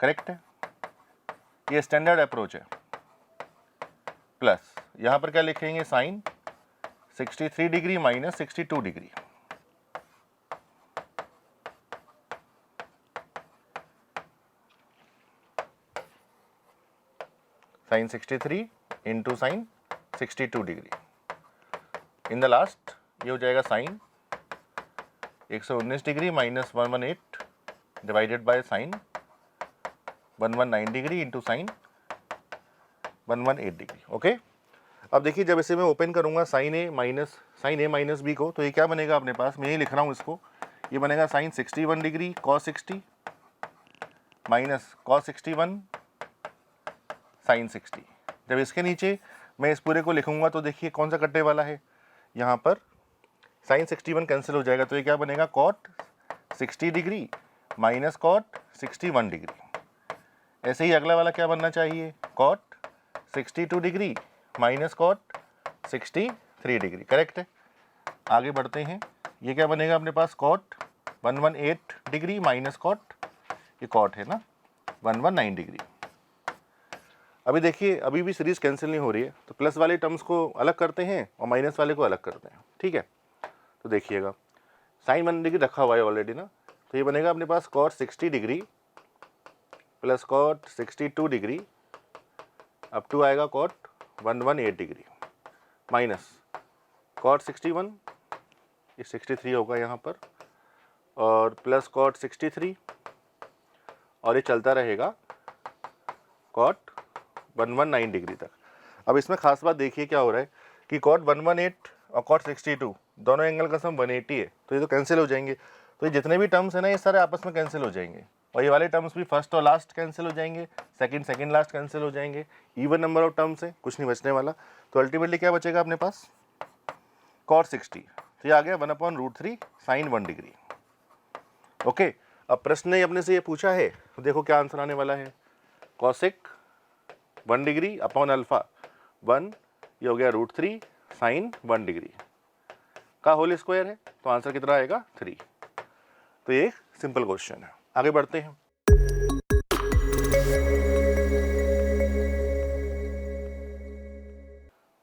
correct है, ये स्टैंडर्ड अप्रोच है। प्लस यहाँ पर क्या लिखेंगे sine 63 degree minus 62 degree, sine 63 into sine 62 degree. In the last ये हो जाएगा sine 119 degree minus 118 divided by sine 119 degree into sine 118 degree. Okay, अब देखिए जब इसे मैं ओपन करूंगा साइन ए माइनस बी को, तो ये क्या बनेगा अपने पास, मैं यही लिख रहा हूँ इसको, ये बनेगा sine 61 degree cos 60 minus cos 61 sine 60। जब इसके नीचे मैं इस पूरे को लिखूंगा तो देखिए कौन सा कटने वाला है, यहाँ पर साइन 61 कैंसिल हो जाएगा, तो ये क्या बनेगा cot 60 degree minus cot 61 degree. ऐसे ही अगला वाला क्या बनना चाहिए, cot 62 degree minus cot 63 degree, correct है। आगे बढ़ते हैं, ये क्या बनेगा अपने पास कॉट 118 डिग्री माइनस कॉट, ये कॉट है ना 119 डिग्री। अभी देखिए अभी भी सीरीज कैंसिल नहीं हो रही है, तो प्लस वाले टर्म्स को अलग करते हैं और माइनस वाले को अलग करते हैं, ठीक है। तो देखिएगा साइन 1 डिग्री रखा हुआ है ऑलरेडी ना, तो ये बनेगा अपने पास cot 60 degree plus cot 62 degree up to आएगा कॉट 118 डिग्री माइनस कॉट 61, ये 63 होगा यहाँ पर, और प्लस कॉट 63, और ये चलता रहेगा कॉट 119 डिग्री तक। अब इसमें खास बात देखिए क्या हो रहा है कि कॉट 118 और कॉट 62 दोनों एंगल का सम 180 है, तो ये तो कैंसिल हो जाएंगे। तो ये जितने भी टर्म्स है ना, ये सारे आपस में कैंसिल हो जाएंगे, और ये वाले टर्म्स भी फर्स्ट और लास्ट कैंसिल हो जाएंगे, सेकंड लास्ट कैंसिल हो जाएंगे। इवन नंबर ऑफ टर्म्स है, कुछ नहीं बचने वाला। तो अल्टीमेटली क्या बचेगा अपने पास, कॉट 60, तो ये आ गया 1/√3 साइन 1 डिग्री। ओके, अब प्रश्न ने अपने से ये पूछा है, तो देखो क्या आंसर आने वाला है, कॉसेक 1 डिग्री अपॉन अल्फा 1, ये हो गया √3 साइन 1 डिग्री का होल स्क्वायर है, तो आंसर कितना आएगा 3। तो ये सिंपल क्वेश्चन है। आगे बढ़ते हैं।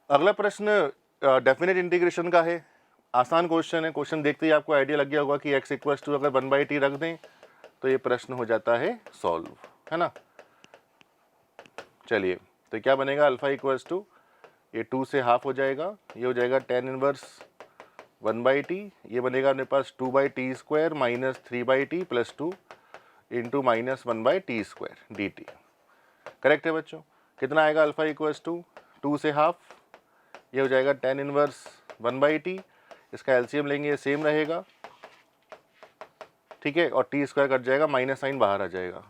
अगला प्रश्न डेफिनेट इंटीग्रेशन का है, आसान क्वेश्चन है। क्वेश्चन देखते ही आपको आइडिया लग गया होगा कि x = अगर 1/t रख दें तो ये प्रश्न हो जाता है सॉल्व, है ना। चलिए, तो क्या बनेगा, अल्फा = ये 2 से हाफ हो जाएगा, ये हो जाएगा tan इनवर्स 1/t, ये बनेगा अपने पास 2/t² minus 3/t plus 2 into minus 1/t² dt। Correct है बच्चों। कितना आएगा, अल्फा = 2 से हाफ, ये हो जाएगा tan इनवर्स 1/t, इसका एलसीएम लेंगे सेम रहेगा, ठीक है, और t² कट जाएगा, माइनस साइन बाहर आ जाएगा,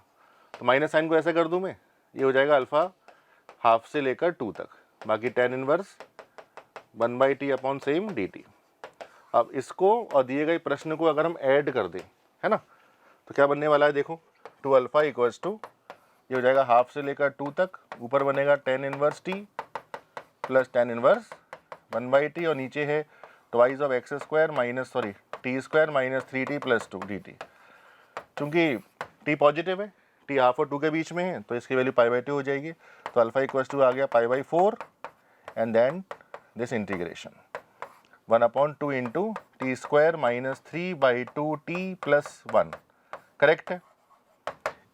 तो माइनस साइन को ऐसे कर दूं मैं, ये हो जाएगा अल्फा हाफ से लेकर 2 तक, बाकी tan inverse 1/t upon same dt। अब इसको और दिए गए प्रश्न को अगर हम ऐड कर दें, है ना, तो क्या बनने वाला है, देखो 2 अल्फा = ये हो जाएगा हाफ से लेकर 2 तक, ऊपर बनेगा tan inverse t plus tan inverse 1/t, और नीचे है twice of x² minus t² minus 3t plus 2 dt। चूँकि t पॉजिटिव है, t हाफ और 2 के बीच में है, तो इसकी वैल्यू π/2 हो जाएगी। तो अल्फा = आ गया π/4 and then this integration 1/2 into t² minus 3/2t plus 1। Correct है,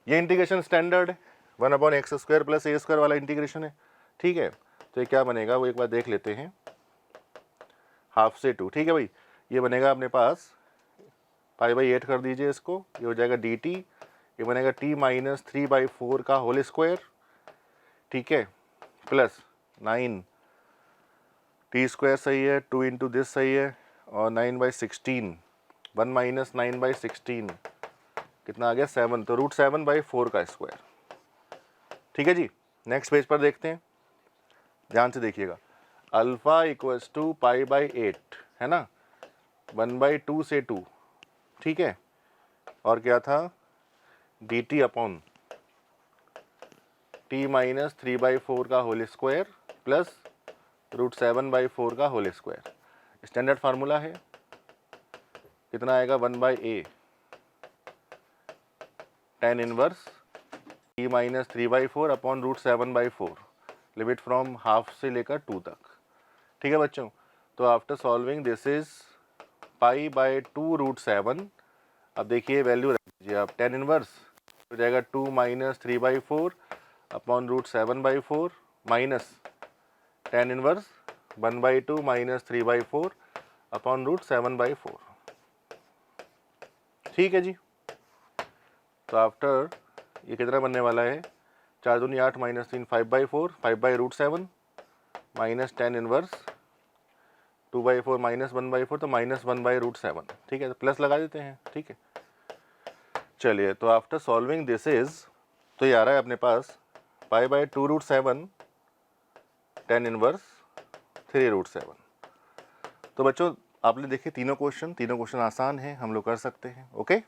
ये इंटीग्रेशन स्टैंडर्ड है, 1/x² प्लस a² वाला इंटीग्रेशन है, ठीक है। तो ये क्या बनेगा वो एक बार देख लेते हैं, हाफ से 2, ठीक है भाई, ये बनेगा अपने पास π/8 कर दीजिए इसको, ये हो जाएगा dt, ये बनेगा t माइनस 3/4 का होल स्क्वायर, ठीक है, प्लस 9 t² सही है, 2 इंटू दिस सही है, और 9/16, 1 माइनस 9/16 कितना आ गया 7, तो √7/4 का स्क्वायर, ठीक है जी। नेक्स्ट पेज पर देखते हैं, ध्यान से देखिएगा, अल्फा = π/8 है ना, 1/2 से 2, ठीक है, और क्या था dt अपॉन t माइनस 3/4 का होल स्क्वायर प्लस √7/4 का होल स्क्वायर। स्टैंडर्ड फार्मूला है, कितना आएगा 1/a tan inverse t minus 3/4 upon √7/4, limit from half से लेकर 2 तक, ठीक है बच्चों। तो आफ्टर सॉल्विंग दिस इज π/2 √7। अब देखिए वैल्यू रख दीजिए आप, tan इनवर्स हो जाएगा 2 minus 3/4 upon √7/4 minus tan inverse 1/2 minus 3/4 upon √7/4, ठीक है जी। तो आफ्टर ये कितना बनने वाला है, 4 दूनी 8 minus 3 5/4, 5/√7 minus tan inverse 2/4 minus 1/4, तो माइनस 1/√7, ठीक है, तो प्लस लगा देते हैं, ठीक है। चलिए, तो आफ्टर सॉल्विंग दिस इज, तो ये आ रहा है अपने पास π/2 √7 tan इनवर्स 3 √7। तो बच्चों आपने देखे तीनों क्वेश्चन आसान हैं, हम लोग कर सकते हैं, ओके।